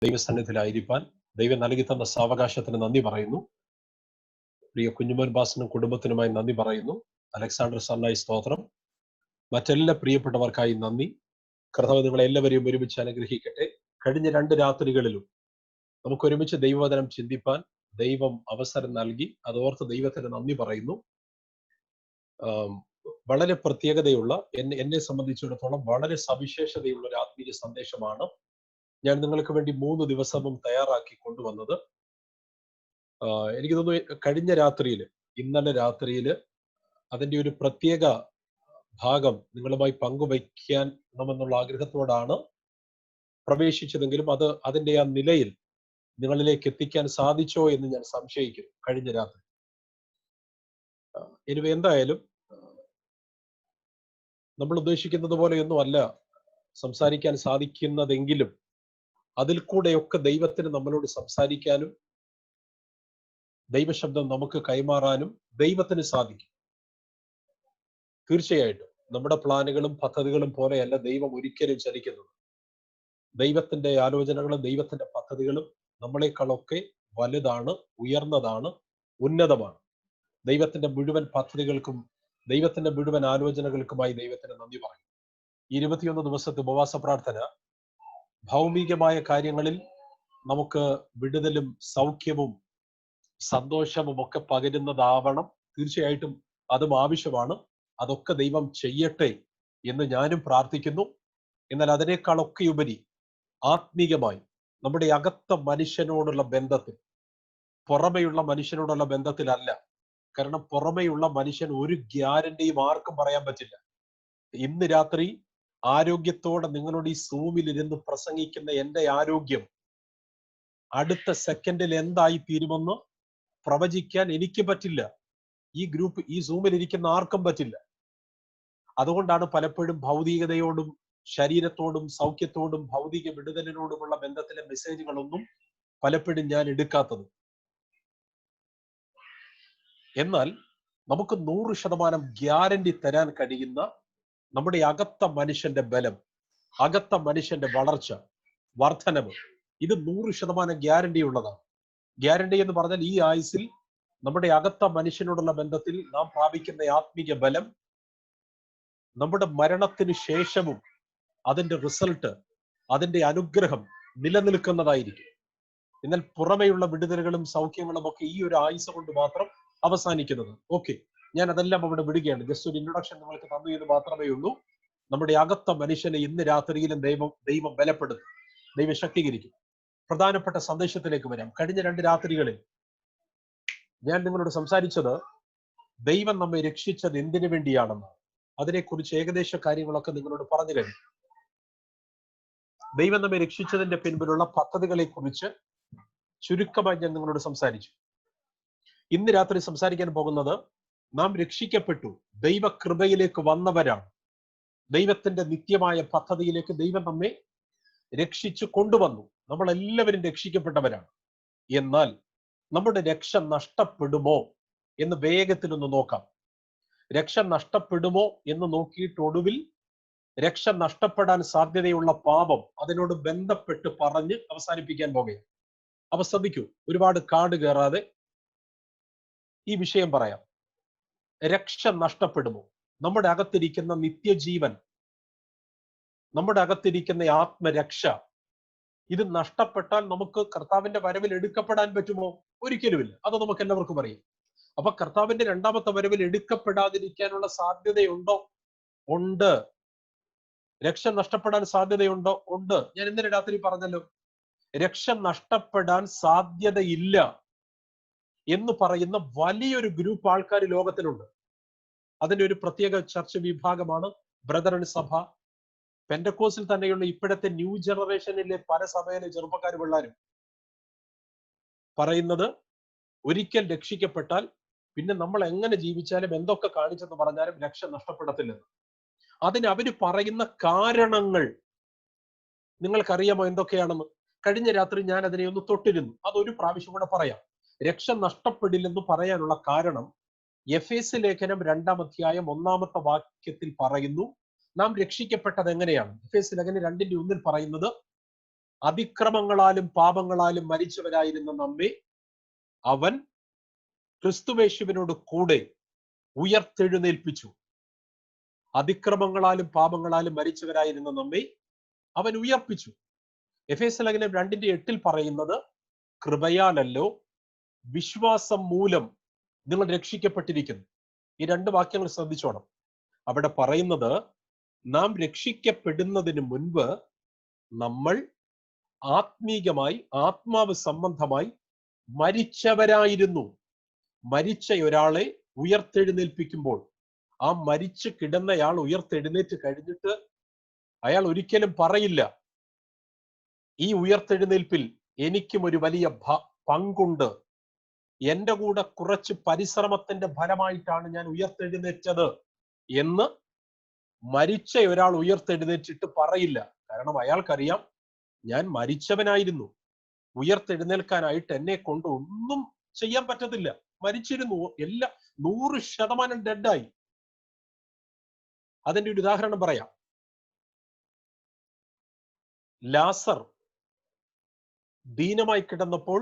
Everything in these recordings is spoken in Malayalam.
ദൈവസന്നിധിയിലായിരിക്കാൻ ദൈവം നൽകി തന്ന സാവകാശത്തിന് നന്ദി പറയുന്നു. പ്രിയ കുഞ്ഞുമോൻ ബാസിനും കുടുംബത്തിനുമായി നന്ദി പറയുന്നു. അലക്സാണ്ടർ സാറിനായി സ്തോത്രം. മറ്റെല്ലാ പ്രിയപ്പെട്ടവർക്കായി നന്ദി. കർത്താവ് നിങ്ങളെ എല്ലാവരെയും ഒരുമിച്ച് അനുഗ്രഹിക്കട്ടെ. കഴിഞ്ഞ 2 രാത്രികളിലും നമുക്ക് ഒരുമിച്ച് ദൈവവചനം ചിന്തിപ്പാൻ ദൈവം അവസരം നൽകി. അതോർത്ത് ദൈവത്തിന് നന്ദി പറയുന്നു. വളരെ പ്രത്യേകതയുള്ള എന്നെ സംബന്ധിച്ചിടത്തോളം വളരെ സവിശേഷതയുള്ള ഒരു ആത്മീയ സന്ദേശമാണ് ഞാൻ നിങ്ങൾക്ക് വേണ്ടി 3 ദിവസവും തയ്യാറാക്കി കൊണ്ടുവന്നത്. എനിക്ക് തോന്നുന്നു കഴിഞ്ഞ രാത്രിയിൽ, ഇന്നലെ രാത്രിയിൽ അതിന്റെ ഒരു പ്രത്യേക ഭാഗം നിങ്ങളുമായി പങ്കുവയ്ക്കണമെന്നുള്ള ആഗ്രഹത്തോടാണ് പ്രവേശിച്ചതെങ്കിലും അതിന്റെ ആ നിലയിൽ നിങ്ങളിലേക്ക് എത്തിക്കാൻ സാധിച്ചോ എന്ന് ഞാൻ സംശയിക്കുന്നു കഴിഞ്ഞ രാത്രി. ഇനി എന്തായാലും നമ്മൾ ഉദ്ദേശിക്കുന്നത് പോലെയൊന്നും അല്ല സംസാരിക്കാൻ സാധിക്കുന്നതെങ്കിലും അതിൽ കൂടെയൊക്കെ ദൈവത്തിന് നമ്മളോട് സംസാരിക്കാനും ദൈവശബ്ദം നമുക്ക് കൈമാറാനും ദൈവത്തിന് സാധിക്കും. തീർച്ചയായിട്ടും നമ്മുടെ പ്ലാനുകളും പദ്ധതികളും പോലെയല്ല ദൈവം ഒരിക്കലും ചലിക്കുന്നത്. ദൈവത്തിന്റെ ആലോചനകളും ദൈവത്തിന്റെ പദ്ധതികളും നമ്മളെക്കാളൊക്കെ വലുതാണ്, ഉയർന്നതാണ്, ഉന്നതമാണ്. ദൈവത്തിന്റെ മുഴുവൻ പദ്ധതികൾക്കും ദൈവത്തിന്റെ മുഴുവൻ ആലോചനകൾക്കുമായി ദൈവത്തിന് നന്ദി പറയും. 21 ദിവസത്തെ ഉപവാസ പ്രാർത്ഥന ഭൗമികമായ കാര്യങ്ങളിൽ നമുക്ക് വിടുതലും സൗഖ്യവും സന്തോഷവും ഒക്കെ പകരുന്നതാവണം. തീർച്ചയായിട്ടും അതും ആവശ്യമാണ്. അതൊക്കെ ദൈവം ചെയ്യട്ടെ എന്ന് ഞാനും പ്രാർത്ഥിക്കുന്നു. എന്നാൽ അതിനേക്കാളൊക്കെ ഉപരി ആത്മീകമായി നമ്മുടെ അകത്ത മനുഷ്യനോടുള്ള ബന്ധത്തിൽ, പുറമെയുള്ള മനുഷ്യനോടുള്ള ബന്ധത്തിലല്ല. കാരണം പുറമെയുള്ള മനുഷ്യൻ ഒരു ഗ്യാരണ്ടിയും ആർക്കും പറയാൻ പറ്റില്ല. ഇന്ന് രാത്രി ആരോഗ്യത്തോടെ നിങ്ങളോട് ഈ സൂമിൽ ഇരുന്ന് പ്രസംഗിക്കുന്ന എന്റെ ആരോഗ്യം അടുത്ത സെക്കൻഡിൽ എന്തായി തീരുമെന്ന് പ്രവചിക്കാൻ എനിക്ക് പറ്റില്ല. ഈ സൂമിൽ ഇരിക്കുന്ന ആർക്കും പറ്റില്ല. അതുകൊണ്ടാണ് പലപ്പോഴും ഭൗതികതയോടും ശരീരത്തോടും സൗഖ്യത്തോടും ഭൗതിക വിടുതലിനോടുമുള്ള ബന്ധത്തിലെ മെസ്സേജുകളൊന്നും പലപ്പോഴും ഞാൻ എടുക്കാത്തത്. എന്നാൽ നമുക്ക് 100% ഗ്യാരണ്ടി തരാൻ കഴിയുന്ന നമ്മുടെ അകത്ത മനുഷ്യന്റെ ബലം, അകത്ത മനുഷ്യന്റെ വളർച്ച, വർധനവ്, ഇത് 100% ഗ്യാരണ്ടി ഉള്ളതാണ്. ഗ്യാരണ്ടി എന്ന് പറഞ്ഞാൽ ഈ ആയുസിൽ നമ്മുടെ അകത്ത മനുഷ്യനോടുള്ള ബന്ധത്തിൽ നാം പ്രാപിക്കുന്ന ആത്മീയ ബലം നമ്മുടെ മരണത്തിന് ശേഷവും അതിന്റെ റിസൾട്ട്, അതിന്റെ അനുഗ്രഹം നിലനിൽക്കുന്നതായിരിക്കും. എന്നാൽ പുറമെയുള്ള വിടുതലുകളും സൗഖ്യങ്ങളും ഒക്കെ ഈ ഒരു ആയുസ് കൊണ്ട് മാത്രം അവസാനിക്കുന്നത്. ഓക്കെ, ഞാൻ അതെല്ലാം അവിടെ വിടുകയാണ്. ജസ്റ്റ് ഒരു ഇൻട്രൊഡക്ഷൻ നിങ്ങൾക്ക് തന്നു എന്ന് മാത്രമേ ഉള്ളൂ. നമ്മുടെ അകത്ത മനുഷ്യനെ ഇന്ന് രാത്രിയിലും ദൈവം ബലപ്പെടുത്തും, ദൈവം ശക്തീകരിക്കും. പ്രധാനപ്പെട്ട സന്ദേശത്തിലേക്ക് വരാം. കഴിഞ്ഞ 2 രാത്രികളിൽ ഞാൻ നിങ്ങളോട് സംസാരിച്ചത് ദൈവം നമ്മെ രക്ഷിച്ചത് എന്തിനു വേണ്ടിയാണെന്ന്. അതിനെക്കുറിച്ച് ഏകദേശ കാര്യങ്ങളൊക്കെ നിങ്ങളോട് പറഞ്ഞു കഴിഞ്ഞു. ദൈവം നമ്മെ രക്ഷിച്ചതിന്റെ പിൻപിലുള്ള പദ്ധതികളെ കുറിച്ച് ചുരുക്കമായി ഞാൻ നിങ്ങളോട് സംസാരിച്ചു. ഇന്ന് രാത്രി സംസാരിക്കാൻ പോകുന്നത് നാം രക്ഷിക്കപ്പെട്ടു, ദൈവകൃപയിലേക്ക് വന്നവരാണ്. ദൈവത്തിന്റെ നിത്യമായ പദ്ധതിയിലേക്ക് ദൈവം നമ്മെ രക്ഷിച്ചു കൊണ്ടുവന്നു. നമ്മൾ എല്ലാവരും രക്ഷിക്കപ്പെട്ടവരാണ്. എന്നാൽ നമ്മുടെ രക്ഷ നഷ്ടപ്പെടുമോ എന്ന് വേഗത്തിലൊന്ന് നോക്കാം. രക്ഷ നഷ്ടപ്പെടുമോ എന്ന് നോക്കിയിട്ട് ഒടുവിൽ രക്ഷ നഷ്ടപ്പെടാൻ സാധ്യതയുള്ള പാപം അതിനോട് ബന്ധപ്പെട്ട് പറഞ്ഞ് അവസാനിപ്പിക്കാൻ പോകുകയാണ്. അപ്പൊ ശ്രദ്ധിക്കൂ, ഒരുപാട് കാട് കയറാതെ ഈ വിഷയം പറയാം. രക്ഷ നഷ്ടപ്പെടുമോ? നമ്മുടെ അകത്തിരിക്കുന്ന നിത്യജീവൻ, നമ്മുടെ അകത്തിരിക്കുന്ന ആത്മരക്ഷ, ഇത് നഷ്ടപ്പെട്ടാൽ നമുക്ക് കർത്താവിന്റെ വരവിൽ എടുക്കപ്പെടാൻ പറ്റുമോ? ഒരിക്കലുമില്ല. അത് നമുക്ക് എല്ലാവർക്കും അറിയാം. അപ്പൊ കർത്താവിന്റെ 2ാമത്തെ വരവിൽ എടുക്കപ്പെടാതിരിക്കാനുള്ള സാധ്യതയുണ്ടോ? ഉണ്ട്. രക്ഷ നഷ്ടപ്പെടാൻ സാധ്യതയുണ്ടോ? ഉണ്ട്. ഞാൻ ഇന്നലെ രാത്രി പറഞ്ഞല്ലോ, രക്ഷ നഷ്ടപ്പെടാൻ സാധ്യതയില്ല എന്ന് പറയുന്ന വലിയൊരു ഗ്രൂപ്പ് ആൾക്കാർ ലോകത്തിലുണ്ട്. അതിന്റെ ഒരു പ്രത്യേക ചർച്ച വിഭാഗമാണ് ബ്രദറൻ സഭ. പെന്റക്കോസിൽ തന്നെയുള്ള ഇപ്പോഴത്തെ ന്യൂ ജനറേഷനിലെ പല സഭയിലെ ചെറുപ്പക്കാർ പിള്ളേരും പറയുന്നത് ഒരിക്കൽ രക്ഷിക്കപ്പെട്ടാൽ പിന്നെ നമ്മൾ എങ്ങനെ ജീവിച്ചാലും എന്തൊക്കെ കാണിച്ചെന്ന് പറഞ്ഞാലും രക്ഷ നഷ്ടപ്പെടത്തില്ലെന്ന്. അതിന് അവര് പറയുന്ന കാരണങ്ങൾ നിങ്ങൾക്കറിയാമോ എന്തൊക്കെയാണെന്ന്? കഴിഞ്ഞ രാത്രി ഞാൻ അതിനെ ഒന്ന് തൊട്ടിരുന്നു. അതൊരു പ്രാവശ്യം കൂടെ പറയാം. രക്ഷ നഷ്ടപ്പെടില്ലെന്ന് പറയാനുള്ള കാരണം എഫേസ്യ ലേഖനം 2-ാം അധ്യായം 1-ാമത്തെ വാക്യത്തിൽ പറയുന്നു നാം രക്ഷിക്കപ്പെട്ടത് എങ്ങനെയാണ്. എഫേസ്യ ലേഖനം 2:1 പറയുന്നത് അതിക്രമങ്ങളാലും പാപങ്ങളാലും മരിച്ചവരായിരുന്ന നമ്മെ അവൻ ക്രിസ്തുവേശുവിനോട് കൂടെ ഉയർത്തെഴുന്നേൽപ്പിച്ചു. അതിക്രമങ്ങളാലും പാപങ്ങളാലും മരിച്ചവരായിരുന്ന നമ്മെ അവൻ ഉയർപ്പിച്ചു. എഫേസ്യ ലേഖനം 2:8 പറയുന്നത്, കൃപയാലല്ലോ വിശ്വാസം മൂലം നിങ്ങൾ രക്ഷിക്കപ്പെട്ടിരിക്കുന്നു. ഈ രണ്ട് വാക്യങ്ങൾ ശ്രദ്ധിച്ചോണം. അവിടെ പറയുന്നത്, നാം രക്ഷിക്കപ്പെടുന്നതിന് മുൻപ് നമ്മൾ ആത്മീകമായി, ആത്മാവ് സംബന്ധമായി മരിച്ചവരായിരുന്നു. മരിച്ച ഒരാളെ ഉയർത്തെഴുന്നേൽപ്പിക്കുമ്പോൾ ആ മരിച്ചു കിടന്നയാൾ ഉയർത്തെഴുന്നേറ്റ് കഴിഞ്ഞിട്ട് അയാൾ ഒരിക്കലും പറയില്ല, ഈ ഉയർത്തെഴുന്നേൽപ്പിൽ എനിക്കും ഒരു വലിയ പങ്കുണ്ട്, എന്റെ കൂടെ കുറച്ച് പരിശ്രമത്തിന്റെ ഫലമായിട്ടാണ് ഞാൻ ഉയർത്തെഴുന്നേറ്റത് എന്ന് മരിച്ച ഒരാൾ ഉയർത്തെഴുന്നേറ്റിട്ട് പറയില്ല. കാരണം അയാൾക്കറിയാം, ഞാൻ മരിച്ചവനായിരുന്നു, ഉയർത്തെഴുന്നേൽക്കാനായിട്ട് എന്നെ കൊണ്ട് ഒന്നും ചെയ്യാൻ പറ്റത്തില്ല, മരിച്ചിരുന്നു, എല്ലാം 100% ഡെഡായി. അതിന്റെ ഒരു ഉദാഹരണം പറയാം. ലാസർ ദീനമായി കിടന്നപ്പോൾ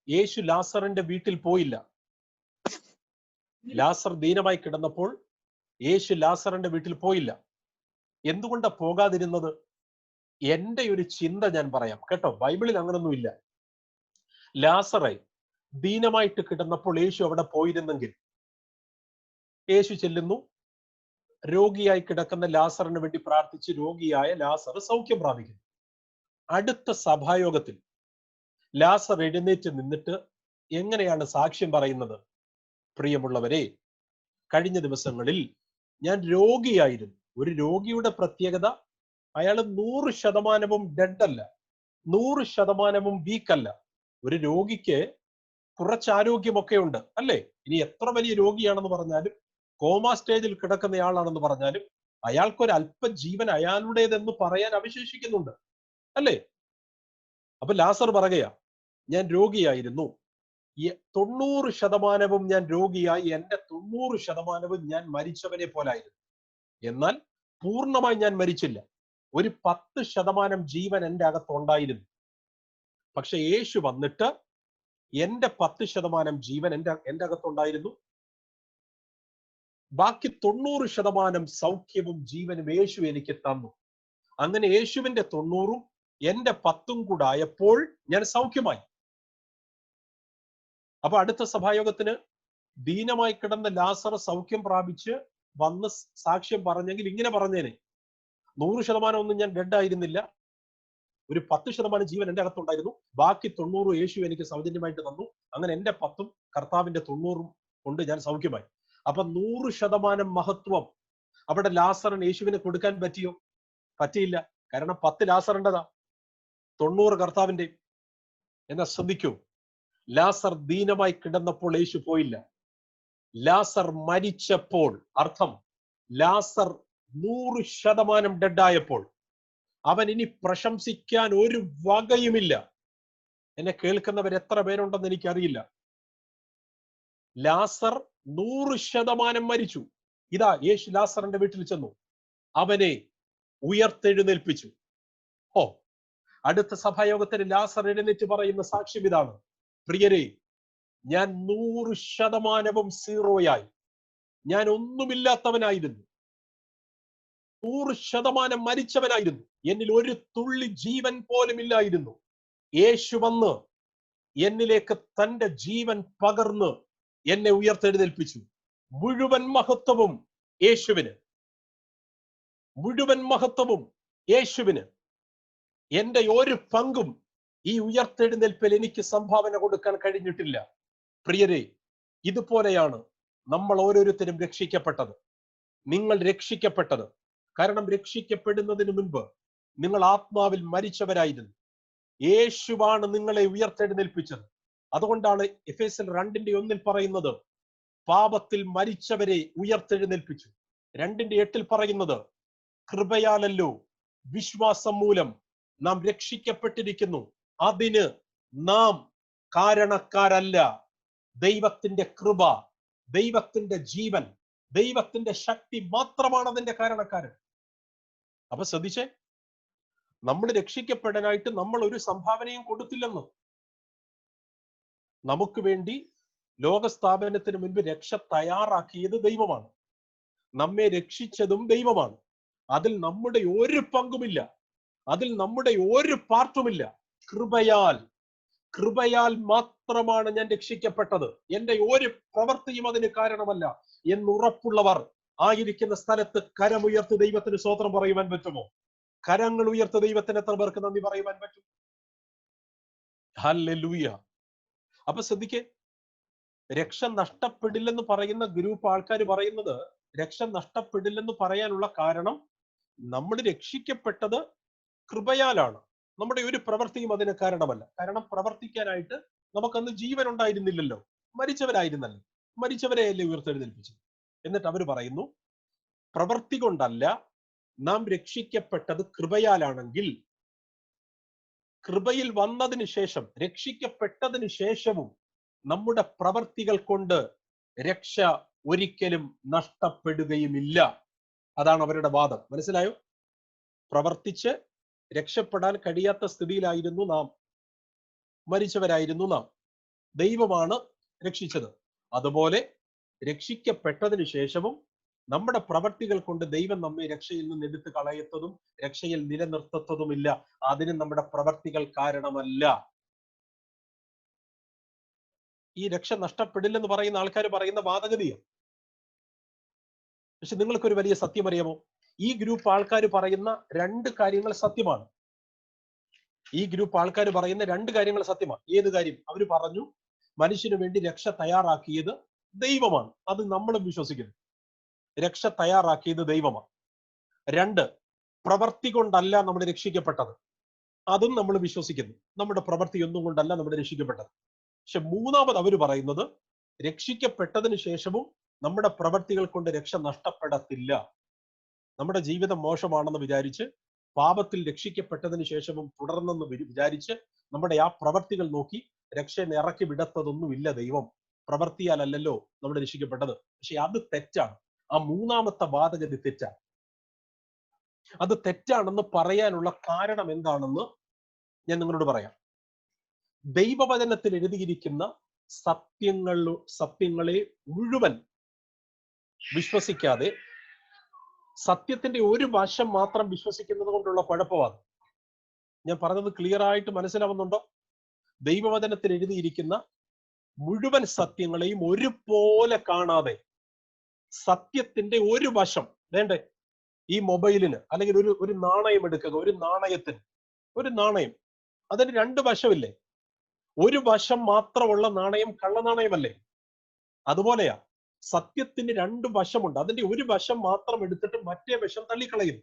യേശു ലാസറിന്റെ വീട്ടിൽ പോയില്ല. ലാസർ ദീനമായി കിടന്നപ്പോൾ യേശു ലാസറിന്റെ വീട്ടിൽ പോയില്ല. എന്തുകൊണ്ടാ പോകാതിരുന്നത്? എന്റെ ഒരു ചിന്ത ഞാൻ പറയാം കേട്ടോ, ബൈബിളിൽ അങ്ങനൊന്നുമില്ല. ലാസറെ ദീനമായിട്ട് കിടന്നപ്പോൾ യേശു അവിടെ പോയിരുന്നെങ്കിൽ, യേശു ചെല്ലുന്നു, രോഗിയായി കിടക്കുന്ന ലാസറിന് വേണ്ടി പ്രാർത്ഥിച്ച് രോഗിയായ ലാസർ സൗഖ്യം പ്രാപിക്കുന്നു. അടുത്ത സഭായോഗത്തിൽ ലാസർ എഴുന്നേറ്റ് നിന്നിട്ട് എങ്ങനെയാണ് സാക്ഷ്യം പറയുന്നത്? പ്രിയമുള്ളവരെ, കഴിഞ്ഞ ദിവസങ്ങളിൽ ഞാൻ രോഗിയായിരുന്നു. ഒരു രോഗിയുടെ പ്രത്യേകത, അയാൾ 100% ഡെഡ് അല്ല, 100% വീക്കല്ല. ഒരു രോഗിക്ക് കുറച്ച് ആരോഗ്യമൊക്കെ ഉണ്ട്, അല്ലേ? ഇനി എത്ര വലിയ രോഗിയാണെന്ന് പറഞ്ഞാലും, കോമ സ്റ്റേജിൽ കിടക്കുന്നയാളാണെന്ന് പറഞ്ഞാലും, അയാൾക്കൊരു അല്പ ജീവൻ അയാളുടേതെന്ന് പറയാൻ അവശേഷിക്കുന്നുണ്ട്, അല്ലേ? അപ്പൊ ലാസർ പറയുകയാ, ഞാൻ രോഗിയായിരുന്നു, 90% ഞാൻ രോഗിയായി, എന്റെ 90% ഞാൻ മരിച്ചവനെ പോലായിരുന്നു. എന്നാൽ പൂർണ്ണമായി ഞാൻ മരിച്ചില്ല, ഒരു 10% ജീവൻ എന്റെ അകത്തുണ്ടായിരുന്നു. പക്ഷെ യേശു വന്നിട്ട് എന്റെ 10% ജീവൻ എന്റെ അകത്തുണ്ടായിരുന്നു, ബാക്കി 90% സൗഖ്യവും ജീവനും യേശു എനിക്ക് തന്നു. അങ്ങനെ യേശുവിന്റെ 90-ഉം എന്റെ 10-ഉം കൂടെ ആയപ്പോൾ ഞാൻ സൗഖ്യമായി. അപ്പൊ അടുത്ത സഭായോഗത്തിന് ദീനമായി കിടന്ന ലാസർ സൗഖ്യം പ്രാപിച്ച് വന്ന് സാക്ഷ്യം പറഞ്ഞെങ്കിൽ ഇങ്ങനെ പറഞ്ഞേനെ, 100% ഒന്നും ഞാൻ ഡെഡ് ആയിരുന്നില്ല, ഒരു 10% ജീവൻ എന്റെ അകത്തുണ്ടായിരുന്നു, ബാക്കി 90 യേശു എനിക്ക് സൗജന്യമായിട്ട് തന്നു. അങ്ങനെ എന്റെ 10-ഉം കർത്താവിന്റെ 90-ഉം കൊണ്ട് ഞാൻ സൗഖ്യമായി. അപ്പൊ 100% മഹത്വം അവിടെ ലാസറിന് യേശുവിനെ കൊടുക്കാൻ പറ്റിയോ? പറ്റിയില്ല. കാരണം 10 ലാസറിൻ്റെതാ, 90 കർത്താവിന്റെ. എന്നാ ശ്രദ്ധിക്കൂ, ലാസർ ദീനമായി കിടന്നപ്പോൾ യേശു പോയില്ല. ലാസർ മരിച്ചപ്പോൾ, അർത്ഥം ലാസർ 100% ഡെഡായപ്പോൾ അവൻ ഇനി പ്രശംസിക്കാൻ ഒരു വകയുമില്ല. എന്നെ കേൾക്കുന്നവർ എത്ര പേരുണ്ടെന്ന് എനിക്കറിയില്ല. ലാസർ 100% മരിച്ചു. ഇതാ യേശു ലാസറിന്റെ വീട്ടിൽ ചെന്നു, അവനെ ഉയർത്തെഴുന്നേൽപ്പിച്ചു. അടുത്ത സഭായോഗത്തിന് ലാസർ എഴുന്നേറ്റ് പറയുന്ന സാക്ഷ്യം ഇതാണ്, പ്രിയരെ, ഞാൻ 100% സീറോയായി, ഞാൻ ഒന്നുമില്ലാത്തവനായിരുന്നു, 100% മരിച്ചവനായിരുന്നു, എന്നിൽ ഒരു തുള്ളി ജീവൻ പോലും ഇല്ലായിരുന്നു. യേശു വന്ന് എന്നിലേക്ക് തന്റെ ജീവൻ പകർന്ന് എന്നെ ഉയർത്തെഴുന്നേൽപ്പിച്ചു. മുഴുവൻ മഹത്വവും യേശുവിന്, മുഴുവൻ മഹത്വവും യേശുവിന്. എന്റെ ഒരു പങ്കും ഈ ഉയർത്തെഴുന്നേൽപ്പിൽ എനിക്ക് സംഭാവന കൊടുക്കാൻ കഴിഞ്ഞിട്ടില്ല. പ്രിയരെ, ഇതുപോലെയാണ് നമ്മൾ ഓരോരുത്തരും രക്ഷിക്കപ്പെട്ടത്. നിങ്ങൾ രക്ഷിക്കപ്പെട്ടത്. കാരണം രക്ഷിക്കപ്പെടുന്നതിന് മുൻപ് നിങ്ങൾ ആത്മാവിൽ മരിച്ചവരായിരുന്നു. യേശുവാണ് നിങ്ങളെ ഉയർത്തെഴുന്നേൽപ്പിച്ചത്. അതുകൊണ്ടാണ് എഫേസ്യർ 2:1 പറയുന്നത്, പാപത്തിൽ മരിച്ചവരെ ഉയർത്തെഴുന്നേൽപ്പിച്ചു. 2:8 പറയുന്നത്, കൃപയാലല്ലോ വിശ്വാസം മൂലം നാം രക്ഷിക്കപ്പെട്ടിരിക്കുന്നു, അതിന് നാം കാരണക്കാരല്ല. ദൈവത്തിന്റെ കൃപ, ദൈവത്തിന്റെ ജീവൻ, ദൈവത്തിന്റെ ശക്തി മാത്രമാണ് അതിന്റെ കാരണക്കാരൻ. അപ്പൊ ശ്രദ്ധിച്ചേ, നമ്മൾ രക്ഷിക്കപ്പെടാനായിട്ട് നമ്മൾ ഒരു സംഭാവനയും കൊടുത്തില്ലെന്ന്. നമുക്ക് വേണ്ടി ലോകസ്ഥാപനത്തിന് മുൻപ് രക്ഷ തയ്യാറാക്കിയത് ദൈവമാണ്. നമ്മെ രക്ഷിച്ചതും ദൈവമാണ്. അതിൽ നമ്മുടെ ഒരു പങ്കുമില്ല, അതിൽ നമ്മുടെ ഒരു പാർട്ടുമില്ല. കൃപയാൽ മാത്രമാണ് ഞാൻ രക്ഷിക്കപ്പെട്ടത്. എന്റെ ഒരു പ്രവൃത്തിയും അതിന് കാരണമല്ല എന്നുറപ്പുള്ളവർ ആയിരിക്കുന്ന സ്ഥലത്ത് കരമുയർത്ത് ദൈവത്തിന് സ്തോത്രം പറയുവാൻ പറ്റുമോ? കരങ്ങൾ ഉയർത്ത് ദൈവത്തിന് എത്ര പേർക്ക് നന്ദി പറയുവാൻ പറ്റും? ഹല്ലേലൂയ. അപ്പൊ ശ്രദ്ധിക്കേ, രക്ഷ നഷ്ടപ്പെടില്ലെന്ന് പറയുന്ന ഗ്രൂപ്പ് ആൾക്കാർ പറയുന്നത് രക്ഷ നഷ്ടപ്പെടില്ലെന്ന് പറയാനുള്ള കാരണം നമ്മൾ രക്ഷിക്കപ്പെട്ടത് കൃപയാലാണ്, നമ്മുടെ ഒരു പ്രവൃത്തിയും അതിന് കാരണമല്ല. കാരണം പ്രവർത്തിക്കാനായിട്ട് നമുക്കന്ന് ജീവൻ ഉണ്ടായിരുന്നില്ലല്ലോ, മരിച്ചവരായിരുന്നല്ലോ, മരിച്ചവരെയല്ലേ ഉയർത്തെഴുന്നേൽപ്പിച്ചത്. എന്നിട്ട് അവർ പറയുന്നു പ്രവൃത്തി കൊണ്ടല്ല നാം രക്ഷിക്കപ്പെട്ടത് കൃപയാലാണെങ്കിൽ, കൃപയിൽ വന്നതിന് ശേഷം രക്ഷിക്കപ്പെട്ടതിന് ശേഷവും നമ്മുടെ പ്രവർത്തികൾ കൊണ്ട് രക്ഷ ഒരിക്കലും നഷ്ടപ്പെടുകയുമില്ല. അതാണ് അവരുടെ വാദം. മനസ്സിലായോ? പ്രവർത്തിച്ച് രക്ഷപ്പെടാൻ കഴിയാത്ത സ്ഥിതിയിലായിരുന്നു നാം, മരിച്ചവരായിരുന്നു നാം. ദൈവമാണ് രക്ഷിച്ചത്. അതുപോലെ രക്ഷിക്കപ്പെട്ടതിന് ശേഷവും നമ്മുടെ പ്രവർത്തികൾ കൊണ്ട് ദൈവം നമ്മെ രക്ഷയിൽ നിന്ന് എടുത്തു കളയത്തതും രക്ഷയിൽ നിലനിർത്തത്തതുമില്ല. അതിന് നമ്മുടെ പ്രവർത്തികൾ കാരണമല്ല. ഈ രക്ഷ നഷ്ടപ്പെടില്ലെന്ന് പറയുന്ന ആൾക്കാർ പറയുന്ന വാദഗതിയാണ്. പക്ഷെ നിങ്ങൾക്കൊരു വലിയ സത്യം അറിയാമോ? ഈ ഗ്രൂപ്പ് ആൾക്കാർ പറയുന്ന രണ്ട് കാര്യങ്ങൾ സത്യമാണ്. ഈ ഗ്രൂപ്പ് ആൾക്കാർ പറയുന്ന രണ്ട് കാര്യങ്ങൾ സത്യമാണ്. ഏത് കാര്യം? അവർ പറഞ്ഞു മനുഷ്യന് വേണ്ടി രക്ഷ തയ്യാറാക്കിയത് ദൈവമാണ്. അത് നമ്മളും വിശ്വസിക്കുന്നു. രക്ഷ തയ്യാറാക്കിയത് ദൈവമാണ്. രണ്ട്, പ്രവൃത്തി കൊണ്ടല്ല നമ്മൾ രക്ഷിക്കപ്പെട്ടത്. അതും നമ്മൾ വിശ്വസിക്കുന്നു. നമ്മുടെ പ്രവൃത്തി ഒന്നും കൊണ്ടല്ല നമ്മൾ രക്ഷിക്കപ്പെട്ടത്. പക്ഷെ മൂന്നാമത് അവർ പറയുന്നത് രക്ഷിക്കപ്പെട്ടതിന് ശേഷവും നമ്മുടെ പ്രവൃത്തികൾ കൊണ്ട് രക്ഷ നഷ്ടപ്പെടത്തില്ല. നമ്മുടെ ജീവിതം മോശമാണെന്ന് വിചാരിച്ച്, പാപത്തിൽ രക്ഷിക്കപ്പെട്ടതിന് ശേഷവും തുടർന്നെന്ന് വിചാരിച്ച് നമ്മുടെ ആ പ്രവൃത്തികൾ നോക്കി രക്ഷയെ ഇറക്കി വിടത്തതൊന്നുമില്ല ദൈവം. പ്രവൃത്തിയാലല്ലോ നമ്മൾ രക്ഷിക്കപ്പെട്ടത്. പക്ഷെ അത് തെറ്റാണ്. ആ മൂന്നാമത്തെ വാദഗതി തെറ്റാണ്. അത് തെറ്റാണെന്ന് പറയാനുള്ള കാരണം എന്താണെന്ന് ഞാൻ നിങ്ങളോട് പറയാം. ദൈവവചനത്തിൽ എഴുതിയിരിക്കുന്ന സത്യങ്ങളെ മുഴുവൻ വിശ്വസിക്കാതെ സത്യത്തിന്റെ ഒരു വശം മാത്രം വിശ്വസിക്കുന്നത് കൊണ്ടുള്ള കുഴപ്പമാണ്. ഞാൻ പറഞ്ഞത് ക്ലിയർ ആയിട്ട് മനസ്സിലാവുന്നുണ്ടോ? ദൈവവചനത്തിൽ എഴുതിയിരിക്കുന്ന മുഴുവൻ സത്യങ്ങളെയും ഒരുപോലെ കാണാതെ സത്യത്തിന്റെ ഒരു വശം വേണ്ടേ? ഈ മൊബൈലിന് അല്ലെങ്കിൽ ഒരു നാണയം എടുക്കുക. ഒരു നാണയത്തിന് ഒരു നാണയം, അതിന് രണ്ട് വശമില്ലേ? ഒരു വശം മാത്രമുള്ള നാണയം കള്ളനാണയമല്ലേ? അതുപോലെയാ സത്യത്തിന് രണ്ട് വശമുണ്ട്. അതിന്റെ ഒരു വശം മാത്രം എടുത്തിട്ട് മറ്റേ വശം തള്ളിക്കളയും.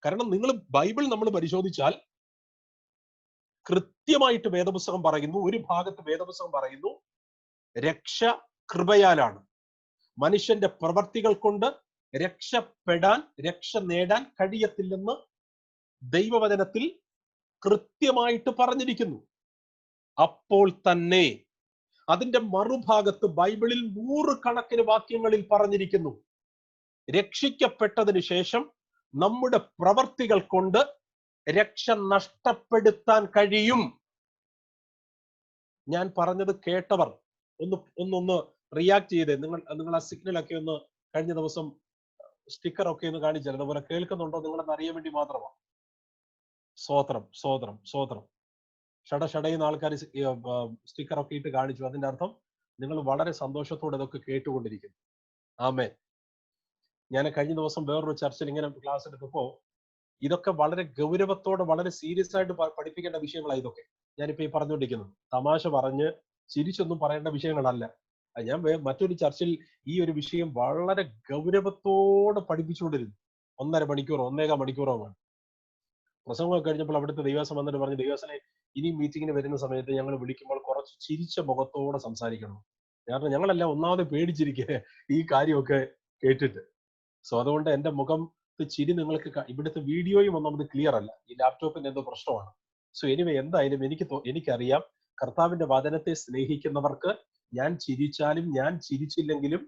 കാരണം നിങ്ങൾ ബൈബിൾ നമ്മൾ പരിശോധിച്ചാൽ കൃത്യമായിട്ട് വേദപുസ്തകം പറയുന്നു, ഒരു ഭാഗത്ത് വേദപുസ്തകം പറയുന്നു രക്ഷ കൃപയാലാണ്. മനുഷ്യന്റെ പ്രവർത്തികൾ കൊണ്ട് രക്ഷപ്പെടാൻ, രക്ഷ നേടാൻ കഴിയത്തില്ലെന്ന് ദൈവവചനത്തിൽ കൃത്യമായിട്ട് പറഞ്ഞിരിക്കുന്നു. അപ്പോൾ തന്നെ അതിന്റെ മറുഭാഗത്ത് ബൈബിളിൽ 100 കണക്കിന് വാക്യങ്ങളിൽ പറഞ്ഞിരിക്കുന്നു രക്ഷിക്കപ്പെട്ടതിന് ശേഷം നമ്മുടെ പ്രവർത്തികൾ കൊണ്ട് രക്ഷ നഷ്ടപ്പെടുത്താൻ കഴിയും. ഞാൻ പറഞ്ഞത് കേട്ടവർ ഒന്ന് റിയാക്ട് ചെയ്തേ. നിങ്ങൾ ആ സിഗ്നലൊക്കെ ഒന്ന് കഴിഞ്ഞ ദിവസം സ്റ്റിക്കർ ഒക്കെ ഒന്ന് കാണിച്ചാൽ അതുപോലെ കേൾക്കുന്നുണ്ടോ നിങ്ങളെന്ന് അറിയാൻ വേണ്ടി മാത്രമാണ്. സ്തോത്രം, സ്തോത്രം, സ്തോത്രം. ഷടയുന്ന ആൾക്കാർ സ്റ്റിക്കർ ഒക്കെ ഇട്ട് കാണിച്ചു. അതിന്റെ അർത്ഥം നിങ്ങൾ വളരെ സന്തോഷത്തോടെ ഇതൊക്കെ കേട്ടുകൊണ്ടിരിക്കുന്നു. ആമേൻ. ഞാൻ കഴിഞ്ഞ ദിവസം വേറൊരു ചർച്ചയിൽ ഇങ്ങനെ ക്ലാസ് എടുത്തപ്പോ ഇതൊക്കെ വളരെ ഗൗരവത്തോടെ വളരെ സീരിയസ് ആയിട്ട് പഠിപ്പിക്കേണ്ട വിഷയങ്ങളാണ് ഇതൊക്കെ. ഞാനിപ്പോ ഈ പറഞ്ഞുകൊണ്ടിരിക്കുന്നത് തമാശ പറഞ്ഞ് ചിരിച്ചൊന്നും പറയേണ്ട വിഷയങ്ങളല്ല. ഞാൻ മറ്റൊരു ചർച്ചയിൽ ഈ ഒരു വിഷയം വളരെ ഗൗരവത്തോടെ പഠിപ്പിച്ചുകൊണ്ടിരുന്നു. 1.5 മണിക്കൂറോ 1.25 മണിക്കൂറോ ആണ്. പ്രസംഗമൊക്കെ കഴിഞ്ഞപ്പോൾ അവിടുത്തെ ദൈവസം വന്നിട്ട് പറഞ്ഞു, ദൈവസനെ ഇനി മീറ്റിങ്ങിന് വരുന്ന സമയത്ത് ഞങ്ങൾ വിളിക്കുമ്പോൾ കുറച്ച് ചിരിച്ച മുഖത്തോടെ സംസാരിക്കണം. കാരണം ഞങ്ങളെല്ലാം ഒന്നാമത് പേടിച്ചിരിക്കുക ഈ കാര്യമൊക്കെ കേട്ടിട്ട്. സോ അതുകൊണ്ട് എന്റെ മുഖം ചിരി നിങ്ങൾക്ക് ഇവിടുത്തെ വീഡിയോയും ഒന്നാമത് ക്ലിയർ അല്ല. ഈ ലാപ്ടോപ്പിന് എന്തോ പ്രശ്നമാണ്. സോ എനിവേ, എന്തായാലും എനിക്കറിയാം കർത്താവിന്റെ വചനത്തെ സ്നേഹിക്കുന്നവർക്ക് ഞാൻ ചിരിച്ചാലും ഞാൻ ചിരിച്ചില്ലെങ്കിലും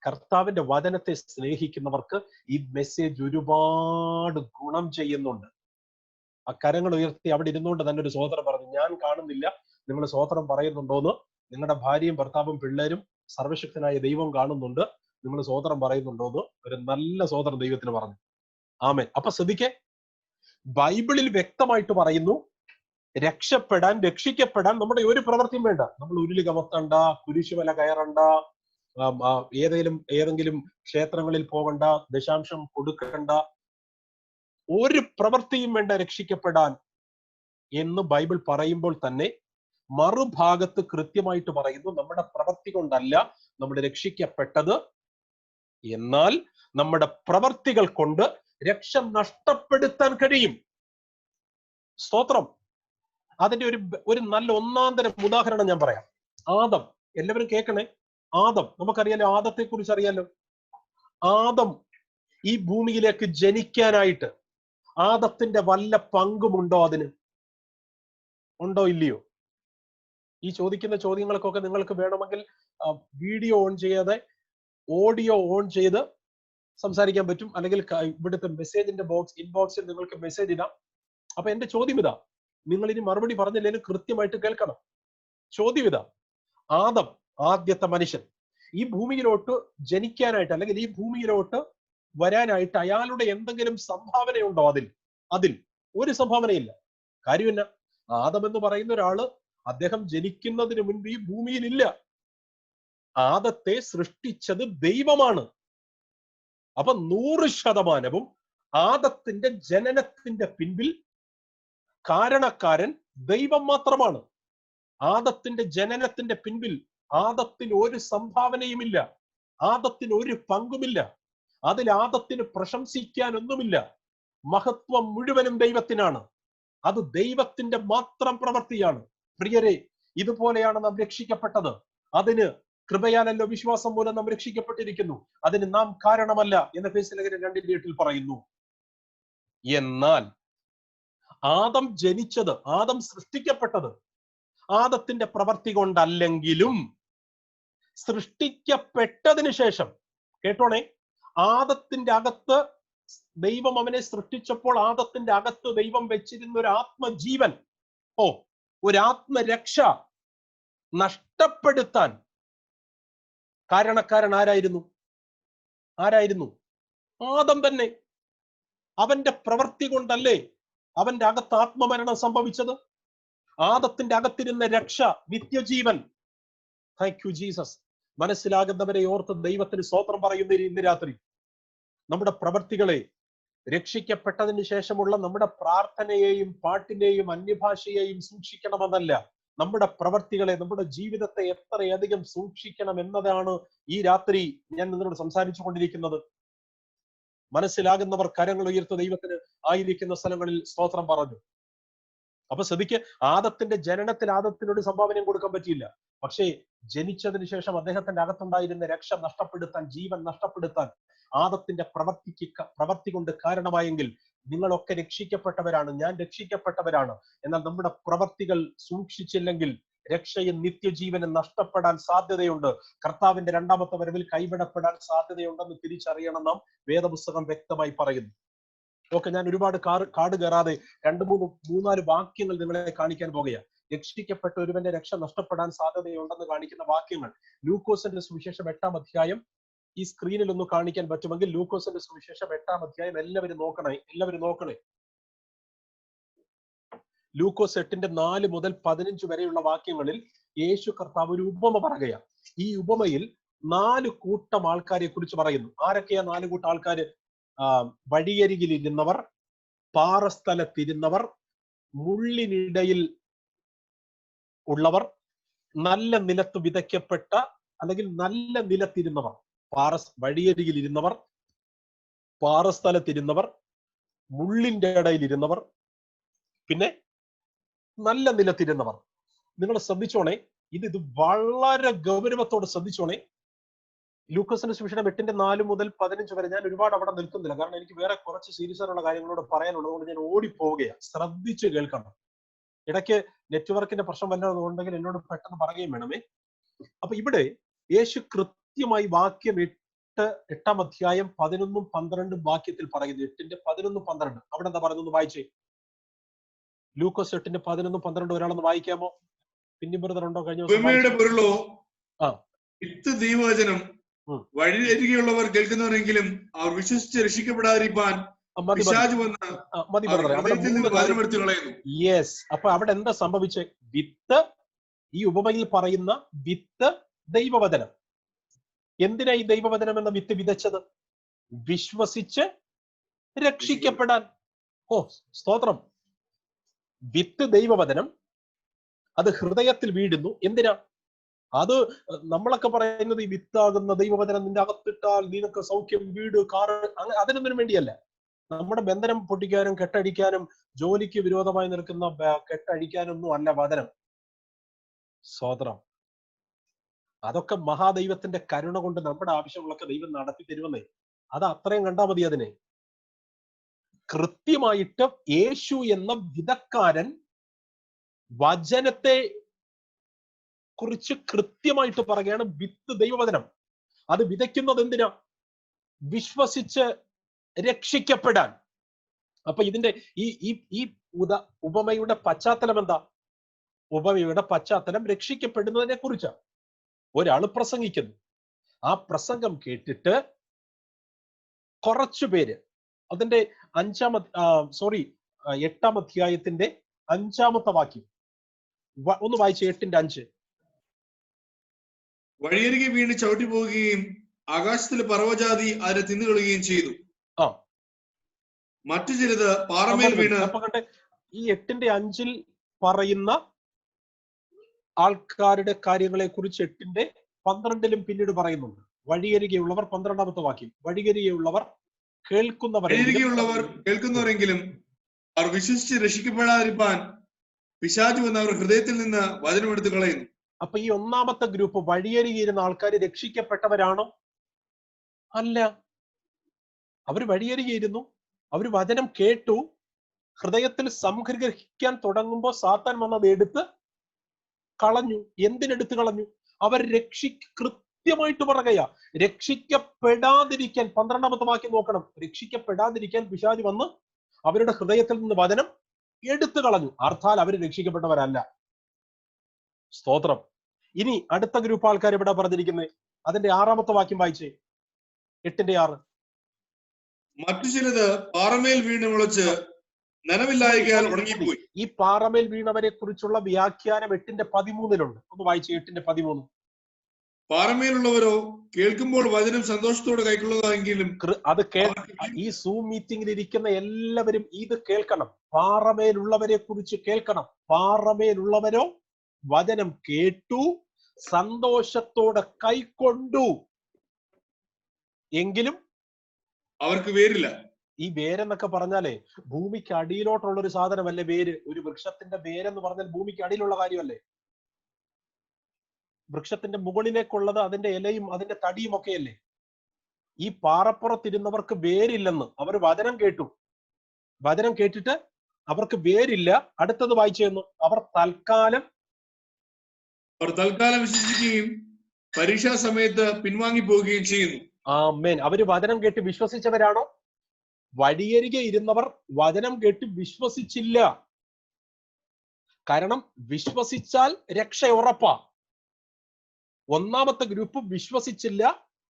കർത്താവിന്റെ വചനത്തെ സ്നേഹിക്കുന്നവർക്ക് ഈ മെസ്സേജ് ഒരുപാട് ഗുണം ചെയ്യുന്നുണ്ട്. ആ കരങ്ങൾ ഉയർത്തി അവിടെ ഇരുന്നുകൊണ്ട് തന്നെ ഒരു സ്വോത്രം പറഞ്ഞു. ഞാൻ കാണുന്നില്ല, നിങ്ങൾ സ്വോത്രം പറയുന്നുണ്ടോന്ന്. നിങ്ങളുടെ ഭാര്യയും ഭർത്താവും പിള്ളേരും സർവശക്തനായ ദൈവം കാണുന്നുണ്ട്, നിങ്ങൾ സ്വോത്രം പറയുന്നുണ്ടോന്ന് ഒരു നല്ല സ്വോത്രം ദൈവത്തിന് പറഞ്ഞു. ആമേൻ. അപ്പൊ ശ്രദ്ധിക്കേ, ബൈബിളിൽ വ്യക്തമായിട്ട് പറയുന്നു, രക്ഷപ്പെടാൻ, രക്ഷിക്കപ്പെടാൻ നമ്മുടെ ഒരു പ്രവൃത്തിയും വേണ്ട. നമ്മൾ ഉരുളി കമത്തണ്ട, കുരിശുമല കയറണ്ട, ഏതെങ്കിലും ക്ഷേത്രങ്ങളിൽ പോകണ്ട, ദശാംശം കൊടുക്കണ്ട, ഒരു പ്രവൃത്തിയും വേണ്ട രക്ഷിക്കപ്പെടാൻ എന്ന് ബൈബിൾ പറയുമ്പോൾ തന്നെ മറുഭാഗത്ത് കൃത്യമായിട്ട് പറയുന്നു, നമ്മുടെ പ്രവൃത്തി കൊണ്ടല്ല നമ്മൾ രക്ഷിക്കപ്പെട്ടത്, എന്നാൽ നമ്മുടെ പ്രവൃത്തികൾ കൊണ്ട് രക്ഷ നഷ്ടപ്പെടുത്താൻ കഴിയും. സ്തോത്രം. അതിന്റെ ഒരു നല്ല ഒന്നാന്തരം ഉദാഹരണം ഞാൻ പറയാം. ആദം, എല്ലാവരും കേൾക്കണേ. ആദം, നമുക്കറിയാലോ, ആദത്തെ കുറിച്ച് അറിയാലോ. ആദം ഈ ഭൂമിയിലേക്ക് ജനിക്കാനായിട്ട് ആദത്തിന്റെ വല്ല പങ്കുമുണ്ടോ? അതിന് ഉണ്ടോ ഇല്ലയോ? ഈ ചോദിക്കുന്ന ചോദ്യങ്ങൾക്കൊക്കെ നിങ്ങൾക്ക് വേണമെങ്കിൽ വീഡിയോ ഓൺ ചെയ്യാതെ ഓഡിയോ ഓൺ ചെയ്ത് സംസാരിക്കാൻ പറ്റും. അല്ലെങ്കിൽ ഇവിടുത്തെ മെസ്സേജിന്റെ ഇൻബോക്സിൽ നിങ്ങൾക്ക് മെസ്സേജ് ഇടാം. അപ്പൊ എന്റെ ചോദ്യം ഇതാ, നിങ്ങൾ ഇനി മറുപടി പറഞ്ഞില്ലെങ്കിലും കൃത്യമായിട്ട് കേൾക്കണം. ചോദ്യം ഇതാ, ആദം, ആദ്യത്തെ മനുഷ്യൻ, ഈ ഭൂമിയിലോട്ട് ജനിക്കാനായിട്ട് അല്ലെങ്കിൽ ഈ ഭൂമിയിലോട്ട് വരാനായിട്ട് അയാളുടെ എന്തെങ്കിലും സംഭാവനയുണ്ടോ? അതിൽ ഒരു സംഭാവനയില്ല. കാര്യമില്ല. ആദം എന്ന് പറയുന്ന ഒരാള് അദ്ദേഹം ജനിക്കുന്നതിന് മുൻപ് ഈ ഭൂമിയിൽ ഇല്ല. ആദത്തെ സൃഷ്ടിച്ചത് ദൈവമാണ്. അപ്പൊ 100% ആദത്തിന്റെ ജനനത്തിന്റെ പിൻപിൽ കാരണക്കാരൻ ദൈവം മാത്രമാണ്. ആദത്തിന്റെ ജനനത്തിന്റെ പിൻപിൽ ആദത്തിന് ഒരു സംഭാവനയുമില്ല, ആദത്തിന് ഒരു പങ്കുമില്ല, അതിൽ ആദത്തിന് പ്രശംസിക്കാനൊന്നുമില്ല. മഹത്വം മുഴുവനും ദൈവത്തിനാണ്. അത് ദൈവത്തിന്റെ മാത്രം പ്രവൃത്തിയാണ്. പ്രിയരെ, ഇതുപോലെയാണ് നാം രക്ഷിക്കപ്പെട്ടത്. അതിന് കൃപയാലല്ലോ, വിശ്വാസം മൂലം നാം രക്ഷിക്കപ്പെട്ടിരിക്കുന്നു. അതിന് നാം കാരണമല്ല എന്ന് എഫേസ്യർ 2:8 പറയുന്നു. എന്നാൽ ആദം ജനിച്ചത്, ആദം സൃഷ്ടിക്കപ്പെട്ടത് ആദത്തിന്റെ പ്രവൃത്തി കൊണ്ടല്ലെങ്കിലും സൃഷ്ടിക്കപ്പെട്ടതിന് ശേഷം, കേട്ടോണേ, ആദത്തിന്റെ അകത്ത് ദൈവം അവനെ സൃഷ്ടിച്ചപ്പോൾ ആദത്തിന്റെ അകത്ത് ദൈവം വെച്ചിരുന്ന ഒരു ആത്മജീവൻ, ഒരു ആത്മരക്ഷ നഷ്ടപ്പെടുത്താൻ കാരണക്കാരൻ ആരായിരുന്നു? ആദം തന്നെ. അവന്റെ പ്രവൃത്തി കൊണ്ടല്ലേ അവന്റെ അകത്ത് ആത്മമരണം സംഭവിച്ചത്? ആദത്തിന്റെ അകത്തിരുന്ന രക്ഷ, നിത്യജീവൻ. Thank you Jesus. മനസ്സിലാകുന്നവരെ ഓർത്ത് ദൈവത്തിന് സ്തോത്രം പറയുന്ന ഇന്ന് രാത്രി, നമ്മുടെ പ്രവൃത്തികളെ, രക്ഷിക്കപ്പെട്ടതിന് ശേഷമുള്ള നമ്മുടെ പ്രാർത്ഥനയെയും പാട്ടിനെയും അന്യഭാഷയെയും സൂക്ഷിക്കണമെന്നല്ല, നമ്മുടെ പ്രവൃത്തികളെ, നമ്മുടെ ജീവിതത്തെ എത്രയധികം സൂക്ഷിക്കണം എന്നതാണ് ഈ രാത്രി ഞാൻ നിങ്ങളോട് സംസാരിച്ചു കൊണ്ടിരിക്കുന്നത്. മനസ്സിലാകുന്നവർ കരങ്ങൾ ഉയർത്ത ദൈവത്തിന് ആയിരിക്കുന്ന സ്ഥലങ്ങളിൽ സ്തോത്രം പറഞ്ഞു. അപ്പൊ ശ്രദ്ധിക്ക്, ആദത്തിന്റെ ജനനത്തിൽ ആദത്തിനൊരു സംഭാവനയും കൊടുക്കാൻ പറ്റിയില്ല. പക്ഷേ ജനിച്ചതിന് ശേഷം അദ്ദേഹത്തിന്റെ അകത്തുണ്ടായിരുന്ന രക്ഷ നഷ്ടപ്പെടുത്താൻ, ജീവൻ നഷ്ടപ്പെടുത്താൻ ആദത്തിന്റെ പ്രവൃത്തി കൊണ്ട് കാരണമായെങ്കിൽ നിങ്ങളൊക്കെ രക്ഷിക്കപ്പെട്ടവരാണ്, ഞാൻ രക്ഷിക്കപ്പെട്ടവരാണ്. എന്നാൽ നമ്മുടെ പ്രവൃത്തികൾ സൂക്ഷിച്ചില്ലെങ്കിൽ രക്ഷയും നിത്യജീവനും നഷ്ടപ്പെടാൻ സാധ്യതയുണ്ട്. കർത്താവിന്റെ രണ്ടാമത്തെ വരവിൽ കൈവിടപ്പെടാൻ സാധ്യതയുണ്ടെന്ന് തിരിച്ചറിയണം നാം. വേദപുസ്തകം വ്യക്തമായി പറയുന്നു. ഓക്കെ, ഞാൻ ഒരുപാട് കാട് കയറാതെ 2-3-4 വാക്യങ്ങൾ നിങ്ങളെ കാണിക്കാൻ പോകുകയാണ്. രക്ഷിക്കപ്പെട്ട ഒരുവന്റെ രക്ഷ നഷ്ടപ്പെടാൻ സാധ്യതയുണ്ടെന്ന് കാണിക്കുന്ന വാക്യങ്ങൾ ലൂക്കോസിന്റെ സുവിശേഷം 8-ാം അധ്യായം. ഈ സ്ക്രീനിൽ ഒന്ന് കാണിക്കാൻ പറ്റുമെങ്കിൽ ലൂക്കോസിന്റെ സുവിശേഷം 8-ാം അധ്യായം എല്ലാവരും നോക്കണേ. ലൂക്കോസ് 8:4 മുതൽ 15 വരെയുള്ള വാക്യങ്ങളിൽ യേശു കർത്താവ് ഒരു ഉപമ പറയുകയാണ്. ഈ ഉപമയിൽ 4 കൂട്ടം ആൾക്കാരെ കുറിച്ച് പറയുന്നു. ആരൊക്കെയാ 4 കൂട്ടം ആൾക്കാര്? വഴിയരികിലിരുന്നവർ, പാറസ്ഥലത്തിരുന്നവർ, മുള്ളിനിടയിൽ ഉള്ളവർ, നല്ല നിലത്ത് വിതയ്ക്കപ്പെട്ട അല്ലെങ്കിൽ നല്ല നിലത്തിരുന്നവർ. വഴിയരികിലിരുന്നവർ, പാറസ്ഥലത്തിരുന്നവർ, മുള്ളിന്റെ ഇടയിലിരുന്നവർ, പിന്നെ നല്ല നിലത്തിരുന്നവർ. നിങ്ങൾ ശ്രദ്ധിച്ചോണേ, ഇത് വളരെ ഗൗരവത്തോടെ ശ്രദ്ധിച്ചോണേ. ലൂക്കോസിന്റെ സുവിശേഷം 8:4 മുതൽ 15 വരെ ഞാൻ ഒരുപാട് അവിടെ നിൽക്കുന്നില്ല, കാരണം എനിക്ക് വേറെ കുറച്ച് സീരിയസ് ആയിട്ടുള്ള കാര്യങ്ങളോട് പറയാനുള്ളതുകൊണ്ട് ഞാൻ ഓടിപ്പോവുകയാണ്. ശ്രദ്ധിച്ച് കേൾക്കണം. ഇടയ്ക്ക് നെറ്റ്വർക്കിന്റെ പ്രശ്നം വല്ലതും ഉണ്ടെങ്കിൽ എന്നോട് പെട്ടെന്ന് പറയുകയും വേണമേ. അപ്പൊ ഇവിടെ യേശു കൃത്യമായി വാക്യം 8-ാം അധ്യായം 11-12 വാക്യത്തിൽ പറയുന്നു. 8:11-12 അവിടെ എന്താ പറയുന്നത്? വായിച്ചേ. ലൂക്കോസ് 8:11-12 ഒരാളൊന്ന് വായിക്കാമോ? പിന്നി ബ്രദർ ഉണ്ടോ? കഴിഞ്ഞ ഉപമയുടെ പൊരുളോ ആ വിത്ത് ദൈവവചനം വഴിയരികെയുള്ളവർ കേൾക്കുന്നവരെങ്കിലും അവർ വിശ്വസിച്ച് രക്ഷിക്കപ്പെടാതിരിക്കാൻ പിശാച് വന്ന് ഹൃദയത്തിൽ നിന്ന് വചനം എടുത്തു കളയുന്നു. യെസ്. അപ്പൊ അവിടെ എന്താ സംഭവിച്ചേ? വിത്ത്, ഈ ഉപമയിൽ പറയുന്ന വിത്ത് ദൈവവചനം. എന്തിനാ ഈ ദൈവവചനം എന്ന വിത്ത് വിതച്ചത്? വിശ്വസിച്ച് രക്ഷിക്കപ്പെടാൻ. ഓ സ്തോത്രം. വിത്ത് ദൈവവചനം, അത് ഹൃദയത്തിൽ വീഴുന്നു. എന്തിനാ? അത് നമ്മളൊക്കെ പറയുന്നത് ഈ വിത്താകുന്ന ദൈവവചനം നിന്റെ അകത്തിട്ടാൽ നിനക്ക് സൗഖ്യം, വീട്, കാറ്, അങ്ങനെ അതിനൊന്നിനും വേണ്ടിയല്ല. നമ്മുടെ ബന്ധനം പൊട്ടിക്കാനും കെട്ടടിക്കാനും ജോലിക്ക് വിരോധമായി നിൽക്കുന്ന കെട്ടഴിക്കാനൊന്നും അല്ല വചനം. സ്തോത്രം. അതൊക്കെ മഹാദൈവത്തിന്റെ കരുണ കൊണ്ട് നമ്മുടെ ആവശ്യങ്ങളൊക്കെ ദൈവം നടത്തി തരുമെന്നേ. അത് അത്രയും കണ്ടാ മതി. അതിനെ കൃത്യമായിട്ട് യേശു എന്ന വിതക്കാരൻ വചനത്തെ കുറിച്ച് കൃത്യമായിട്ട് പറയുകയാണ്. വിത്ത് ദൈവവചനം. അത് വിതയ്ക്കുന്നത് എന്തിനാ? വിശ്വസിച്ച് രക്ഷിക്കപ്പെടാൻ. അപ്പൊ ഇതിന്റെ ഈ ഉപമയുടെ പശ്ചാത്തലം എന്താ? ഉപമയുടെ പശ്ചാത്തലം രക്ഷിക്കപ്പെടുന്നതിനെ കുറിച്ചാണ്. ഒരാള് പ്രസംഗിക്കുന്നു. ആ പ്രസംഗം കേട്ടിട്ട് കുറച്ചു പേര്, അതിന്റെ 8-ാം അധ്യായത്തിന്റെ 5-ാമത്തെ വാക്യം ഒന്ന് വായിച്ച്. 8:5. വഴിയരികെ വീണ് ചവിട്ടി പോവുകയും ആകാശത്തിലെ പർവ്വജാതി അതിനെ തിന്നുകൊള്ളുകയും ചെയ്തു. മറ്റു ചിലത് പാറമേൽ വീണ്. ഈ 8:5 പറയുന്ന ആൾക്കാരുടെ കാര്യങ്ങളെ കുറിച്ച് 8:12 പിന്നീട് പറയുന്നുണ്ട്. വഴിയരികെയുള്ളവർ 12-ാമത്തെ വാക്യം. വഴിയരികെയുള്ളവർ കേൾക്കുന്നവരെങ്കിലും അവർ വിശ്വസിച്ച് രക്ഷിക്കപ്പെടാതിരിക്കാൻ പിശാച് വന്ന് അവർ ഹൃദയത്തിൽ നിന്ന് വചനം എടുത്തു കളയുന്നു. അപ്പൊ ഈ ഒന്നാമത്തെ ഗ്രൂപ്പ് വഴിയരികിയിരുന്ന ആൾക്കാർ രക്ഷിക്കപ്പെട്ടവരാണോ? അല്ല. അവർ വഴിയരികിയിരുന്നു, അവർ വചനം കേട്ടു, ഹൃദയത്തിൽ സംഗ്രഹിക്കാൻ തുടങ്ങുമ്പോൾ സാത്താൻ വന്നത് എടുത്ത് കളഞ്ഞു. എന്തിനെടുത്ത് കളഞ്ഞു? അവർ കൃത്യമായിട്ട് പറയുകയാ, രക്ഷിക്കപ്പെടാതിരിക്കാൻ. 12-ാമത്തെ വാക്യം നോക്കണം. രക്ഷിക്കപ്പെടാതിരിക്കാൻ പിശാച് വന്ന് അവരുടെ ഹൃദയത്തിൽ നിന്ന് വചനം എടുത്തു കളഞ്ഞു. അർത്ഥാൽ അവർ രക്ഷിക്കപ്പെട്ടവരല്ല. സ്തോത്രം. ഇനി അടുത്ത ഗ്രൂപ്പ് ആൾക്കാർ ഇവിടെ പറഞ്ഞിരിക്കുന്നത്, അതിന്റെ 6-ാമത്തെ വാക്യം വായിച്ചേ. 8:6. മറ്റു ചിലത് പാറമേൽ വീണ് മുളച്ച് നനവില്ലായകയാൽ ഉണങ്ങിപ്പോയി. ഈ പാറമേൽ വീണവരെ കുറിച്ചുള്ള വ്യാഖ്യാനം 8:13 ഒന്ന് വായിച്ചേ. 8:13. പാറമേലുള്ളവരോ കേൾക്കുമ്പോൾ വചനം സന്തോഷത്തോടെ കൈക്കൊള്ളുകയെങ്കിലും അത് ഈ സൂം മീറ്റിംഗിൽ ഇരിക്കുന്ന എല്ലാവരും ഇത് കേൾക്കണം. പാറമേലുള്ളവരെ കുറിച്ച് കേൾക്കണം. പാറമേലുള്ളവരോ വചനം കേട്ടു, സന്തോഷത്തോടെ കൈക്കൊണ്ടു, എങ്കിലും അവർക്ക് വേരില്ല. ഈ വേരെന്നൊക്കെ പറഞ്ഞാലേ ഭൂമിക്ക് അടിയിലോട്ടുള്ള ഒരു സാധനമല്ലേ വേര്. ഒരു വൃക്ഷത്തിന്റെ വേരെന്ന് പറഞ്ഞാൽ ഭൂമിക്ക് അടിയിലുള്ള കാര്യമല്ലേ. വൃക്ഷത്തിന്റെ മുകളിലേക്കുള്ളത് അതിന്റെ ഇലയും അതിന്റെ തടിയും ഒക്കെയല്ലേ. ഈ പാറപ്പുറത്തിരുന്നവർക്ക് വേരില്ലെന്ന് അവർ വചനം കേട്ടു. വചനം കേട്ടിട്ട് അവർക്ക് വേരില്ല. അടുത്തത് വായിച്ചെന്നു. അവർ തൽക്കാലം വിശ്വസിക്കുകയും പരീക്ഷാ സമയത്ത് പിൻവാങ്ങി പോവുകയും ചെയ്യുന്നു. ആമേൻ. അവര് വചനം കേട്ട് വിശ്വസിച്ചവരാണോ? വഴിയരികെ ഇരുന്നവർ വചനം കേട്ട് വിശ്വസിച്ചില്ല. കാരണം വിശ്വസിച്ചാൽ രക്ഷ ഉറപ്പാ. ഒന്നാമത്തെ ഗ്രൂപ്പ് വിശ്വസിച്ചില്ല,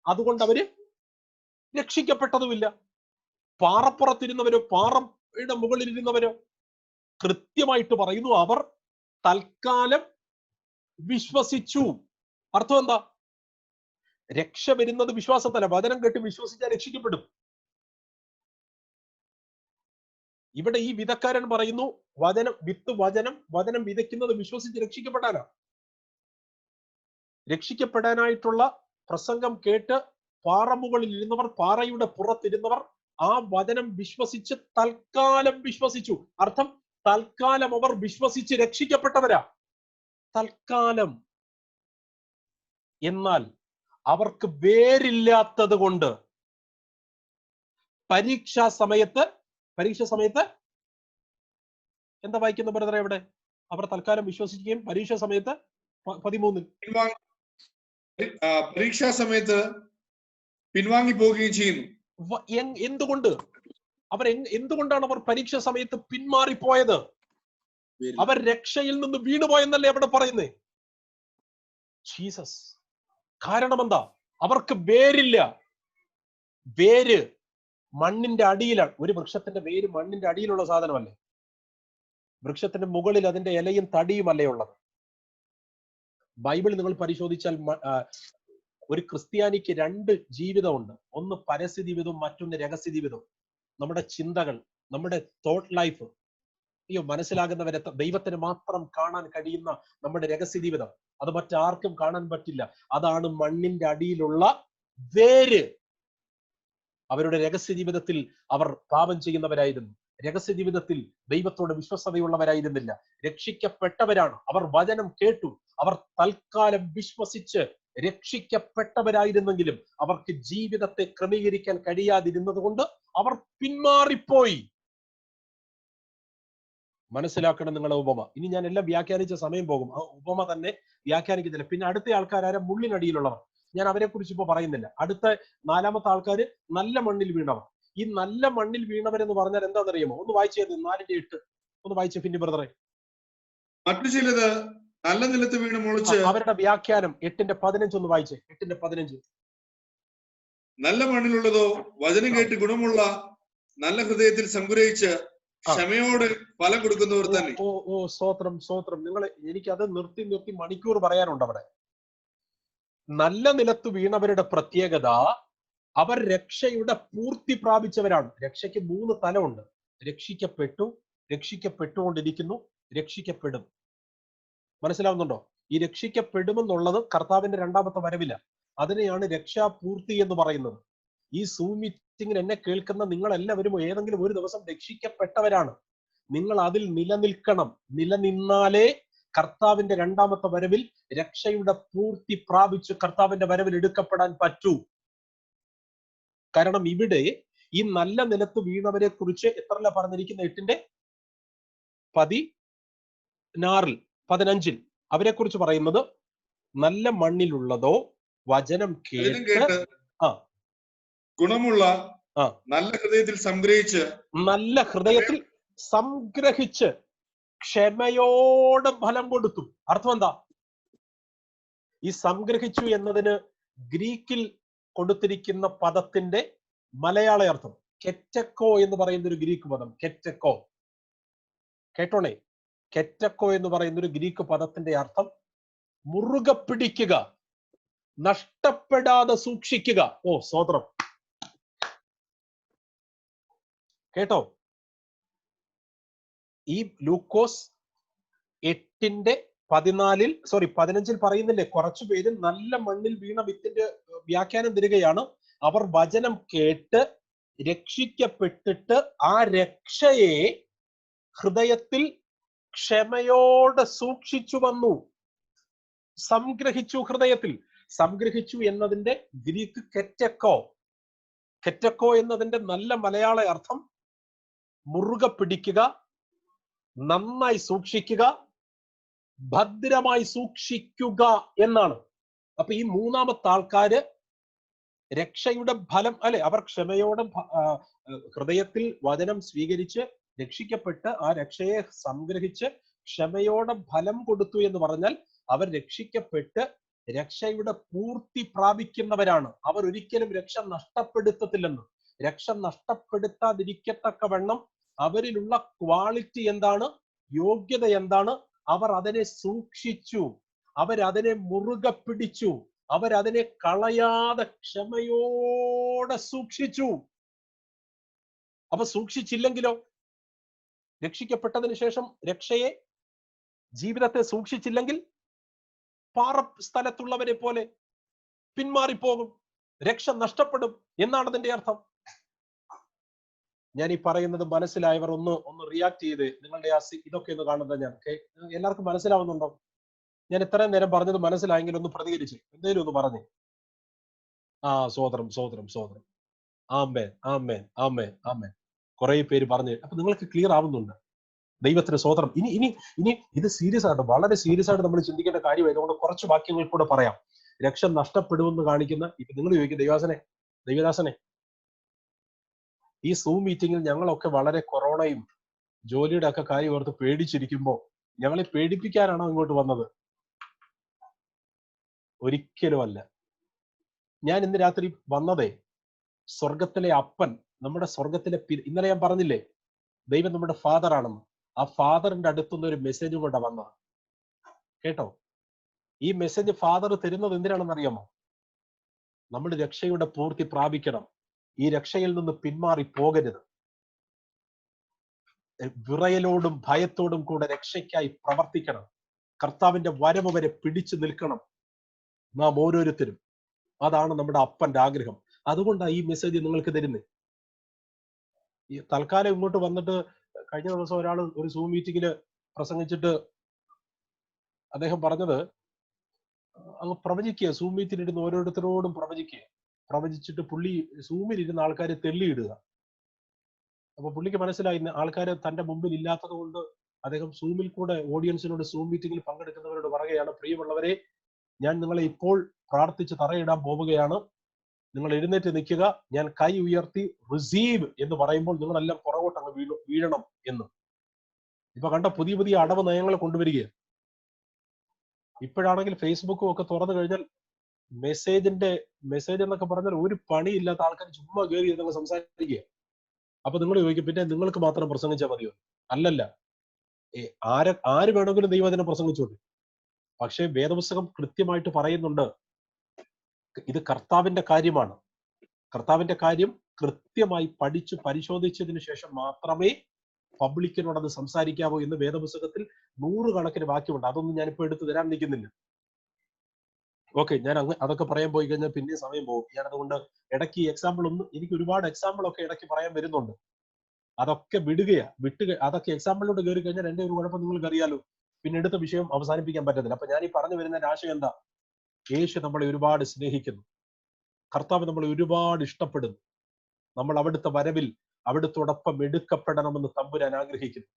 അതുകൊണ്ട് അവര് രക്ഷിക്കപ്പെട്ടതുമില്ല. പാറപ്പുറത്തിരുന്നവരോ പാറയുടെ മുകളിലിരുന്നവരോ കൃത്യമായിട്ട് പറയുന്നു, അവർ തൽക്കാലം വിശ്വസിച്ചു. അർത്ഥം എന്താ? രക്ഷ വരുന്നത് വിശ്വാസത്തല്ല. വചനം കേട്ട് വിശ്വസിച്ചാൽ രക്ഷിക്കപ്പെടും. ഇവിടെ ഈ വിതക്കാരൻ പറയുന്നു, വചനം വിതയ്ക്കുന്നത് വിശ്വസിച്ച് രക്ഷിക്കപ്പെടാനാ. രക്ഷിക്കപ്പെടാനായിട്ടുള്ള പ്രസംഗം കേട്ട് പാറമുകളിൽ ഇരുന്നവർ, പാറയുടെ പുറത്തിരുന്നവർ ആ വചനം വിശ്വസിച്ച് തൽക്കാലം വിശ്വസിച്ചു. അർത്ഥം തൽക്കാലം അവർ വിശ്വസിച്ച് രക്ഷിക്കപ്പെട്ടവരാ. തൽക്കാലം. എന്നാൽ അവർക്ക് വേരില്ലാത്തത് കൊണ്ട് പരീക്ഷ സമയത്ത് എന്താ വായിക്കുന്ന ബ്രദറെ ഇവിടെ? അവർ തൽക്കാലം വിശ്വസിക്കുകയും പരീക്ഷ സമയത്ത് 13 പരീക്ഷാ സമയത്ത് പിൻവാങ്ങി പോവുകയും ചെയ്യുന്നു. എന്തുകൊണ്ടാണ് അവർ പരീക്ഷ സമയത്ത് പിന്മാറിപ്പോയത്? അവർ രക്ഷയിൽ നിന്ന് വീണുപോയെന്നല്ലേ അവിടെ പറയുന്നേ? ജീസസ്. കാരണം എന്താ? അവർക്ക് വേരില്ല. വേര് മണ്ണിന്റെ അടിയിലാണ്. ഒരു വൃക്ഷത്തിന്റെ വേര് മണ്ണിന്റെ അടിയിലുള്ള സാധനമല്ലേ? വൃക്ഷത്തിന്റെ മുകളിൽ അതിന്റെ ഇലയും തടിയുമല്ലേ ഉള്ളത്? ബൈബിൾ നിങ്ങൾ പരിശോധിച്ചാൽ ഒരു ക്രിസ്ത്യാനിക്ക് രണ്ട് ജീവിതമുണ്ട്. ഒന്ന് പരസ്യ ജീവിതവും മറ്റൊന്ന് രഹസ്യ ജീവിതവും. നമ്മുടെ ചിന്തകൾ, നമ്മുടെ തോട്ട് ലൈഫ്, മനസ്സിലാകുന്നവരെ ദൈവത്തിന് മാത്രം കാണാൻ കഴിയുന്ന നമ്മുടെ രഹസ്യ ജീവിതം, അത് മറ്റാർക്കും കാണാൻ പറ്റില്ല. അതാണ് മണ്ണിന്റെ അടിയിലുള്ള വേര്. അവരുടെ രഹസ്യ ജീവിതത്തിൽ അവർ പാപം ചെയ്യുന്നവരായിരുന്നു. രഹസ്യ ജീവിതത്തിൽ ദൈവത്തോട് വിശ്വസ്തതയുള്ളവരായിരുന്നില്ല. രക്ഷിക്കപ്പെട്ടവരാണ്. അവർ വചനം കേട്ടു. അവർ തൽക്കാലം വിശ്വസിച്ച് രക്ഷിക്കപ്പെട്ടവരായിരുന്നെങ്കിലും അവർക്ക് ജീവിതത്തെ ക്രമീകരിക്കാൻ കഴിയാതിരുന്നത് കൊണ്ട് അവർ പിന്മാറിപ്പോയി. മനസ്സിലാക്കണം നിങ്ങളെ ഉപമ. ഇനി ഞാൻ എല്ലാം വ്യാഖ്യാനിച്ച സമയം പോകും. ആ ഉപമ തന്നെ വ്യാഖ്യാനിക്കുന്നില്ല. പിന്നെ അടുത്ത ആൾക്കാരാരെ മുള്ളിനടിയിലുള്ളവർ, ഞാൻ അവരെ കുറിച്ച് ഇപ്പൊ പറയുന്നില്ല. അടുത്ത നാലാമത്തെ ആൾക്കാര് നല്ല മണ്ണിൽ വീണവർ. ഈ നല്ല മണ്ണിൽ വീണവരെന്ന് പറഞ്ഞാൽ എന്താണെന്നറിയുമോ? ഒന്ന് വായിച്ചത് 4:8 ഒന്ന് വായിച്ച ഫിന്നി ബ്രദറെ. മറ്റു ചിലത് നല്ല നിലത്ത് വീണ് മുളച്ച്. അവരുടെ വ്യാഖ്യാനം 8:15 ഒന്ന് വായിച്ചേ. 8:15. നല്ല മണ്ണിലുള്ളതോ വചനം കേട്ട് ഗുണമുള്ള നല്ല ഹൃദയത്തിൽ സംഗ്രഹിച്ച് ക്ഷമയോടെ ഫലം കൊടുക്കുന്നവർ തന്നെ. ഓ സ്തോത്രം സ്തോത്രം. നിങ്ങൾ എനിക്കത് നിർത്തി മണിക്കൂർ പറയാനുണ്ട് അവിടെ. നല്ല നിലത്ത് വീണവരുടെ പ്രത്യേകത, അവർ രക്ഷയുടെ പൂർത്തി പ്രാപിച്ചവരാണ്. രക്ഷയ്ക്ക് 3 തലമുണ്ട്. രക്ഷിക്കപ്പെട്ടു, രക്ഷിക്കപ്പെട്ടുകൊണ്ടിരിക്കുന്നു, രക്ഷിക്കപ്പെടും. മനസ്സിലാവുന്നുണ്ടോ? ഈ രക്ഷിക്കപ്പെടുമെന്നുള്ളത് കർത്താവിന്റെ രണ്ടാമത്തെ വരവില്ല. അതിനെയാണ് രക്ഷാപൂർത്തി എന്ന് പറയുന്നത്. ഈ സൂം മീറ്റിംഗിൽ എന്നെ കേൾക്കുന്ന നിങ്ങൾ എല്ലാവരും ഏതെങ്കിലും ഒരു ദിവസം രക്ഷിക്കപ്പെട്ടവരാണ്. നിങ്ങൾ അതിൽ നിലനിൽക്കണം. നിലനിന്നാലേ കർത്താവിന്റെ രണ്ടാമത്തെ വരവിൽ രക്ഷയുടെ പൂർത്തി പ്രാപിച്ച് കർത്താവിന്റെ വരവിൽ എടുക്കപ്പെടാൻ പറ്റൂ. കാരണം ഇവിടെ ഈ നല്ല നിലത്ത് വീണവരെ കുറിച്ച് എത്രല്ല പറഞ്ഞിരിക്കുന്ന? 8:16 അവരെ കുറിച്ച് പറയുന്നത് നല്ല മണ്ണിലുള്ളതോ വചനം കേട്ട് ഗുണമുള്ള നല്ല ഹൃദയത്തിൽ സംഗ്രഹിച്ച് ക്ഷമയോടെ ഫലം കൊടുത്തു. അർത്ഥം എന്താ? ഈ സംഗ്രഹിച്ചു എന്നതിന് ഗ്രീക്കിൽ കൊടുത്തിരിക്കുന്ന പദത്തിന്റെ മലയാള അർത്ഥം കെറ്റക്കോ എന്ന് പറയുന്ന ഒരു ഗ്രീക്ക് പദം. കെറ്റക്കോ, കേട്ടോണേ, കെറ്റക്കോ എന്ന് പറയുന്ന ഒരു ഗ്രീക്ക് പദത്തിന്റെ അർത്ഥം മുറുകെ പിടിക്കുക, നഷ്ടപ്പെടാതെ സൂക്ഷിക്കുക. ഓ സ്തോത്രം, കേട്ടോ? ഈ ലൂക്കോസ് 8:15 പറയുന്നില്ലേ? കുറച്ചു പേര് നല്ല മണ്ണിൽ വീണ വിത്തിന്റെ വ്യാഖ്യാനം തരികയാണ്. അവർ വചനം കേട്ട് രക്ഷിക്കപ്പെട്ടിട്ട് ആ രക്ഷയെ ഹൃദയത്തിൽ ക്ഷമയോടെ സൂക്ഷിച്ചു വന്നു, സംഗ്രഹിച്ചു. ഹൃദയത്തിൽ സംഗ്രഹിച്ചു എന്നതിന്റെ ഗ്രീക്ക് കെറ്റക്കോ. കെറ്റക്കോ എന്നതിന്റെ നല്ല മലയാള അർത്ഥം മുറുകെ പിടിക്കുക, നന്നായി സൂക്ഷിക്കുക, ഭദ്രമായി സൂക്ഷിക്കുക എന്നാണ്. അപ്പൊ ഈ മൂന്നാമത്തെ ആൾക്കാര് രക്ഷയുടെ ഫലം അല്ലെ, അവർ ക്ഷമയോടെ ഹൃദയത്തിൽ വചനം സ്വീകരിച്ച് രക്ഷിക്കപ്പെട്ട് ആ രക്ഷയെ സംഗ്രഹിച്ച് ക്ഷമയോടെ ഫലം കൊടുത്തു എന്ന് പറഞ്ഞാൽ അവർ രക്ഷിക്കപ്പെട്ട് രക്ഷയുടെ പൂർത്തി പ്രാപിക്കുന്നവരാണ്. അവർ ഒരിക്കലും രക്ഷ നഷ്ടപ്പെടുത്തത്തില്ലെന്ന്. രക്ഷ നഷ്ടപ്പെടുത്താതിരിക്കത്തക്കവണ്ണം അവരിലുള്ള ക്വാളിറ്റി എന്താണ്, യോഗ്യത എന്താണ്? അവർ അതിനെ സൂക്ഷിച്ചു, അവരതിനെ മുറുകെ പിടിച്ചു, അവരതിനെ കളയാതെ ക്ഷമയോടെ സൂക്ഷിച്ചു. അപ്പൊ സൂക്ഷിച്ചില്ലെങ്കിലോ? രക്ഷിക്കപ്പെട്ടതിന് ശേഷം രക്ഷയെ, ജീവിതത്തെ സൂക്ഷിച്ചില്ലെങ്കിൽ പാറ സ്ഥലത്തുള്ളവരെ പോലെ പിന്മാറിപ്പോകും, രക്ഷ നഷ്ടപ്പെടും എന്നാണ് അതിന്റെ അർത്ഥം. ഞാൻ ഈ പറയുന്നത് മനസ്സിലായവർ ഒന്ന് റിയാക്ട് ചെയ്ത് നിങ്ങളുടെ ഇതൊക്കെ ഒന്ന് കാണുന്നത്. ഞാൻ എല്ലാവർക്കും മനസ്സിലാവുന്നുണ്ടോ? ഞാൻ ഇത്രയും നേരം പറഞ്ഞത് മനസ്സിലായെങ്കിൽ ഒന്ന് പ്രതികരിച്ച് എന്തേലും ഒന്ന് പറഞ്ഞേ. സ്വോത്രം സ്വോത്രം സ്വോത്രം. ആമേൻ ആമേൻ ആമേൻ ആമേൻ. കുറെ പേര് പറഞ്ഞു. അപ്പൊ നിങ്ങൾക്ക് ക്ലിയർ ആവുന്നുണ്ട്. ദൈവത്തിന് സ്വോത്രം. ഇനി ഇത് സീരിയസ് ആയിട്ട്, വളരെ സീരിയസ് ആയിട്ട് നമ്മൾ ചിന്തിക്കേണ്ട കാര്യമായതുകൊണ്ട് കുറച്ച് വാക്യങ്ങൾ കൂടെ പറയാം. രക്ഷ നഷ്ടപ്പെടുമെന്ന് കാണിക്കുന്ന, ഇപ്പൊ നിങ്ങൾ ചോദിക്കും ദൈവദാസനെ, ഈ സൂം മീറ്റിംഗിൽ ഞങ്ങളൊക്കെ വളരെ കൊറോണയും ജോലിയുടെ ഒക്കെ കാര്യം ഓർത്ത് പേടിച്ചിരിക്കുമ്പോ ഞങ്ങളെ പേടിപ്പിക്കാനാണോ ഇങ്ങോട്ട് വന്നത്? ഒരിക്കലും അല്ല. ഞാൻ ഇന്ന് രാത്രി വന്നതേ സ്വർഗത്തിലെ അപ്പൻ, നമ്മുടെ സ്വർഗത്തിലെ ഇന്നലെ ഞാൻ പറഞ്ഞില്ലേ ദൈവം നമ്മുടെ ഫാദർ ആണെന്ന്. ആ ഫാദറിന്റെ അടുത്തുനിന്ന് ഒരു മെസ്സേജും കൊണ്ടാണ് വന്നത്. കേട്ടോ? ഈ മെസ്സേജ് ഫാദർ തരുന്നത് എന്തിനാണെന്ന് അറിയാമോ? നമ്മൾ രക്ഷയുടെ പൂർത്തി പ്രാപിക്കണം. ഈ രക്ഷയിൽ നിന്ന് പിന്മാറി പോകരുത്. വിറയലോടും ഭയത്തോടും കൂടെ രക്ഷയ്ക്കായി പ്രവർത്തിക്കണം. കർത്താവിന്റെ വരവ് വരെ പിടിച്ചു നിൽക്കണം നാം ഓരോരുത്തരും. അതാണ് നമ്മുടെ അപ്പന്റെ ആഗ്രഹം. അതുകൊണ്ടാണ് ഈ മെസ്സേജ് നിങ്ങൾക്ക് തരുന്നത്. ഈ തൽക്കാലം ഇങ്ങോട്ട് വന്നിട്ട് കഴിഞ്ഞ ദിവസം ഒരാൾ ഒരു സൂം മീറ്റിങ്ങില് പ്രസംഗിച്ചിട്ട് അദ്ദേഹം പറഞ്ഞത് അങ്ങ് പ്രവചിക്കുക, സൂം മീറ്റിലിരുന്ന് ഓരോരുത്തരോടും പ്രവചിച്ചിട്ട് പുള്ളി സൂമിൽ ഇരുന്ന ആൾക്കാരെ തെള്ളിയിടുക. അപ്പൊ പുള്ളിക്ക് മനസ്സിലായി ആൾക്കാര് തന്റെ മുമ്പിൽ ഇല്ലാത്തത് കൊണ്ട് അദ്ദേഹം സൂമിൽ കൂടെ ഓഡിയൻസിനോട് സൂം മീറ്റിംഗിൽ പങ്കെടുക്കുന്നവരോട് പറയുകയാണ്, പ്രിയമുള്ളവരെ, ഞാൻ നിങ്ങളെ ഇപ്പോൾ പ്രാർത്ഥിച്ച് തറയിടാൻ പോവുകയാണ്. നിങ്ങൾ എഴുന്നേറ്റ് നിൽക്കുക. ഞാൻ കൈ ഉയർത്തി റിസീവ് എന്ന് പറയുമ്പോൾ നിങ്ങളെല്ലാം പുറകോട്ട് അങ്ങ് വീഴണം എന്ന്. ഇപ്പൊ കണ്ട പുതിയ പുതിയ അടവ് നയങ്ങൾ കൊണ്ടുവരികയാണ്. ഇപ്പോഴാണെങ്കിൽ ഫേസ്ബുക്കും ഒക്കെ തുറന്നു കഴിഞ്ഞാൽ മെസ്സേജ് എന്നൊക്കെ പറഞ്ഞാൽ ഒരു പണിയില്ലാത്ത ആൾക്കാർ ചുമ്മാ കയറി നിങ്ങൾ സംസാരിക്കുക. അപ്പൊ നിങ്ങൾ ചോദിക്കും, പിന്നെ നിങ്ങൾക്ക് മാത്രം പ്രസംഗിച്ചാൽ മതിയോ? അല്ലല്ല, ആര് വേണമെങ്കിലും ദൈവത്തിനെ പ്രസംഗിച്ചോട്ടെ. പക്ഷെ വേദപുസ്തകം കൃത്യമായിട്ട് പറയുന്നുണ്ട്, ഇത് കർത്താവിന്റെ കാര്യമാണ്. കർത്താവിന്റെ കാര്യം കൃത്യമായി പഠിച്ചു പരിശോധിച്ചതിന് ശേഷം മാത്രമേ പബ്ലിക്കിനോട് അത് സംസാരിക്കാവൂ എന്ന് വേദപുസ്തകത്തിൽ 100 കണക്കിന് വാക്യമുണ്ട്. അതൊന്നും ഞാനിപ്പോ എടുത്തു തരാൻ നിൽക്കുന്നില്ല. ഓക്കെ, ഞാൻ അതൊക്കെ പറയാൻ പോയി കഴിഞ്ഞാൽ പിന്നെ സമയം പോകും. ഞാൻ അതുകൊണ്ട് ഇടയ്ക്ക് എക്സാമ്പിൾ എനിക്ക് ഒരുപാട് എക്സാമ്പിൾ ഒക്കെ ഇടയ്ക്ക് പറയാൻ വരുന്നുണ്ട്. അതൊക്കെ അതൊക്കെ എക്സാമ്പിളിലോട്ട് കയറി കഴിഞ്ഞാൽ എന്റെ ഒരു കുഴപ്പം നിങ്ങൾക്ക് അറിയാലോ, പിന്നെ എടുത്ത വിഷയം അവസാനിപ്പിക്കാൻ പറ്റത്തില്ല. അപ്പൊ ഞാൻ ഈ പറഞ്ഞു വരുന്ന ആശയം എന്താ? യേശു നമ്മളെ ഒരുപാട് സ്നേഹിക്കുന്നു. കർത്താവ് നമ്മളെ ഒരുപാട് ഇഷ്ടപ്പെടുന്നു. നമ്മൾ അവിടുത്തെ വരവിൽ അവിടുത്തോടൊപ്പം എടുക്കപ്പെടണമെന്ന് തമ്പുരാൻ ആഗ്രഹിക്കുന്നു.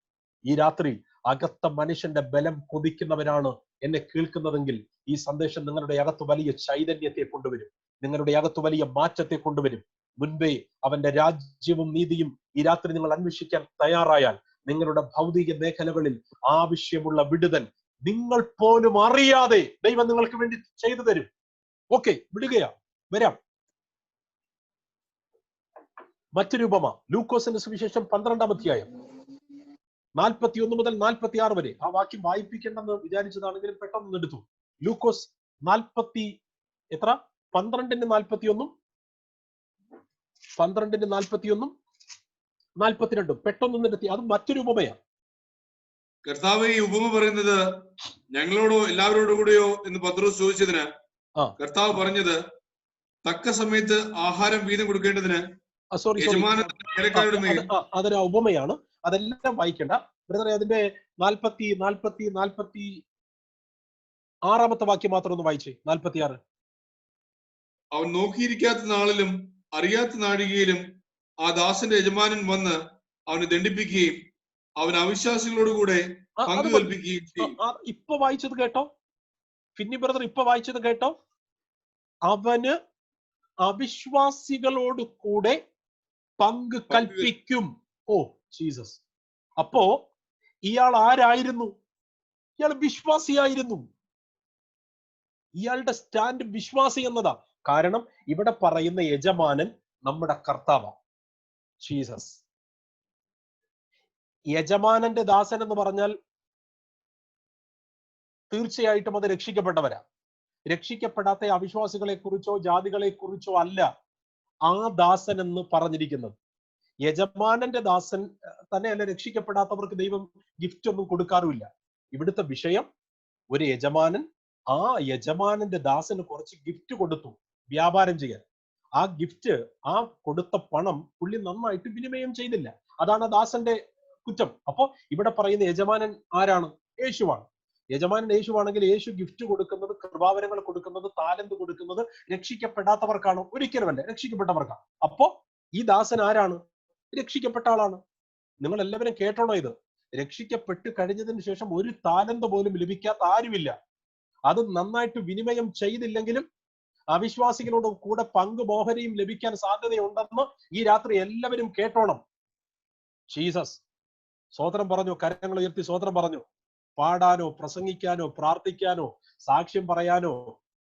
ഈ രാത്രി അകത്ത മനുഷ്യന്റെ ബലം കൊതിക്കുന്നവരാണ് എന്നെ കേൾക്കുന്നതെങ്കിൽ ഈ സന്ദേശം നിങ്ങളുടെ അകത്ത് വലിയ ചൈതന്യത്തെ കൊണ്ടുവരും, നിങ്ങളുടെ അകത്ത് വലിയ മാറ്റത്തെ കൊണ്ടുവരും. മുൻപേ അവന്റെ രാജ്യവും നീതിയും ഈ രാത്രി നിങ്ങൾ അന്വേഷിക്കാൻ തയ്യാറായാൽ നിങ്ങളുടെ ഭൗതിക മേഖലകളിൽ ആവശ്യമുള്ള വിടുതൽ നിങ്ങൾ പോലും അറിയാതെ ദൈവം നിങ്ങൾക്ക് വേണ്ടി ചെയ്തു തരും. ഓക്കെ, വിടുകയാ, വരാം. മറ്റൊരു ഉപമ ലൂക്കോസിന്റെ സുവിശേഷം 12-ാം അധ്യായം 41 മുതൽ 46 വരെ. ആ വാക്യം വായിപ്പിക്കേണ്ടെന്ന് വിചാരിച്ചതാണെങ്കിലും പെട്ടെന്ന് എടുത്തു. ലൂക്കോസ് 12-ന്റെ 41-ഉം 42 പെട്ടെന്ന് എടുത്തി. അത് മറ്റൊരു ഉപമയാണ്. കർത്താവ് ഈ ഉപമ പറയുന്നത് ഞങ്ങളോടോ എല്ലാവരോടും കൂടെയോ എന്ന് പത്രോസ് ചോദിച്ചതിന് കർത്താവ് പറഞ്ഞത്, തക്ക സമയത്ത് ആഹാരം വീതം കൊടുക്കേണ്ടതിന് അതൊരു ഉപമയാണ്. അതെല്ലാം വായിക്കേണ്ട ബ്രദറെ. അതിന്റെ 46-ാമത്തെ വാക്യം മാത്രം ഒന്ന് വായിച്ചേ. 46. അവൻ നോക്കിയിരിക്കാത്ത നാളിലും അറിയാത്ത നാഴികയിലും ആ ദാസന്റെ യജമാനൻ വന്ന് അവനെ ദണ്ഡിപ്പിക്കുകയും അവൻ അവിശ്വാസികളോടുകൂടെ പങ്കു കൽപ്പിക്കുകയും ചെയ്യും. ഇപ്പൊ വായിച്ചത് കേട്ടോ, ഫിന്നി ബ്രദർ ഇപ്പൊ വായിച്ചത് കേട്ടോ. അവന് അവിശ്വാസികളോട് കൂടെ പങ്ക് കൽപ്പിക്കും. Oh Jesus. അപ്പോ ഇയാൾ ആരായിരുന്നു? ഇയാൾ വിശ്വാസിയായിരുന്നു. ഇയാളുടെ സ്റ്റാൻഡ് വിശ്വാസി എന്നതാ. കാരണം ഇവിടെ പറയുന്ന യജമാനൻ നമ്മുടെ കർത്താവാണ്, ജീസസ്. യജമാനന്റെ ദാസൻ എന്ന് പറഞ്ഞാൽ തീർച്ചയായിട്ടും അത് രക്ഷിക്കപ്പെട്ടവരാ. രക്ഷിക്കപ്പെടാത്ത അവിശ്വാസികളെ കുറിച്ചോ ജാതികളെ കുറിച്ചോ അല്ല ആ ദാസൻ എന്ന് പറഞ്ഞിരിക്കുന്നത്. യജമാനന്റെ ദാസൻ തന്നെയല്ല, രക്ഷിക്കപ്പെടാത്തവർക്ക് ദൈവം ഗിഫ്റ്റ് ഒന്നും കൊടുക്കാറുമില്ല. ഇവിടുത്തെ വിഷയം, ഒരു യജമാനൻ ആ യജമാനന്റെ ദാസന് കുറച്ച് ഗിഫ്റ്റ് കൊടുത്തു വ്യാപാരം ചെയ്യാൻ. ആ ഗിഫ്റ്റ്, ആ കൊടുത്ത പണം പുള്ളി നന്നായിട്ട് വിനിമയം ചെയ്തില്ല. അതാണ് ദാസന്റെ കുറ്റം. അപ്പോ ഇവിടെ പറയുന്ന യജമാനൻ ആരാണ്? യേശുവാണ്. യജമാനൻ യേശുവാണെങ്കിൽ യേശു ഗിഫ്റ്റ് കൊടുക്കുന്നത്, കൃപാവരങ്ങൾ കൊടുക്കുന്നത്, താലന്ത് കൊടുക്കുന്നത് രക്ഷിക്കപ്പെടാത്തവർക്കാണോ? ഒരിക്കലുമല്ല, രക്ഷിക്കപ്പെട്ടവർക്കാണ്. അപ്പോ ഈ ദാസൻ ആരാണ്? രക്ഷിക്കപ്പെട്ട ആളാണ്. നിങ്ങൾ എല്ലാവരും കേട്ടോണോ ഇത്? രക്ഷിക്കപ്പെട്ട് കഴിഞ്ഞതിന് ശേഷം ഒരു താലന്ത് പോലും ലഭിക്കാത്ത ആരുമില്ല. അത് നന്നായിട്ട് വിനിമയം ചെയ്തില്ലെങ്കിലും അവിശ്വാസികളോട് കൂടെ പങ്കുമോഹരിയും ലഭിക്കാൻ സാധ്യതയുണ്ടെന്ന് ഈ രാത്രി എല്ലാവരും കേട്ടോണം. ജീസസ് സ്വോത്രം പറഞ്ഞു, കരങ്ങൾ ഉയർത്തി സ്വോത്രം പറഞ്ഞു. പാടാനോ പ്രസംഗിക്കാനോ പ്രാർത്ഥിക്കാനോ സാക്ഷ്യം പറയാനോ,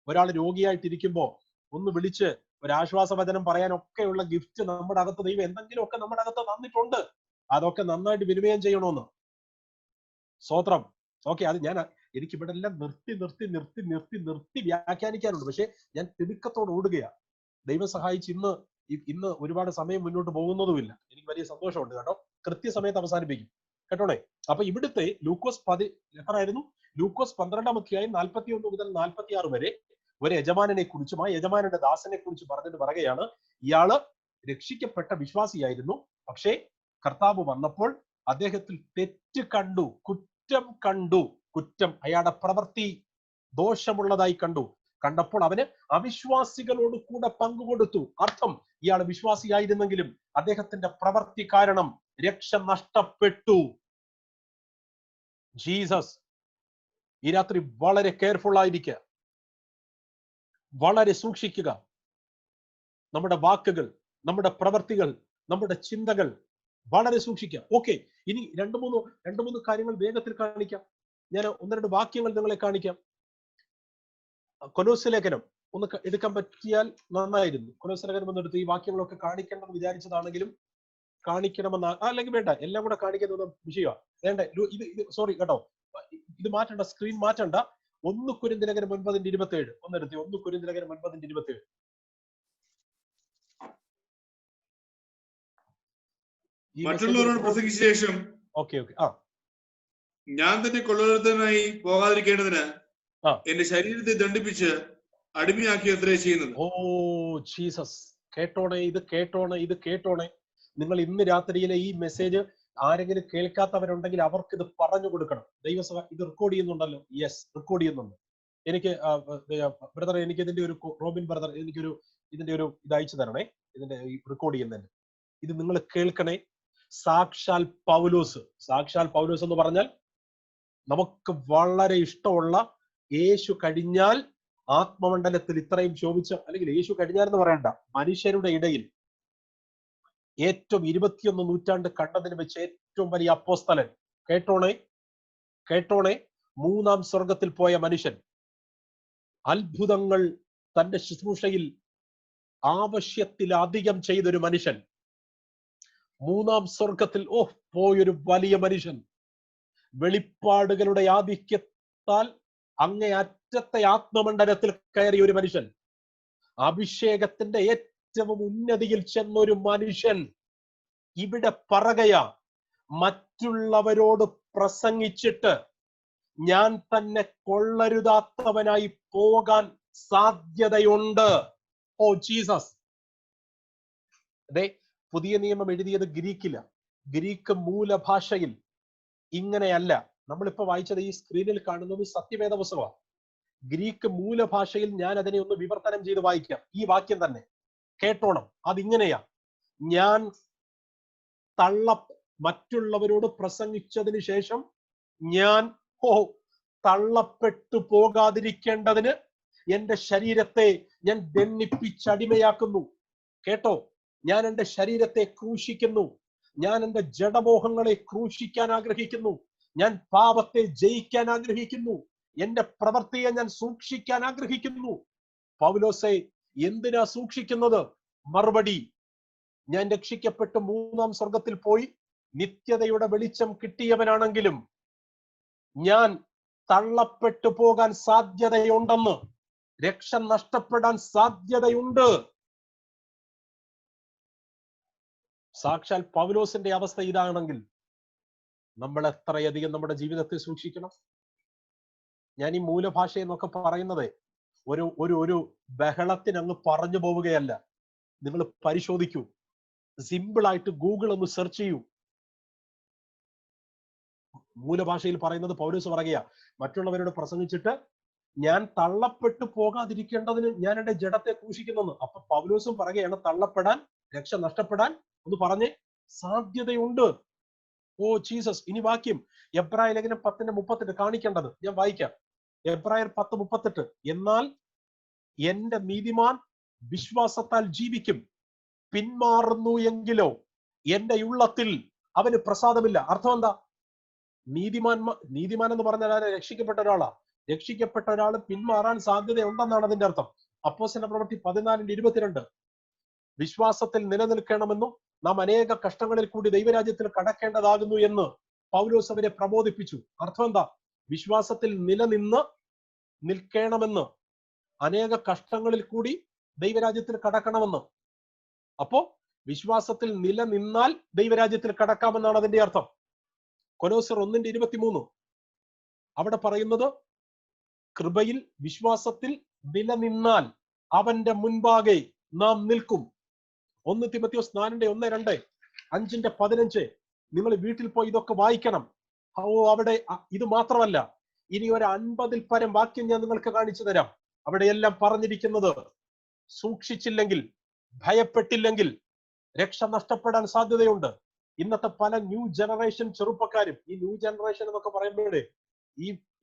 ഒരാൾ രോഗിയായിട്ടിരിക്കുമ്പോ ഒന്ന് വിളിച്ച് ഒരു ആശ്വാസ വചനം പറയാനൊക്കെയുള്ള ഗിഫ്റ്റ് നമ്മുടെ അകത്ത് ദൈവം എന്തെങ്കിലുമൊക്കെ നമ്മുടെ അകത്ത് തന്നിട്ടുണ്ട്. അതൊക്കെ നന്നായിട്ട് വിനിമയം ചെയ്യണമെന്ന്. സ്തോത്രം. ഓക്കെ, അത് എനിക്ക് ഇവിടെ എല്ലാം നിർത്തി വ്യാഖ്യാനിക്കാനുണ്ട്. പക്ഷെ ഞാൻ തിടുക്കത്തോട് ഓടുകയാണ്. ദൈവം സഹായിച്ച് ഇന്ന് ഒരുപാട് സമയം മുന്നോട്ട് പോകുന്നതുമില്ല. എനിക്ക് വലിയ സന്തോഷമുണ്ട് കേട്ടോ. കൃത്യസമയത്ത് അവസാനിപ്പിക്കും കേട്ടോണേ. അപ്പൊ ഇവിടുത്തെ ലൂക്കോസ് എത്രയായിരുന്നു? ലൂക്കോസ് 12-ാം അധ്യായം 41 മുതൽ 46 വരെ ഒരു യജമാനനെ കുറിച്ചും ആ യജമാനന്റെ ദാസനെ കുറിച്ച് പറഞ്ഞിട്ട് പറയുകയാണ്, ഇയാള് രക്ഷിക്കപ്പെട്ട വിശ്വാസിയായിരുന്നു. പക്ഷേ കർത്താവ് വന്നപ്പോൾ അദ്ദേഹത്തിൽ തെറ്റ് കണ്ടു, കുറ്റം കണ്ടു. കുറ്റം അയാളുടെ പ്രവൃത്തി ദോഷമുള്ളതായി കണ്ടപ്പോൾ അവന് അവിശ്വാസികളോട് കൂടെ പങ്കുകൊടുത്തു. അർത്ഥം, ഇയാൾ വിശ്വാസിയായിരുന്നെങ്കിലും അദ്ദേഹത്തിന്റെ പ്രവൃത്തി കാരണം രക്ഷ നഷ്ടപ്പെട്ടു. ജീസസ്, ഈ രാത്രി വളരെ കെയർഫുൾ ആയിരിക്കുക, വളരെ സൂക്ഷിക്കുക. നമ്മുടെ വാക്കുകൾ, നമ്മുടെ പ്രവൃത്തികൾ, നമ്മുടെ ചിന്തകൾ വളരെ സൂക്ഷിക്കുക. ഓക്കെ, ഇനി രണ്ട് മൂന്ന് കാര്യങ്ങൾ വേഗത്തിൽ കാണിക്കാം. ഞാൻ 1-2 വാക്യങ്ങൾ നിങ്ങളെ കാണിക്കാം. കൊലോസ്യ ലേഖനം ഒന്ന് എടുക്കാൻ പറ്റിയാൽ നന്നായിരുന്നു. കൊലോസ്യ ലേഖനം ഒന്ന് എടുത്ത് ഈ വാക്യങ്ങളൊക്കെ കാണിക്കണമെന്ന് വിചാരിച്ചതാണെങ്കിലും കാണിക്കണമെന്ന്, അല്ലെങ്കിൽ വേണ്ട, എല്ലാം കൂടെ കാണിക്കുന്നത് വിഷയമാണ്. വേണ്ട, ഇത് സോറി കേട്ടോ, ഇത് മാറ്റണ്ട, സ്ക്രീൻ മാറ്റണ്ട. 1 കൊരിന്ത്യർ 9:27 ഒന്നെടുത്ത്. 1 കൊരിന്ത്യർ 9:27. മറ്റുള്ളവരോട് പ്രസംഗിച്ച ശേഷം ഞാൻ തന്നെ കൊള്ളരുത്തനായി പോകാതിരിക്കേണ്ടതിന് എന്റെ ശരീരത്തെ ദണ്ഡിപ്പിച്ച് അടിമയാക്കി അത്രേ ചെയ്യുന്നത്. ഓ ജീസസ്, കേട്ടോണേ, ഇത് കേട്ടോണേ. നിങ്ങൾ ഇന്ന് രാത്രിയിലെ ഈ മെസ്സേജ് ആരെങ്കിലും കേൾക്കാത്തവരുണ്ടെങ്കിൽ അവർക്ക് ഇത് പറഞ്ഞു കൊടുക്കണം. ദൈവസഭ ഇത് റെക്കോർഡ് ചെയ്യുന്നുണ്ടല്ലോ? യെസ്, റെക്കോർഡ് ചെയ്യുന്നുണ്ട്. എനിക്ക് ബ്രദർ, എനിക്ക് ഇതിന്റെ ഒരു റോബിൻ ബ്രദർ ഇതിന്റെ ഒരു ഇത് അയച്ചു തരണേ, ഇതിന്റെ റെക്കോർഡ് ചെയ്യുന്നതിന്. ഇത് നിങ്ങൾ കേൾക്കണേ. സാക്ഷാൽ പൗലോസ് എന്ന് പറഞ്ഞാൽ നമുക്ക് വളരെ ഇഷ്ടമുള്ള യേശു കഴിഞ്ഞാൽ ആത്മമണ്ഡലത്തിൽ ഇത്രയും ശോഭിച്ച, അല്ലെങ്കിൽ യേശു കഴിഞ്ഞാൽ എന്ന് പറയണ്ട, മനുഷ്യരുടെ ഇടയിൽ ഏറ്റവും 21 നൂറ്റാണ്ട് കണ്ടതിന് വെച്ച് ഏറ്റവും വലിയ അപ്പോസ്തലൻ. കേട്ടോണേ, 3-ാം സ്വർഗത്തിൽ പോയ മനുഷ്യൻ, അത്ഭുതങ്ങൾ തന്റെ ശുശ്രൂഷയിൽ ആവശ്യത്തിലധികം ചെയ്തൊരു മനുഷ്യൻ, 3-ാം സ്വർഗത്തിൽ പോയൊരു വലിയ മനുഷ്യൻ, വെളിപ്പാടുകളുടെ ആധിക്യത്താൽ അങ്ങേയറ്റത്തെ ആത്മമണ്ഡലത്തിൽ കയറിയ ഒരു മനുഷ്യൻ, അഭിഷേകത്തിന്റെ ഏറ്റവും ഉന്നതിയിൽ ചെന്നൊരു മനുഷ്യൻ ഇവിടെ പറകയാ, മറ്റുള്ളവരോട് പ്രസംഗിച്ചിട്ട് ഞാൻ തന്നെ കൊള്ളരുതാത്തവനായി പോകാൻ സാധ്യതയുണ്ട്. Oh Jesus. അതെ, പുതിയ നിയമം എഴുതിയത് ഗ്രീക്ക് മൂലഭാഷയിൽ ഇങ്ങനെയല്ല. നമ്മളിപ്പോ വായിച്ചത് ഈ സ്ക്രീനിൽ കാണുന്നത് സത്യവേദ പുസ്തകമാണ്. ഗ്രീക്ക് മൂലഭാഷയിൽ ഞാൻ അതിനെ ഒന്ന് വിവർത്തനം ചെയ്ത് വായിക്കാം. ഈ വാക്യം തന്നെ കേട്ടോണം. അതിങ്ങനെയാ: ഞാൻ മറ്റുള്ളവരോട് പ്രസംഗിച്ചതിന് ശേഷം ഞാൻ തള്ളപ്പെട്ടു പോകാതിരിക്കേണ്ടതിന് എന്റെ ശരീരത്തെ ഞാൻ ദണ്ഡിപ്പിച്ചടിമയാക്കുന്നു. കേട്ടോ, ഞാൻ എന്റെ ശരീരത്തെ ക്രൂശിക്കുന്നു. ഞാൻ എന്റെ ജഡമോഹങ്ങളെ ക്രൂശിക്കാൻ ആഗ്രഹിക്കുന്നു. ഞാൻ പാപത്തെ ജയിക്കാൻ ആഗ്രഹിക്കുന്നു. എന്റെ പ്രവൃത്തിയെ ഞാൻ സൂക്ഷിക്കാൻ ആഗ്രഹിക്കുന്നു. പൗലോസേ, എന്തിനാ സൂക്ഷിക്കുന്നത്? മറുപടി: ഞാൻ രക്ഷിക്കപ്പെട്ട് 3-ാം സ്വർഗത്തിൽ പോയി നിത്യതയുടെ വെളിച്ചം കിട്ടിയവനാണെങ്കിലും ഞാൻ തള്ളപ്പെട്ടു പോകാൻ സാധ്യതയുണ്ടെന്ന്, രക്ഷ നഷ്ടപ്പെടാൻ സാധ്യതയുണ്ട്. സാക്ഷാൽ പൗലോസിന്റെ അവസ്ഥ ഇതാണെങ്കിൽ നമ്മൾ എത്രയധികം നമ്മുടെ ജീവിതത്തെ സൂക്ഷിക്കണം. ഞാൻ ഈ മൂലഭാഷ എന്നൊക്കെ പറയുന്നത് ഒരു ബഹളത്തിന് അങ്ങ് പറഞ്ഞു പോവുകയല്ല. നിങ്ങൾ പരിശോധിക്കൂ, സിമ്പിൾ ആയിട്ട് ഗൂഗിൾ ഒന്ന് സെർച്ച് ചെയ്യൂ. മൂലഭാഷയിൽ പറയുന്നത് പൗലോസ് പറയുക, മറ്റുള്ളവരോട് പ്രസംഗിച്ചിട്ട് ഞാൻ തള്ളപ്പെട്ടു പോകാതിരിക്കേണ്ടതിന് ഞാൻ എന്റെ ജഡത്തെ ക്രൂശിക്കുന്നു. അപ്പൊ പൗലോസും പറയുകയാണ്, തള്ളപ്പെടാൻ, രക്ഷ നഷ്ടപ്പെടാൻ ഒന്ന് പറഞ്ഞേ സാധ്യതയുണ്ട്. Oh Jesus. ഇനി വാക്യം എബ്രായ ലേഖനം 10:38 കാണിക്കേണ്ടത് ഞാൻ വായിക്കാം. എബ്രായർ 10:38. എന്നാൽ എന്റെ നീതിമാൻ വിശ്വാസത്താൽ ജീവിക്കും, പിന്മാറുന്നു എങ്കിലോ എന്റെ ഉള്ളത്തിൽ അവന് പ്രസാദമില്ല. അർത്ഥം എന്താ? നീതിമാൻ എന്ന് പറഞ്ഞാൽ രക്ഷിക്കപ്പെട്ട ഒരാളാ. രക്ഷിക്കപ്പെട്ട ഒരാൾ പിന്മാറാൻ സാധ്യതയുണ്ടെന്നാണ് അതിന്റെ അർത്ഥം. അപ്പോസ്തല പ്രവൃത്തി 14:22 വിശ്വാസത്തിൽ നിലനിൽക്കണമെന്നും നാം അനേക കഷ്ടങ്ങളിൽ കൂടി ദൈവരാജ്യത്തിൽ കടക്കേണ്ടതാകുന്നു എന്ന് പൗലോസ് അവരെ പ്രബോധിപ്പിച്ചു. അർത്ഥം എന്താ? വിശ്വാസത്തിൽ നിൽക്കണമെന്ന്, അനേക കഷ്ടങ്ങളിൽ കൂടി ദൈവരാജ്യത്തിൽ കടക്കണമെന്ന്. അപ്പോ വിശ്വാസത്തിൽ നിലനിന്നാൽ ദൈവരാജ്യത്തിൽ കടക്കാമെന്നാണ് അതിന്റെ അർത്ഥം. കൊലോസ്യർ 1:23 അവിടെ പറയുന്നത് കൃപയിൽ വിശ്വാസത്തിൽ നിലനിന്നാൽ അവന്റെ മുൻപാകെ നാം നിൽക്കും. 1 തിമോഥെയോസ് 4:1-2 5:15 നിങ്ങൾ വീട്ടിൽ പോയി ഇതൊക്കെ വായിക്കണം. അവിടെ ഇത് മാത്രമല്ല, ഇനി ഒരു 50-ൽ പരം വാക്യം ഞാൻ നിങ്ങൾക്ക് കാണിച്ചു തരാം. അവിടെയെല്ലാം പറഞ്ഞിരിക്കുന്നത് സൂക്ഷിച്ചില്ലെങ്കിൽ, ഭയപ്പെട്ടില്ലെങ്കിൽ രക്ഷ നഷ്ടപ്പെടാൻ സാധ്യതയുണ്ട്. ഇന്നത്തെ പല ന്യൂ ജനറേഷൻ ചെറുപ്പക്കാരും, ഈ ന്യൂ ജനറേഷൻ എന്നൊക്കെ പറയുമ്പോഴേ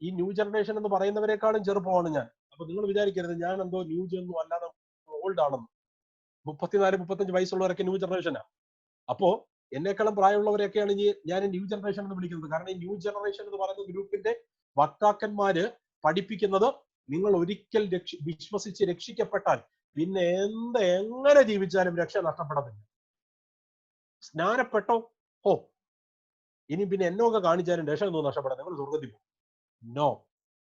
ഈ ന്യൂ ജനറേഷൻ എന്ന് പറയുന്നവരെക്കാളും ചെറുപ്പമാണ് ഞാൻ. അപ്പൊ നിങ്ങൾ വിചാരിക്കരുത് ഞാൻ എന്തോ ന്യൂ ജെന്നും അല്ലാതെ ഓൾഡ് ആണെന്ന്. 34-35 വയസ്സുള്ളവരൊക്കെ ന്യൂ ജനറേഷനാ. അപ്പോ എന്നെക്കാളും പ്രായമുള്ളവരെയൊക്കെയാണ് ഞാൻ ന്യൂ ജനറേഷൻ എന്ന് വിളിക്കുന്നത്. കാരണം ഈ ന്യൂ ജനറേഷൻ എന്ന് പറയുന്ന ഗ്രൂപ്പിന്റെ വക്താക്കന്മാര് പഠിപ്പിക്കുന്നത് നിങ്ങൾ ഒരിക്കൽ വിശ്വസിച്ച് രക്ഷിക്കപ്പെട്ടാൽ പിന്നെ എങ്ങനെ ജീവിച്ചാലും രക്ഷ നഷ്ടപ്പെടത്തില്ല. സ്നാനപ്പെട്ടോ, ഇനി പിന്നെ എന്നൊക്കെ കാണിച്ചാലും രക്ഷ ഒന്നും നഷ്ടപ്പെടാം, നിങ്ങൾ സ്വർഗത്തിൽ പോകും. നോ,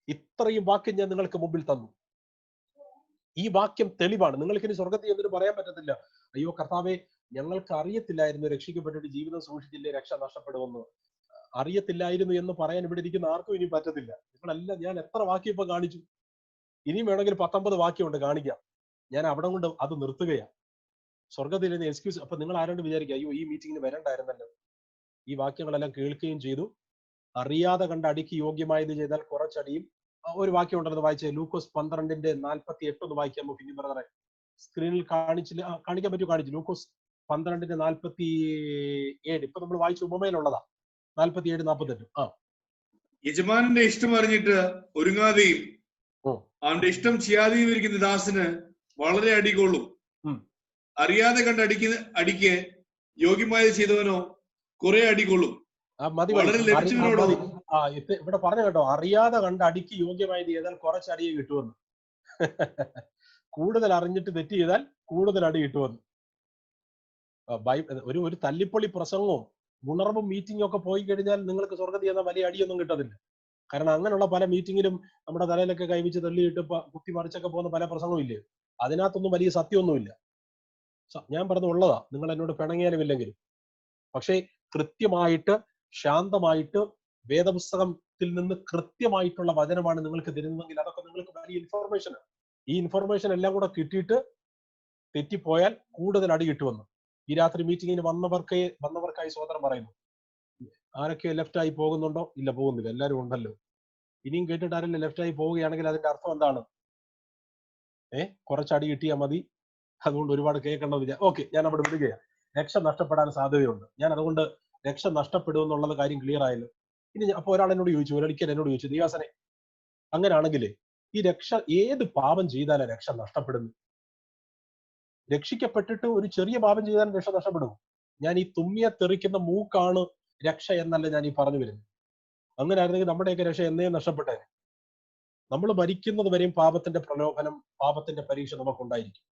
ഇത്രയും വാക്യം ഞാൻ നിങ്ങൾക്ക് മുമ്പിൽ തന്നു. ഈ വാക്യം തെളിവാണ്. നിങ്ങൾക്ക് ഇനി സ്വർഗത്തിൽ എന്നിട്ട് പറയാൻ പറ്റത്തില്ല, അയ്യോ കർത്താവേ ഞങ്ങൾക്ക് അറിയത്തില്ലായിരുന്നു, രക്ഷിക്കപ്പെട്ടിട്ട് ജീവിതം സൂക്ഷിച്ചില്ലേ രക്ഷ നഷ്ടപ്പെടുമെന്ന്. അറിയത്തില്ലായിരുന്നു എന്ന് പറയാൻ ഇവിടെ ഇരിക്കുന്ന ആർക്കും ഇനി പറ്റത്തില്ല. നിങ്ങളെല്ലാം ഞാൻ എത്ര വാക്യം ഇപ്പൊ കാണിച്ചു, ഇനിയും വേണമെങ്കിൽ 19 വാക്യമുണ്ട് കാണിക്കാം. ഞാൻ അവിടെ കൊണ്ട് അത് നിർത്തുകയാണ്. സ്വർഗത്തിൽ നിന്ന് എക്സ്ക്യൂസ്. അപ്പൊ നിങ്ങൾ ആരോട് വിചാരിക്കുക, അയ്യോ ഈ മീറ്റിങ്ങിന് വരണ്ടായിരുന്നല്ലോ. ഈ വാക്യങ്ങളെല്ലാം കേൾക്കുകയും ചെയ്തു. അറിയാതെ കണ്ട അടിക്ക് യോഗ്യമായത് ചെയ്താൽ കുറച്ചടിയും. ഒരു വാക്യം ഉണ്ടെന്ന് വായിച്ചേ, ലൂക്കോസ് 12:48 ഒന്ന് വായിക്കാമോ പിന്നെ ബ്രദറെ? സ്ക്രീനിൽ കാണിക്കാൻ പറ്റുമോ? കാണിച്ചു. ലൂക്കോസ് 12:47 ഇപ്പൊ നമ്മൾ വായിച്ച ഉപമയിലുള്ളതാ. 47-48. യജമാനന്റെ ഇഷ്ടം അറിഞ്ഞിട്ട് ഒരുങ്ങാതെയും അവന്റെ ഇഷ്ടം ചെയ്യാതെയും ഇരിക്കുന്ന ദാസന് വളരെ അടികൊള്ളും. അറിയാതെ കണ്ട് അടിക്ക് യോഗ്യമായത് ചെയ്തവനോ കുറെ അടികൊള്ളും. വളരെ ലഭിച്ചവനോടോ ഇവിടെ പറഞ്ഞു കേട്ടോ, അറിയാതെ കണ്ട് അടിക്ക് യോഗ്യമായത് ചെയ്താൽ കുറച്ച് അടിയെ കിട്ടുമെന്ന്. കൂടുതൽ അറിഞ്ഞിട്ട് തെറ്റ് ചെയ്താൽ കൂടുതൽ അടി കിട്ടുമെന്ന്. ഒരു തല്ലിപ്പൊളി പ്രസംഗവും ഉണർവും മീറ്റിംഗും ഒക്കെ പോയി കഴിഞ്ഞാൽ നിങ്ങൾക്ക് സ്വർഗത്തിൽ എന്ന വലിയ അടിയൊന്നും കിട്ടത്തില്ല. കാരണം അങ്ങനെയുള്ള പല മീറ്റിങ്ങിലും നമ്മുടെ തലയിലൊക്കെ കൈവച്ച് തള്ളിയിട്ട് കുത്തി മറിച്ചൊക്കെ പോകുന്ന പല പ്രസംഗവും ഇല്ലേ, അതിനകത്തൊന്നും വലിയ സത്യമൊന്നുമില്ല. ഞാൻ പറഞ്ഞുള്ളതാ, നിങ്ങൾ എന്നോട് പിണങ്ങിയാലും ഇല്ലെങ്കിലും. പക്ഷേ കൃത്യമായിട്ട് ശാന്തമായിട്ട് വേദപുസ്തകത്തിൽ നിന്ന് കൃത്യമായിട്ടുള്ള വചനമാണ് നിങ്ങൾക്ക് തരുന്നതെങ്കിൽ അതൊക്കെ നിങ്ങൾക്ക് വലിയ ഇൻഫർമേഷനാണ്. ഈ ഇൻഫർമേഷൻ എല്ലാം കൂടെ കിട്ടിയിട്ട് തെറ്റിപ്പോയാൽ കൂടുതൽ അടി കിട്ടുമെന്ന്. ഈ രാത്രി മീറ്റിങ്ങിന് വന്നവർക്കായി സ്വതന്ത്രം പറയുന്നു. ആരൊക്കെ ലെഫ്റ്റ് ആയി പോകുന്നുണ്ടോ? ഇല്ല, പോകുന്നില്ല, എല്ലാവരും ഉണ്ടല്ലോ. ഇനിയും കേട്ടിട്ട് ആരെങ്കിലും ലെഫ്റ്റ് ആയി പോവുകയാണെങ്കിൽ അതിന്റെ അർത്ഥം എന്താണ്? കുറച്ച് അടി കിട്ടിയാൽ മതി, അതുകൊണ്ട് ഒരുപാട് കേൾക്കേണ്ടത്. ഓക്കെ, ഞാൻ അവിടെ വിടുകയാണ്. രക്ഷ നഷ്ടപ്പെടാൻ സാധ്യതയുണ്ട്. ഞാൻ അതുകൊണ്ട് രക്ഷ നഷ്ടപ്പെടുമെന്നുള്ളത് കാര്യം ക്ലിയർ ആയല്ലോ. ഇനി അപ്പൊ ഒരാൾ എന്നോട് ചോദിച്ചു, ഒരിക്കൽ എന്നോട് ചോദിച്ചു, ദിയാസനെ അങ്ങനെയാണെങ്കിൽ ഈ രക്ഷ ഏത് പാപം ചെയ്താലാണ് രക്ഷ നഷ്ടപ്പെടുന്നത്? രക്ഷിക്കപ്പെട്ടിട്ട് ഒരു ചെറിയ പാപം ചെയ്താലും രക്ഷ നഷ്ടപ്പെടും. ഞാൻ ഈ തുമ്മിയെ തെറിക്കുന്ന മൂക്കാണ് രക്ഷ എന്നല്ല ഞാൻ ഈ പറഞ്ഞു വരുന്നത്. അങ്ങനെ ആയിരുന്നെങ്കിൽ നമ്മുടെയൊക്കെ രക്ഷ എന്നേ നഷ്ടപ്പെട്ടേ. നമ്മൾ മരിക്കുന്നത് വരെയും പാപത്തിന്റെ പ്രലോഭനം, പാപത്തിന്റെ പരീക്ഷ നമുക്കുണ്ടായിരിക്കും.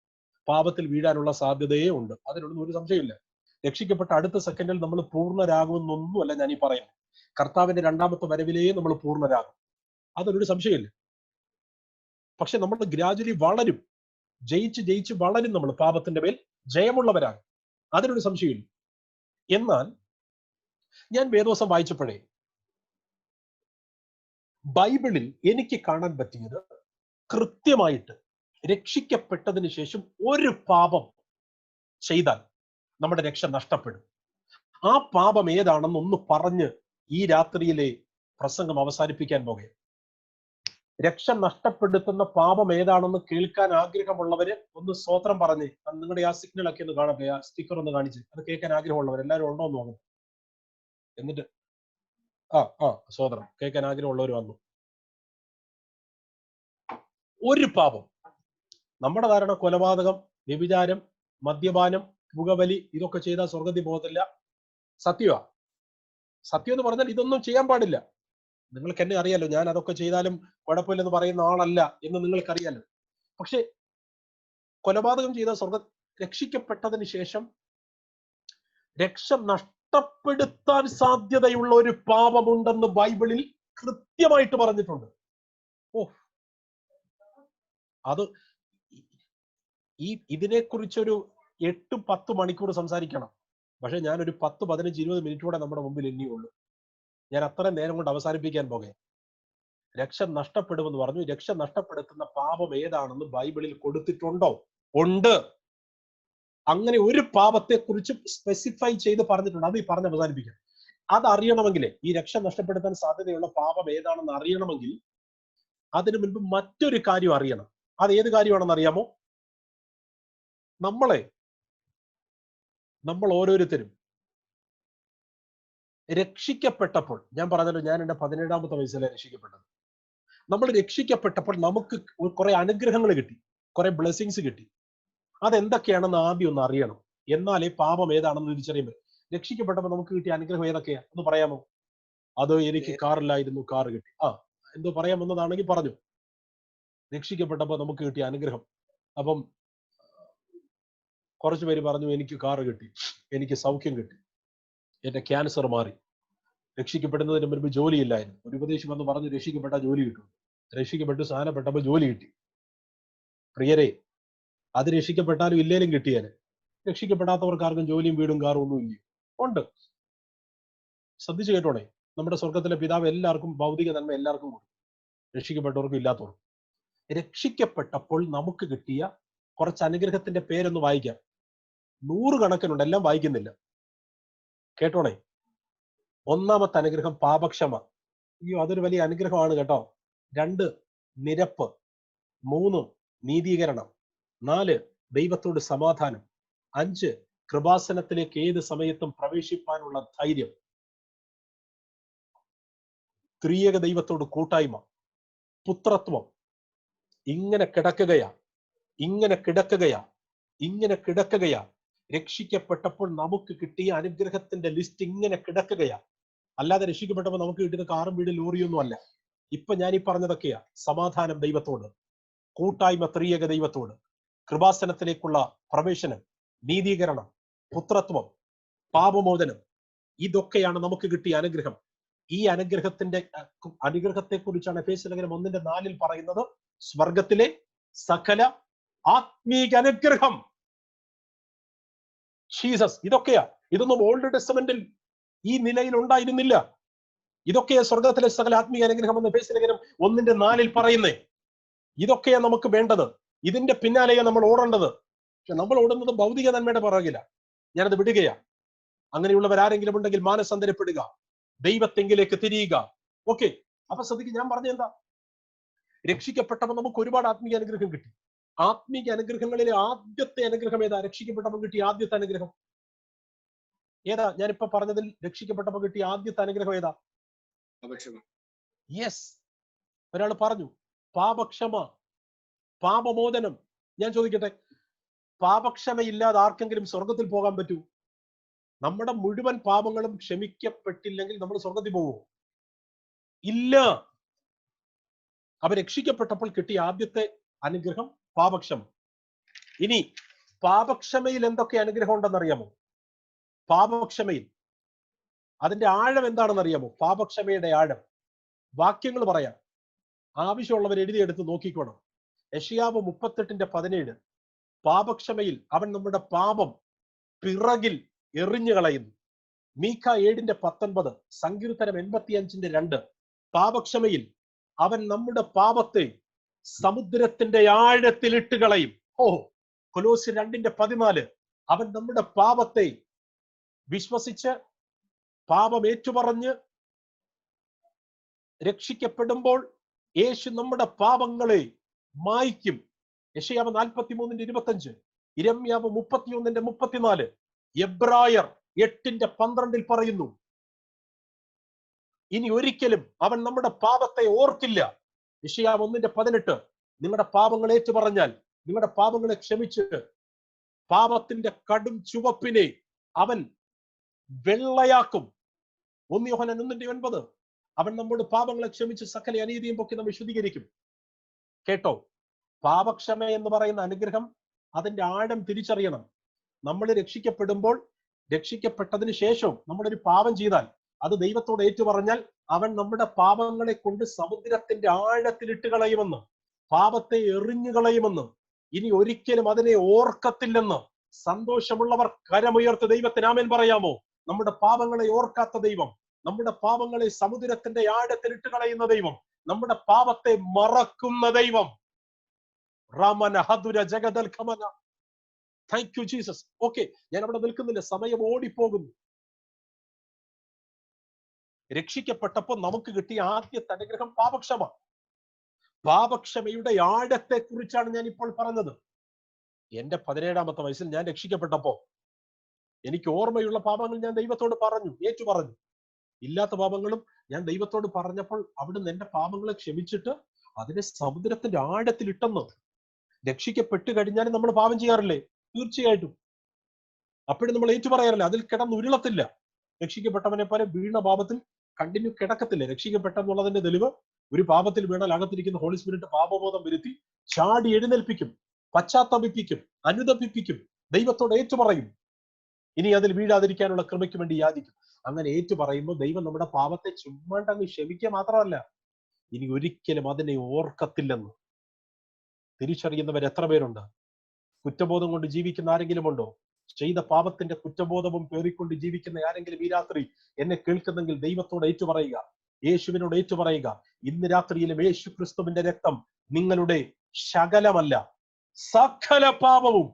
പാപത്തിൽ വീഴാനുള്ള സാധ്യതയേ ഉണ്ട്, അതിനൊന്നും ഒരു സംശയമില്ല. രക്ഷിക്കപ്പെട്ട അടുത്ത സെക്കൻഡിൽ നമ്മൾ പൂർണ്ണരാകുമെന്നൊന്നുമല്ല ഞാൻ ഈ പറയുന്നത്. കർത്താവിന്റെ രണ്ടാമത്തെ വരവിലേ നമ്മൾ പൂർണ്ണരാകും, അതിനൊരു സംശയമില്ല. പക്ഷെ നമ്മൾ ഗ്രാജുവലി വളരും, ജയിച്ച് വളരും. നമ്മൾ പാപത്തിന്റെ മേൽ ജയമുള്ളവരാണ്, അതിനൊരു സംശയമില്ല. എന്നാൽ ഞാൻ വേദോസം വായിച്ചപ്പോഴേ ബൈബിളിൽ എനിക്ക് കാണാൻ പറ്റിയത്, കൃത്യമായിട്ട് രക്ഷിക്കപ്പെട്ടതിന് ശേഷം ഒരു പാപം ചെയ്താൽ നമ്മുടെ രക്ഷ നഷ്ടപ്പെടും. ആ പാപം ഏതാണെന്ന് ഒന്ന് പറഞ്ഞ് ഈ രാത്രിയിലെ പ്രസംഗം അവസാനിപ്പിക്കാൻ പോകുകയാണ്. രക്ഷ നഷ്ടപ്പെടുത്തുന്ന പാപം ഏതാണെന്ന് കേൾക്കാൻ ആഗ്രഹമുള്ളവര് ഒന്ന് സ്തോത്രം പറഞ്ഞ് നിങ്ങളുടെ ആ സിഗ്നലൊക്കെ ഒന്ന് കാണട്ടെ, ആ സ്റ്റിക്കർ ഒന്ന് കാണിച്ച് അത് കേൾക്കാൻ ആഗ്രഹമുള്ളവർ എല്ലാവരും ഉണ്ടോ എന്ന് നോക്കണം. എന്നിട്ട് സ്തോത്രം കേൾക്കാൻ ആഗ്രഹമുള്ളവർ വന്നു. ഒരു പാപം, നമ്മുടെ ധാരണ കൊലപാതകം, വ്യഭിചാരം, മദ്യപാനം, പുകവലി ഇതൊക്കെ ചെയ്താൽ സ്വർഗത്തിൽ പോകത്തില്ല. സത്യമാ. സത്യം എന്ന് പറഞ്ഞാൽ ഇതൊന്നും ചെയ്യാൻ പാടില്ല. നിങ്ങൾക്ക് എന്നെ അറിയാലോ, ഞാൻ അതൊക്കെ ചെയ്താലും കുഴപ്പമില്ലെന്ന് പറയുന്ന ആളല്ല എന്ന് നിങ്ങൾക്കറിയാലോ. പക്ഷെ കൊലപാതകം ചെയ്ത രക്ഷിക്കപ്പെട്ടതിന് ശേഷം രക്ഷ നഷ്ടപ്പെടുത്താൻ സാധ്യതയുള്ള ഒരു പാപമുണ്ടെന്ന് ബൈബിളിൽ കൃത്യമായിട്ട് പറഞ്ഞിട്ടുണ്ട്. അത് ഇതിനെക്കുറിച്ചൊരു 8-10 മണിക്കൂർ സംസാരിക്കണം. പക്ഷെ ഞാനൊരു 10, 15, 20 മിനിറ്റോടെ നമ്മുടെ മുമ്പിൽ ഇനിയുള്ളൂ. ഞാൻ അത്രയും നേരം കൊണ്ട് അവസാനിപ്പിക്കാൻ പോകെ. രക്ഷ നഷ്ടപ്പെടുമെന്ന് പറഞ്ഞു. രക്ഷ നഷ്ടപ്പെടുത്തുന്ന പാപം ഏതാണെന്ന് ബൈബിളിൽ കൊടുത്തിട്ടുണ്ടോ? ഉണ്ട്. അങ്ങനെ ഒരു പാപത്തെ കുറിച്ച് സ്പെസിഫൈ ചെയ്ത് പറഞ്ഞിട്ടുണ്ട്. അത് ഈ പറഞ്ഞ് അവസാനിപ്പിക്കാം. അത് അറിയണമെങ്കിൽ, ഈ രക്ഷ നഷ്ടപ്പെടുത്താൻ സാധ്യതയുള്ള പാപം ഏതാണെന്ന് അറിയണമെങ്കിൽ അതിനു മുൻപ് മറ്റൊരു കാര്യം അറിയണം. അത് ഏത് കാര്യമാണെന്ന് അറിയാമോ? നമ്മൾ ഓരോരുത്തരും രക്ഷിക്കപ്പെട്ടപ്പോൾ, ഞാൻ പറഞ്ഞല്ലോ, ഞാൻ എൻ്റെ 17ാമത്തെ വയസ്സിലാണ് രക്ഷിക്കപ്പെട്ടത്. നമ്മൾ രക്ഷിക്കപ്പെട്ടപ്പോൾ നമുക്ക് കുറെ അനുഗ്രഹങ്ങൾ കിട്ടി, കുറെ ബ്ലെസ്സിങ്സ് കിട്ടി. അതെന്തൊക്കെയാണെന്ന് ആദ്യം ഒന്ന് അറിയണം. എന്നാലേ പാപം ഏതാണെന്ന് തിരിച്ചറിയുമ്പോൾ. രക്ഷിക്കപ്പെട്ടപ്പോൾ നമുക്ക് കിട്ടിയ അനുഗ്രഹം ഏതൊക്കെയാ ഒന്ന് പറയാമോ? അത് എനിക്ക് കാറില്ലായിരുന്നു, കാറ് കിട്ടി. എന്തോ പറയാമെന്നതാണെങ്കിൽ പറഞ്ഞു. രക്ഷിക്കപ്പെട്ടപ്പോൾ നമുക്ക് കിട്ടിയ അനുഗ്രഹം. അപ്പം കുറച്ചു പേര് പറഞ്ഞു, എനിക്ക് കാറ് കിട്ടി, എനിക്ക് സൗഖ്യം കിട്ടി, എന്റെ ക്യാൻസർ മാറി. രക്ഷിക്കപ്പെടുന്നതിന് മുൻപ് ജോലിയില്ലായിരുന്നു. ഒരു ഉപദേശം വന്ന് പറഞ്ഞു രക്ഷിക്കപ്പെട്ട ജോലി കിട്ടും. രക്ഷിക്കപ്പെട്ട് സ്ഥാനപ്പെട്ടപ്പോൾ ജോലി കിട്ടി. പ്രിയരെ, അത് രക്ഷിക്കപ്പെട്ടാലും ഇല്ലേലും കിട്ടിയാല്. രക്ഷിക്കപ്പെടാത്തവർക്കാർക്കും ജോലിയും വീടും കാറും ഒന്നും ഇല്ല. ഉണ്ട്. ശ്രദ്ധിച്ചു കേട്ടോണേ. നമ്മുടെ സ്വർഗത്തിലെ പിതാവ് എല്ലാവർക്കും ഭൗതിക നന്മ എല്ലാവർക്കും കൊടുക്കും, രക്ഷിക്കപ്പെട്ടവർക്കും ഇല്ലാത്തവർക്കും. രക്ഷിക്കപ്പെട്ടപ്പോൾ നമുക്ക് കിട്ടിയ കുറച്ച് അനുഗ്രഹത്തിന്റെ പേരൊന്ന് വായിക്കാം. 100 കണക്കിനുണ്ട്, എല്ലാം വായിക്കുന്നില്ല. കേട്ടോണേ. ഒന്നാമത്തെ അനുഗ്രഹം പാപക്ഷമ. അയ്യോ, അതൊരു വലിയ അനുഗ്രഹമാണ് കേട്ടോ. 2 നിരപ്പ്, 3 നീതീകരണം, 4 ദൈവത്തോട് സമാധാനം, 5 കൃപാസനത്തിലേക്ക് ഏത് സമയത്തും പ്രവേശിപ്പാനുള്ള ധൈര്യം, ത്രിയേക ദൈവത്തോട് കൂട്ടായ്മ, പുത്രത്വം. ഇങ്ങനെ കിടക്കുകയാ. രക്ഷിക്കപ്പെട്ടപ്പോൾ നമുക്ക് കിട്ടിയ അനുഗ്രഹത്തിന്റെ ലിസ്റ്റ് ഇങ്ങനെ കിടക്കുകയാ. അല്ലാതെ രക്ഷിക്കപ്പെട്ടപ്പോൾ നമുക്ക് കിട്ടിയത് കാറും വീടും ലോറിയൊന്നും അല്ല. ഇപ്പൊ ഞാൻ ഈ പറഞ്ഞതൊക്കെയാ. സമാധാനം ദൈവത്തോട്, കൂട്ടായ്മ ത്രിയേക ദൈവത്തോട്, കൃപാസനത്തിലേക്കുള്ള പ്രവേശനം, നീതീകരണം, പുത്രത്വം, പാപമോചനം. ഇതൊക്കെയാണ് നമുക്ക് കിട്ടിയ അനുഗ്രഹം. ഈ അനുഗ്രഹത്തെ കുറിച്ചാണ് എഫേസ്യ ലേഖനം 1:4 പറയുന്നത്. സ്വർഗത്തിലെ സകല ആത്മീക അനുഗ്രഹം. ജീസസ്. ഇതൊന്നും ഓൾഡ് ടെസ്റ്റമെന്റിൽ ഈ നിലയിൽ ഉണ്ടായിരുന്നില്ല. ഇതൊക്കെയാ സ്വർഗത്തിലെ സകല ആത്മീയ അനുഗ്രഹം എന്ന് എഫേസ്യ ലേഖനം 1:4 പറയുന്നേ. ഇതൊക്കെയാ നമുക്ക് വേണ്ടത്. ഇതിന്റെ പിന്നാലെയാ നമ്മൾ ഓടേണ്ടത്. പക്ഷെ നമ്മൾ ഓടുന്നത് ഭൗതിക നന്മയുടെ പുറകില. ഞാനത് വിടുകയാ. അങ്ങനെയുള്ളവരാരെങ്കിലും ഉണ്ടെങ്കിൽ മാനസാന്തരപ്പെടുക, ദൈവത്തെങ്കിലേക്ക് തിരിയുക. ഓക്കെ. അപ്പൊ ശ്രദ്ധിക്കുക, ഞാൻ പറഞ്ഞ എന്താ? രക്ഷിക്കപ്പെട്ടപ്പോൾ നമുക്ക് ഒരുപാട് ആത്മീയ അനുഗ്രഹം കിട്ടി. ആത്മീയ അനുഗ്രഹങ്ങളിലെ ആദ്യത്തെ അനുഗ്രഹം ഏതാ? രക്ഷിക്കപ്പെട്ടപ്പോൾ കിട്ടിയ ആദ്യത്തെ അനുഗ്രഹം ഏതാ? ഞാനിപ്പോ പറഞ്ഞതിൽ രക്ഷിക്കപ്പെട്ടപ്പോൾ കിട്ടിയ ആദ്യത്തെ അനുഗ്രഹം ഏതാ? യെസ്. ഒരാൾ പറഞ്ഞു പാപക്ഷമ, പാപമോചനം. ഞാൻ ചോദിക്കട്ടെ, പാപക്ഷമയില്ലാതെ ആർക്കെങ്കിലും സ്വർഗത്തിൽ പോകാൻ പറ്റൂ? നമ്മുടെ മുഴുവൻ പാപങ്ങളും ക്ഷമിക്കപ്പെട്ടില്ലെങ്കിൽ നമ്മൾ സ്വർഗത്തിൽ പോകുമോ? ഇല്ല. അവ രക്ഷിക്കപ്പെട്ടപ്പോൾ കിട്ടിയ ആദ്യത്തെ അനുഗ്രഹം പാപക്ഷമ. ഇനി പാപക്ഷമയിൽ എന്തൊക്കെ അനുഗ്രഹം ഉണ്ടെന്നറിയാമോ? പാപക്ഷമയിൽ അതിന്റെ ആഴം എന്താണെന്ന് അറിയാമോ? പാപക്ഷമയുടെ ആഴം വാക്യങ്ങൾ പറയാം. ആവശ്യമുള്ളവർ എഴുതിയെടുത്ത് നോക്കിക്കോണം. യെശയ്യാവ് 38:17. പാപക്ഷമയിൽ അവൻ നമ്മുടെ പാപം പിറകിൽ എറിഞ്ഞു കളയുന്നു. മീഖ 7:19. സങ്കീർത്തനം 85:2. പാപക്ഷമയിൽ അവൻ നമ്മുടെ പാപത്തെ സമുദ്രത്തിന്റെ ആഴത്തിൽ ഇട്ട് കളയും. കൊലോസ്യർ 2:14. അവൻ നമ്മുടെ പാപത്തെ വിശ്വസിച്ച് പാപം ഏറ്റുപറഞ്ഞ് രക്ഷിക്കപ്പെടുമ്പോൾ യേശു നമ്മുടെ പാപങ്ങളെ മായ്ക്കും. യെശയ്യാവ് 43:25. ഇരമ്യാവ് 31:34. എബ്രായർ 8:12 പറയുന്നു, ഇനി ഒരിക്കലും അവൻ നമ്മുടെ പാപത്തെ ഓർക്കില്ല. യെശയ്യാവ് 1:18. നിങ്ങളുടെ പാപങ്ങൾ ഏറ്റുപറഞ്ഞാൽ, നിങ്ങളുടെ പാപങ്ങളെ ക്ഷമിച്ച് പാപത്തിന്റെ കടും ചുവപ്പിനെ അവൻ വെള്ളയാക്കും. 1 യോഹന്നാൻ 1:9. അവൻ നമ്മുടെ പാപങ്ങളെ ക്ഷമിച്ച് സകല അനീതിയും പൊക്കി നമ്മെ ശുദ്ധീകരിക്കും. കേട്ടോ, പാപക്ഷമ എന്ന് പറയുന്ന അനുഗ്രഹം, അതിന്റെ ആഴം തിരിച്ചറിയണം. നമ്മൾ രക്ഷിക്കപ്പെടുമ്പോൾ, രക്ഷിക്കപ്പെട്ടതിന് ശേഷവും നമ്മളൊരു പാപം ചെയ്താൽ അത് ദൈവത്തോട് ഏറ്റുപറഞ്ഞാൽ അവൻ നമ്മുടെ പാപങ്ങളെ കൊണ്ട് സമുദ്രത്തിന്റെ ആഴത്തിലിട്ട് കളയുമെന്ന്, പാപത്തെ എറിഞ്ഞു കളയുമെന്ന്, ഇനി ഒരിക്കലും അതിനെ ഓർക്കത്തില്ലെന്ന്. സന്തോഷമുള്ളവർ കരമുയർത്ത് ദൈവത്തിന് ആമേൻ പറയാമോ? നമ്മുടെ പാപങ്ങളെ ഓർക്കാത്ത ദൈവം, നമ്മുടെ പാപങ്ങളെ സമുദ്രത്തിന്റെ ആഴത്തിലിട്ട് കളയുന്ന ദൈവം, നമ്മുടെ പാപത്തെ മറക്കുന്ന ദൈവം. റാമന ഹദുര ജഗദൽ ഖമന. Thank you Jesus. ഓക്കെ, ഞാൻ അവിടെ നിൽക്കുന്നില്ല, സമയം ഓടിപ്പോകുന്നു. രക്ഷിക്കപ്പെട്ടപ്പോൾ നമുക്ക് കിട്ടിയ ആദ്യത്തെ അനുഗ്രഹം പാപക്ഷമ. പാപക്ഷമയുടെ ആഴത്തെ കുറിച്ചാണ് ഞാൻ ഇപ്പോൾ പറഞ്ഞത്. എന്റെ 17ാമത്തെ വയസ്സിൽ ഞാൻ രക്ഷിക്കപ്പെട്ടപ്പോ എനിക്ക് ഓർമ്മയുള്ള പാപങ്ങൾ ഞാൻ ദൈവത്തോട് പറഞ്ഞു, ഏറ്റു പറഞ്ഞു. ഇല്ലാത്ത പാപങ്ങളും ഞാൻ ദൈവത്തോട് പറഞ്ഞപ്പോൾ അവിടുന്ന് എന്റെ പാപങ്ങളെ ക്ഷമിച്ചിട്ട് അതിനെ സമുദ്രത്തിന്റെ ആഴത്തിലിട്ടെന്ന്. രക്ഷിക്കപ്പെട്ട് കഴിഞ്ഞാൽ നമ്മൾ പാപം ചെയ്യാറില്ലേ? തീർച്ചയായിട്ടും. അപ്പോഴും നമ്മൾ ഏറ്റു പറയാറില്ല, അതിൽ കിടന്ന് ഉരുളത്തില്ല. രക്ഷിക്കപ്പെട്ടവനെ പോലെ വീണ പാപത്തിൽ കണ്ടിന്യൂ കിടക്കത്തില്ല. രക്ഷിക്കപ്പെട്ടെന്നുള്ളതിന്റെ തെളിവ്, ഒരു പാപത്തിൽ വീണാൽ അകത്തിരിക്കുന്ന ഹോളി സ്പിരിറ്റ് പാപബോധം വരുത്തി ചാടി എഴുന്നേൽപ്പിക്കും, പശ്ചാത്തപിപ്പിക്കും, അനുദപിപ്പിക്കും, ദൈവത്തോട് ഏറ്റുപറയും. ഇനി അതിൽ വീഴാതിരിക്കാനുള്ള കൃപയ്ക്ക് വേണ്ടി യാചിക്കും. അങ്ങനെ ഏറ്റുപറയുമ്പോൾ ദൈവം നമ്മുടെ പാപത്തെ ചുമ്മാണ്ടങ്ങ് ക്ഷമിക്കുക മാത്രമല്ല, ഇനി ഒരിക്കലും അതിനെ ഓർക്കത്തില്ലെന്ന് തിരിച്ചറിയുന്നവർ എത്ര പേരുണ്ട്? കുറ്റബോധം കൊണ്ട് ജീവിക്കുന്ന ആരെങ്കിലും ഉണ്ടോ? ചെയ്ത പാപത്തിന്റെ കുറ്റബോധവും പേറിക്കൊണ്ട് ജീവിക്കുന്ന ആരെങ്കിലും ഈ രാത്രി എന്നെ കേൾക്കുന്നെങ്കിൽ ദൈവത്തോട് ഏറ്റുപറയുക, യേശുവിനോട് ഏറ്റുപറയുക. ഇന്ന് രാത്രിയിലും യേശു ക്രിസ്തുവിന്റെ രക്തം നിങ്ങളുടെ ശകലമല്ല സകല പാപവും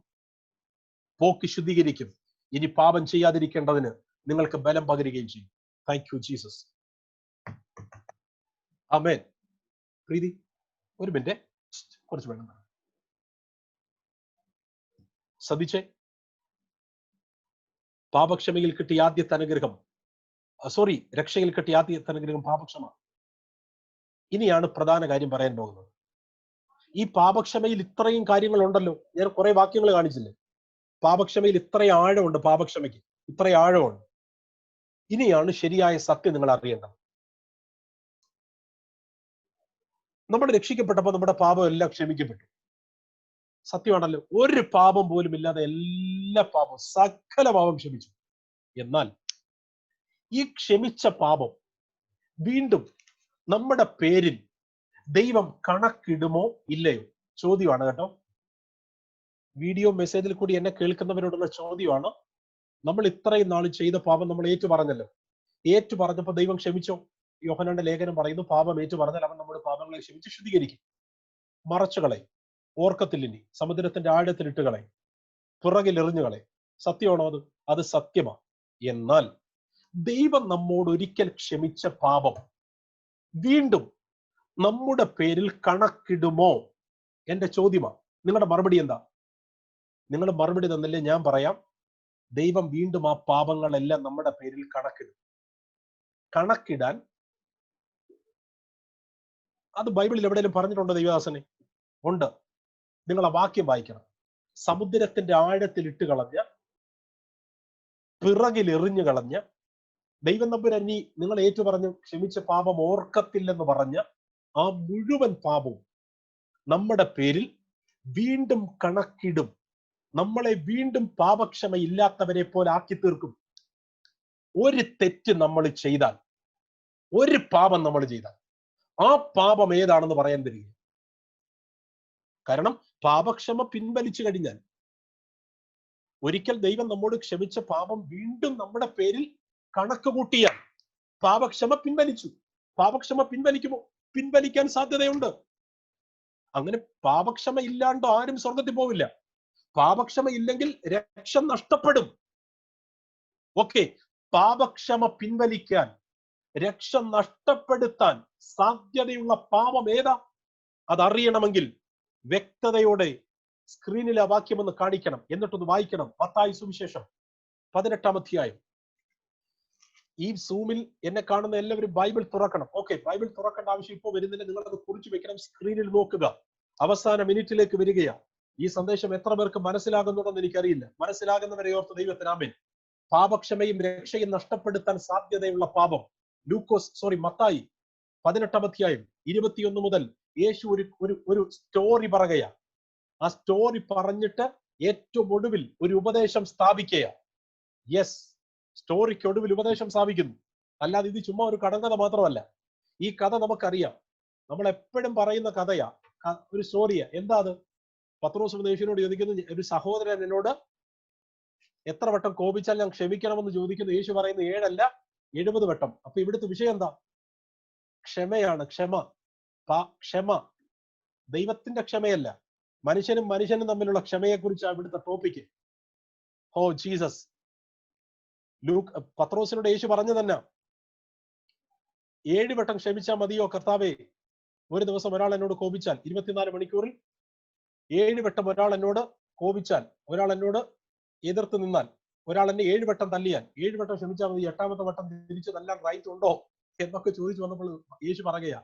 പോക്കി ശുദ്ധീകരിക്കും. ഇനി പാപം ചെയ്യാതിരിക്കേണ്ടതിന് നിങ്ങൾക്ക് ബലം പകരുകയും ചെയ്യും. Thank you Jesus. ആമേൻ. പ്രീതി, ഒരു മിനിറ്റ്, കുറച്ച് വേണം ശ്രദ്ധിച്ചേ. പാപക്ഷമയിൽ കിട്ടിയ ആദ്യത്തെ അനുഗ്രഹം, രക്ഷയിൽ കിട്ടിയ ആദ്യത്തെ അനുഗ്രഹം പാപക്ഷമ. ഇനിയാണ് പ്രധാന കാര്യം പറയാൻ പോകുന്നത്. ഈ പാപക്ഷമയിൽ ഇത്രയും കാര്യങ്ങൾ ഉണ്ടല്ലോ. ഞാൻ കുറെ വാക്യങ്ങൾ കാണിച്ചില്ലേ? പാപക്ഷമയിൽ ഇത്രയും ആഴമുണ്ട്. പാപക്ഷമയ്ക്ക് ഇത്രയും ആഴമുണ്ട്. ഇനിയാണ് ശരിയായ സത്യം നിങ്ങൾ അറിയേണ്ടത്. നമ്മൾ രക്ഷിക്കപ്പെട്ടപ്പോൾ നമ്മുടെ പാപം എല്ലാം ക്ഷമിക്കപ്പെട്ടു. സത്യമാണല്ലോ. ഒരു പാപം പോലും ഇല്ലാതെ എല്ലാ പാപവും, സകല പാപം ക്ഷമിച്ചു. എന്നാൽ ഈ ക്ഷമിച്ച പാപം വീണ്ടും നമ്മുടെ പേരിൽ ദൈവം കണക്കിടുമോ ഇല്ലയോ? ചോദ്യമാണ് കേട്ടോ. വീഡിയോ മെസ്സേജിൽ കൂടി എന്നെ കേൾക്കുന്നവരോടുള്ള ചോദ്യമാണ്. നമ്മൾ ഇത്രയും നാൾ ചെയ്ത പാപം നമ്മൾ ഏറ്റു പറഞ്ഞല്ലോ. ഏറ്റു പറഞ്ഞപ്പോൾ ദൈവം ക്ഷമിച്ചോ? യോഹന്നാന്റെ ലേഖനം പറയുന്നു, പാപം ഏറ്റു പറഞ്ഞാൽ അവൻ നമ്മുടെ പാപങ്ങളെ ക്ഷമിച്ച് ശുദ്ധീകരിക്കും. മറച്ചുകളെ, ഓർക്കത്തില്ലിനി, സമുദ്രത്തിന്റെ ആഴത്തിലിട്ടുകളെ, പിറകിൽ എറിഞ്ഞുകളെ. സത്യമാണോ അത്? അത് സത്യമാണ്. എന്നാൽ ദൈവം നമ്മോട് ഒരിക്കൽ ക്ഷമിച്ച പാപം വീണ്ടും നമ്മുടെ പേരിൽ കണക്കിടുമോ? എന്റെ ചോദ്യമാണ്. നിങ്ങളുടെ മറുപടി എന്താ? നിങ്ങളുടെ മറുപടി തന്നില്ലേ ഞാൻ പറയാം. ദൈവം വീണ്ടും ആ പാപങ്ങളെല്ലാം നമ്മുടെ പേരിൽ കണക്കിടും. കണക്കിടാൻ അത് ബൈബിളിൽ എവിടെയെങ്കിലും പറഞ്ഞിട്ടുണ്ടോ ദൈവദാസനെ? ഉണ്ട്. നിങ്ങൾ ആ വാക്യം വായിക്കണം. സമുദ്രത്തിന്റെ ആഴത്തിൽ ഇട്ട് കളഞ്ഞ, പിറകിൽ എറിഞ്ഞു കളഞ്ഞ, ദൈവം തമ്പുരാൻ നീ നിങ്ങൾ ഏറ്റു പറഞ്ഞു ക്ഷമിച്ച പാപം ഓർക്കത്തില്ലെന്ന് പറഞ്ഞ ആ മുഴുവൻ പാപവും നമ്മുടെ പേരിൽ വീണ്ടും കണക്കിടും. നമ്മളെ വീണ്ടും പാപക്ഷമ ഇല്ലാത്തവരെ പോലെ ആക്കി തീർക്കും. ഒരു തെറ്റ് നമ്മൾ ചെയ്താൽ, ഒരു പാപം നമ്മൾ ചെയ്താൽ, ആ പാപം ഏതാണെന്ന് പറയാൻ തരിക. കാരണം പാപക്ഷമ പിൻവലിച്ചു കഴിഞ്ഞാൽ, ഒരിക്കൽ ദൈവം നമ്മോട് ക്ഷമിച്ച പാപം വീണ്ടും നമ്മുടെ പേരിൽ കണക്ക് കൂട്ടിയാൽ പാപക്ഷമ പിൻവലിച്ചു. പാപക്ഷമ പിൻവലിക്കുമോ? പിൻവലിക്കാൻ സാധ്യതയുണ്ട്. അങ്ങനെ പാപക്ഷമ ഇല്ലാണ്ട് ആരും സ്വർഗത്തിൽ പോവില്ല. പാപക്ഷമ ഇല്ലെങ്കിൽ രക്ഷ നഷ്ടപ്പെടും. ഓക്കെ, പാപക്ഷമ പിൻവലിക്കാൻ, രക്ഷ നഷ്ടപ്പെടുത്താൻ സാധ്യതയുള്ള പാപം ഏതാ? അതറിയണമെങ്കിൽ വ്യക്തതയോടെ സ്ക്രീനിലെ വാക്യം ഒന്ന് കാണിക്കണം, എന്നിട്ടൊന്ന് വായിക്കണം. മത്തായി സുവിശേഷം 18-ാം അധ്യായം. ഈ സൂമിൽ എന്നെ കാണുന്ന എല്ലാവരും ബൈബിൾ തുറക്കണം. ഓക്കെ, ബൈബിൾ തുറക്കേണ്ട ആവശ്യം ഇപ്പോൾ വരുന്നില്ല. നിങ്ങളത് കുറിച്ച് വെക്കണം. സ്ക്രീനിൽ നോക്കുക. അവസാന മിനിറ്റിലേക്ക് വരികയാണ്. ഈ സന്ദേശം എത്ര പേർക്ക് മനസ്സിലാകുന്നുണ്ടെന്ന് എനിക്കറിയില്ല. മനസ്സിലാകുന്നവരെ ഓർത്ത് ദൈവത്തിന് ആമേൻ. പാപക്ഷമയും രക്ഷയും നഷ്ടപ്പെടുത്താൻ സാധ്യതയുള്ള പാപം. മത്തായി 18 അധ്യായം 21 മുതൽ യേശു ഒരു സ്റ്റോറി പറയുകയാ. ആ സ്റ്റോറി പറഞ്ഞിട്ട് ഏറ്റവും ഒടുവിൽ ഒരു ഉപദേശം സ്ഥാപിക്കുക. യെസ്, സ്റ്റോറിക്ക് ഒടുവിൽ ഉപദേശം സ്ഥാപിക്കുന്നു. അല്ലാതെ ഇത് ചുമ്മാ ഒരു കടങ്കഥ മാത്രമല്ല. ഈ കഥ നമുക്കറിയാം, നമ്മൾ എപ്പോഴും പറയുന്ന കഥയാ, ഒരു സ്റ്റോറിയാ. എന്താ അത്? പത്രോസ് യേശുവിനോട് ചോദിക്കുന്നു, ഒരു സഹോദരൻ എന്നോട് എത്ര വട്ടം കോപിച്ചാൽ ഞാൻ ക്ഷമിക്കണമെന്ന് ചോദിക്കുന്നു. യേശു പറയുന്നത് 7 അല്ല 70 വട്ടം. അപ്പൊ ഇവിടുത്തെ വിഷയം എന്താ? ക്ഷമയാണ്. ക്ഷമ ദൈവത്തിന്റെ ക്ഷമയല്ല, മനുഷ്യനും തമ്മിലുള്ള ക്ഷമയെ കുറിച്ചാണ് ഇവിടുത്തെ ടോപ്പിക്ക്. Oh Jesus. പത്രോസിനോട് യേശു പറഞ്ഞു തന്നെ, 7 വട്ടം ക്ഷമിച്ചാൽ മതിയോ കർത്താവേ? ഒരു ദിവസം ഒരാൾ എന്നോട് കോപിച്ചാൽ 24 മണിക്കൂറിൽ 7 വട്ടം ഒരാൾ എന്നോട് കോപിച്ചാൽ, ഒരാൾ എന്നോട് എതിർത്ത് നിന്നാൽ, ഒരാൾ എന്നെ 7 വട്ടം തല്ലിയാൽ 7 വട്ടം ക്ഷമിച്ചാൽ മതി, 8ാമത്തെ വട്ടം തിരിച്ചു തല്ലാൻ റൈറ്റ് ഉണ്ടോ എന്നൊക്കെ ചോദിച്ചു വന്നപ്പോൾ യേശു പറയുകയാ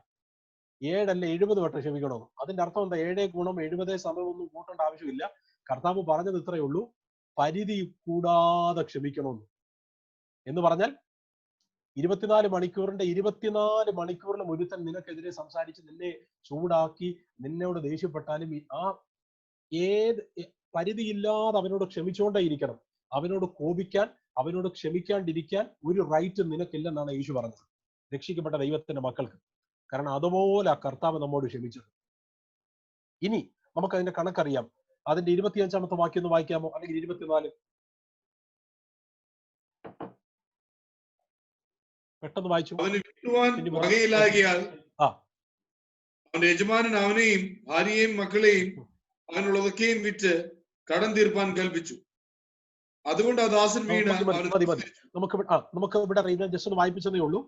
7 അല്ല 70 വട്ടം ക്ഷമിക്കണമെന്ന്. അതിന്റെ അർത്ഥം എന്താ? 7 ഗുണം 70 സമയമൊന്നും കൂട്ടേണ്ട ആവശ്യമില്ല. കർത്താവ് പറഞ്ഞത് ഇത്രയേ ഉള്ളൂ, പരിധി കൂടാതെ ക്ഷമിക്കണമെന്ന്. എന്ന് പറഞ്ഞാൽ 24 മണിക്കൂറിന്റെ 24 മണിക്കൂറിലും ഒരുത്തൻ നിനക്കെതിരെ സംസാരിച്ച് നിന്നെ ചൂടാക്കി നിന്നോട് ദേഷ്യപ്പെട്ടാലും ആ പരിധിയില്ലാതെ അവനോട് ക്ഷമിച്ചുകൊണ്ടേ ഇരിക്കണം. അവനോട് കോപിക്കാൻ, അവനോട് ക്ഷമിക്കാണ്ടിരിക്കാൻ ഒരു റൈറ്റ് നിനക്കില്ലെന്നാണ് യേശു പറഞ്ഞത് രക്ഷിക്കപ്പെട്ട ദൈവത്തിന്റെ മക്കൾക്ക്. കാരണം അതുപോലെ ആ കർത്താവ് നമ്മോട് ക്ഷമിച്ചത്. ഇനി നമുക്ക് അതിന്റെ കണക്കറിയാം. അതിന്റെ 25ാമത്തെ വാക്യം ഒന്ന് വായിക്കാമോ? അല്ലെങ്കിൽ 24 പെട്ടെന്ന് വായിച്ചു. അവന് വിട്ടുവാൻ വകയില്ലാകിയാൽ അവന്റെ യജമാനൻ അവനെയും ഭാര്യയെയും മക്കളെയും അവനുള്ളതൊക്കെയും വിറ്റ് കടം തീർപ്പാൻ കൽപ്പിച്ചു. അതുകൊണ്ട് ആ ദാസൻ വീണ് നമുക്ക് ഇവിടെ ജസ്റ്റ് ഒന്ന് വായിപ്പിച്ചതേ ഉള്ളൂ.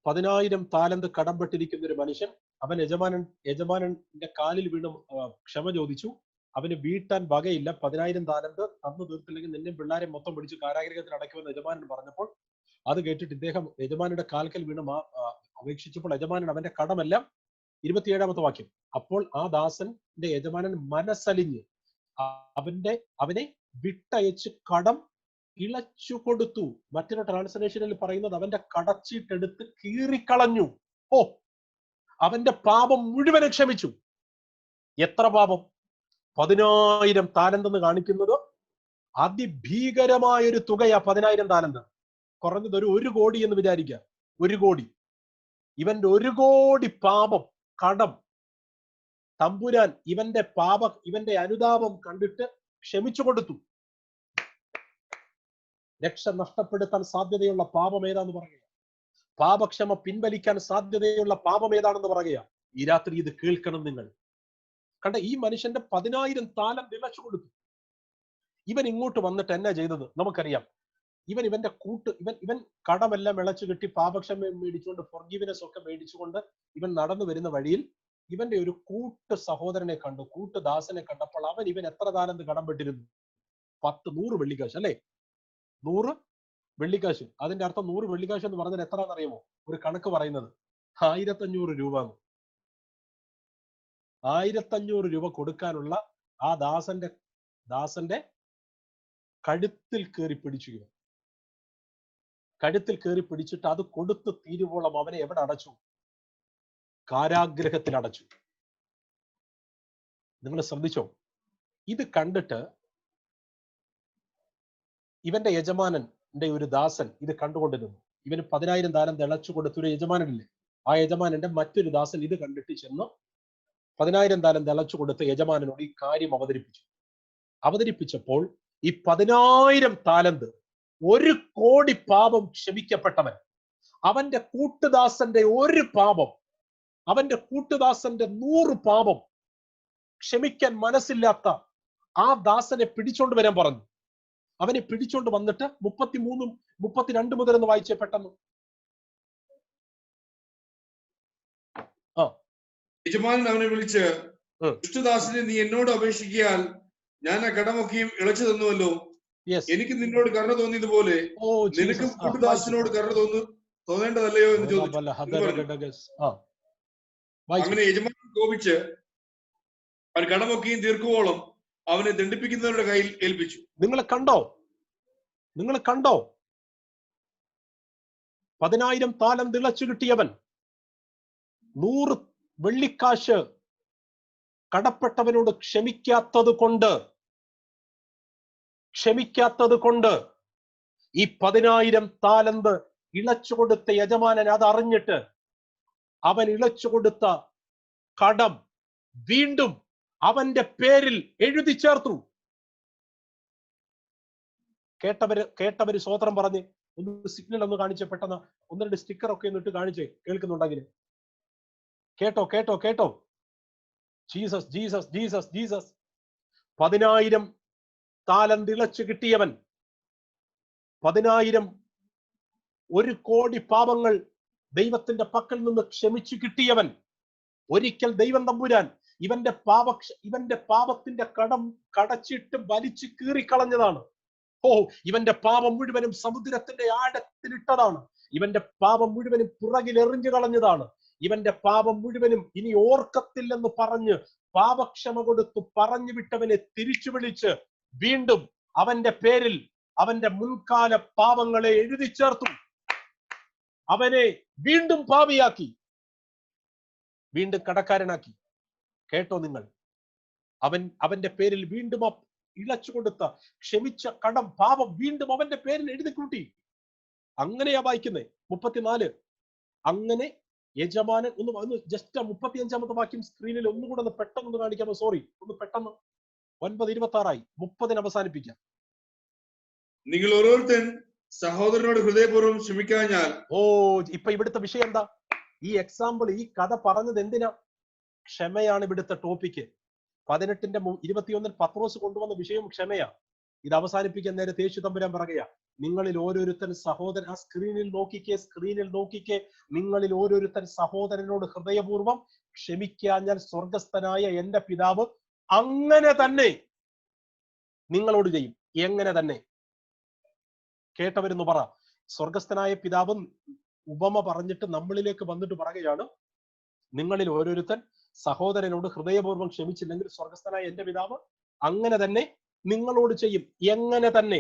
10,000 താലന്ത് കടംപെട്ടിരിക്കുന്ന ഒരു മനുഷ്യൻ, അവൻ യജമാനന്റെ കാലിൽ വീണ് ക്ഷമ ചോദിച്ചു. അവന് വീട്ടാൻ വകയില്ല. 10,000 താലന്ത് തന്നു തീർത്തില്ലെങ്കിൽ നിന്നെ പിള്ളേരെ മൊത്തം പിടിച്ച് കാരാഗ്രഹത്തിൽ അടയ്ക്കുമെന്ന് യജമാനൻ പറഞ്ഞപ്പോൾ അത് കേട്ടിട്ട് ഇദ്ദേഹം യജമാനന്റെ കാൽക്കൽ വീണ് അപേക്ഷിച്ചപ്പോൾ യജമാനൻ അവന്റെ കടമെല്ലാം 27ാമത്തെ വാക്യം. അപ്പോൾ ആ ദാസന്റെ യജമാനൻ മനസ്സലിഞ്ഞ് അവനെ വിട്ടയച്ച് കടം ഇളച്ചു കൊടുത്തു. മറ്റൊരു ട്രാൻസ്ലേഷനിൽ പറയുന്നത് അവന്റെ കടച്ചീട്ടെടുത്ത് കീറിക്കളഞ്ഞു. അവന്റെ പാപം മുഴുവനും ക്ഷമിച്ചു. എത്ര പാപം? 10,000 താലന്ത് എന്ന് കാണിക്കുന്നത് അതിഭീകരമായൊരു തുകയാ. 10,000 താലന്ത് കുറഞ്ഞത് ഒരു 1 കോടി എന്ന് വിചാരിക്കുക. 1 കോടി. ഇവന്റെ 1 കോടി പാപം, കടം തമ്പുരാൻ ഇവന്റെ അനുതാപം കണ്ടിട്ട് ക്ഷമിച്ചു കൊടുത്തു. രക്ഷ നഷ്ടപ്പെടുത്താൻ സാധ്യതയുള്ള പാപം ഏതാന്ന് പറയുക, പാപക്ഷമ പിൻവലിക്കാൻ സാധ്യതയുള്ള പാപം ഏതാണെന്ന് പറയുക. ഈ രാത്രി ഇത് കേൾക്കണം നിങ്ങൾ. കണ്ട, ഈ മനുഷ്യന്റെ 10,000 താലന്ത് ഇളച്ചു കൊടുത്തു. ഇവൻ ഇങ്ങോട്ട് വന്നിട്ട് എന്നാ ചെയ്തത് നമുക്കറിയാം. ഇവൻ കടമെല്ലാം ഇളച്ചു കിട്ടി, പാപക്ഷമ മേടിച്ചുകൊണ്ട്, ഫോർഗീവ്നെസ് ഒക്കെ മേടിച്ചുകൊണ്ട് ഇവൻ നടന്നു വരുന്ന വഴിയിൽ ഇവന്റെ ഒരു സഹോദരനെ കണ്ടു, ദാസനെ കണ്ടപ്പോൾ ഇവൻ എത്ര താലന്ത് കടംപെട്ടിരുന്നു? 100 വെള്ളിക്കാശ് അല്ലെ? 100 വെള്ളിക്കാശ്. അതിന്റെ അർത്ഥം 100 വെള്ളിക്കാശ് എന്ന് പറഞ്ഞാൽ എത്രയാണെന്ന് അറിയാമോ? ഒരു കണക്ക് പറയുന്നത് 1,500 രൂപ. 1,500 രൂപ കൊടുക്കാനുള്ള ആ ദാസന്റെ കഴുത്തിൽ കയറി പിടിച്ചു. കഴുത്തിൽ കയറി പിടിച്ചിട്ട് അത് കൊടുത്ത് തീരുവോളം അവനെ എവിടെ അടച്ചു? കാരാഗ്രഹത്തിൽ അടച്ചു. നിങ്ങൾ ശ്രദ്ധിച്ചോ? ഇത് കണ്ടിട്ട് ഇവന്റെ യജമാനന്റെ ഒരു ദാസൻ ഇത് കണ്ടുകൊണ്ടിരുന്നു. ഇവന് 10,000 താലന്ത് ഇളച്ചു കൊടുത്തൊരു യജമാനനില്ലേ, ആ യജമാനന്റെ മറ്റൊരു ദാസൻ ഇത് കണ്ടിട്ട് ചെന്ന് 10,000 താലന്ത് ഇളച്ചു കൊടുത്ത യജമാനനോട് ഈ കാര്യം അവതരിപ്പിച്ചപ്പോൾ ഈ 10,000 താലന്ത് 1 കോടി പാപം ക്ഷമിക്കപ്പെട്ടവൻ, അവന്റെ കൂട്ടുദാസന്റെ 1 പാപം, അവന്റെ കൂട്ടുദാസന്റെ 100 പാപം ക്ഷമിക്കാൻ മനസ്സില്ലാത്ത ആ ദാസനെ പിടിച്ചോണ്ട് വരാൻ പറഞ്ഞു. അവനെ പിടിച്ചോണ്ട് വന്നിട്ട് 33, 32 മുതൽ എന്ന് വായിച്ചേ പെട്ടെന്ന്. യജമാനൻ അവനെ വിളിച്ച്, ദുഷ്ടദാസനെ, നീ എന്നോട് അപേക്ഷിക്കാൻ ഞാൻ ആ കടമൊക്കെയും ഇളച്ചു തന്നുവല്ലോ. എനിക്ക് നിന്നോട് കരുണ തോന്നിയതുപോലെ നിനക്ക് കൂട്ടുദാസനോട് കരുണ തോന്നേണ്ടതല്ലയോ എന്ന് ചോദിച്ചു. അങ്ങനെ യജമാനൻ കോപിച്ച് അവൻ കടമൊക്കെയും തീർക്കുവോളം അവനെ ദണ്ഡിപ്പിക്കുന്നവരുടെ കയ്യിൽ ഏൽപ്പിച്ചു. നിങ്ങൾ കണ്ടോ? നിങ്ങൾ കണ്ടോ? 10,000 താലന്ത് ഇളച്ചു കിട്ടിയവൻ 100 വെള്ളിക്കാശ് കടപ്പെട്ടവനോട് ക്ഷമിക്കാത്തത് കൊണ്ട് ഈ 10,000 താലന്ത് ഇളച്ചു കൊടുത്ത യജമാനൻ അതറിഞ്ഞിട്ട് അവൻ ഇളച്ചു കൊടുത്ത കടം വീണ്ടും അവന്റെ പേരിൽ എഴുതി ചേർത്തു. കേട്ടവര് സ്വോത്രം പറഞ്ഞ് ഒന്ന് സിഗ്നൽ ഒന്ന് കാണിച്ച് പെട്ടെന്ന് 1-2 സ്റ്റിക്കർ ഒക്കെ എന്നിട്ട് കാണിച്ചേ, കേൾക്കുന്നുണ്ടെങ്കിൽ. കേട്ടോ. Jesus Jesus Jesus Jesus. 10,000 താലന്ത് ഇളച്ചു കിട്ടിയവൻ 10,000 1 കോടി പാപങ്ങൾ ദൈവത്തിന്റെ പക്കൽ നിന്ന് ക്ഷമിച്ചു കിട്ടിയവൻ. ഒരിക്കൽ ദൈവം തമ്പുരാൻ ഇവന്റെ പാപത്തിന്റെ കടം കടച്ചിട്ട് വലിച്ചു കീറിക്കളഞ്ഞതാണ്. ഇവന്റെ പാപം മുഴുവനും സമുദ്രത്തിന്റെ ആഴത്തിലിട്ടതാണ്. ഇവന്റെ പാപം മുഴുവനും പുറകിൽ എറിഞ്ഞു കളഞ്ഞതാണ്. ഇവന്റെ പാപം മുഴുവനും ഇനി ഓർക്കത്തില്ലെന്ന് പറഞ്ഞ് പാപക്ഷമ കൊടുത്തു പറഞ്ഞു വിട്ടവനെ തിരിച്ചു വിളിച്ച് വീണ്ടും അവന്റെ പേരിൽ അവന്റെ മുൻകാല പാപങ്ങളെ എഴുതി ചേർത്തു. അവനെ വീണ്ടും പാപിയാക്കി, വീണ്ടും കടക്കാരനാക്കി. കേട്ടോ നിങ്ങൾ? അവന്റെ പേരിൽ വീണ്ടും ഇളച്ചു കൊടുത്ത ക്ഷമിച്ച കടം പാപം വീണ്ടും അവന്റെ പേരിൽ എഴുതി കൂട്ടി. അങ്ങനെയാ വായിക്കുന്നേ 34. അങ്ങനെ യജമാനൻ ഒന്ന് ജസ്റ്റ് 35-ാമത്തെ വാക്യം സ്ക്രീനിൽ ഒന്നുകൂടെ ഒന്ന് പെട്ടെന്ന് കാണിക്കാമോ? സോറി, ഒന്ന് പെട്ടെന്ന്. 9:26 30 അവസാനിപ്പിക്കാം. നിങ്ങൾ ഓരോരുത്തൻ സഹോദരനോട് ഹൃദയപൂർവ്വം ക്ഷമിക്കാഞ്ഞാൽ. ഇപ്പൊ ഇവിടുത്തെ വിഷയം എന്താ? ഈ എക്സാമ്പിൾ, ഈ കഥ പറഞ്ഞത് എന്തിനാ? ക്ഷമയാണ് ഇവിടുത്തെ ടോപ്പിക്ക്. 18-21 പത്രോസ് കൊണ്ടുവന്ന വിഷയം ക്ഷമയാ. ഇത് അവസാനിപ്പിക്കാൻ നേരത്തെ യേശു തമ്പുരാൻ പറയുകയാ, നിങ്ങളിൽ ഓരോരുത്തൻ സഹോദരൻ, ആ സ്ക്രീനിൽ നോക്കിക്കേ, നിങ്ങളിൽ ഓരോരുത്തൻ സഹോദരനോട് ഹൃദയപൂർവ്വം ക്ഷമിക്കാഞ്ഞാൽ സ്വർഗസ്ഥനായ എന്റെ പിതാവ് അങ്ങനെ തന്നെ നിങ്ങളോട് ചെയ്യും. എങ്ങനെ തന്നെ? കേട്ടവരെന്ന് പറ. സ്വർഗസ്ഥനായ പിതാവ് ഉപമ പറഞ്ഞിട്ട് നമ്മളിലേക്ക് വന്നിട്ട് പറയുകയാണ്, നിങ്ങളിൽ ഓരോരുത്തൻ സഹോദരനോട് ഹൃദയപൂർവ്വം ക്ഷമിച്ചില്ലെങ്കിൽ സ്വർഗസ്ഥനായ എന്റെ പിതാവ് അങ്ങനെ തന്നെ നിങ്ങളോട് ചെയ്യും. എങ്ങനെ തന്നെ?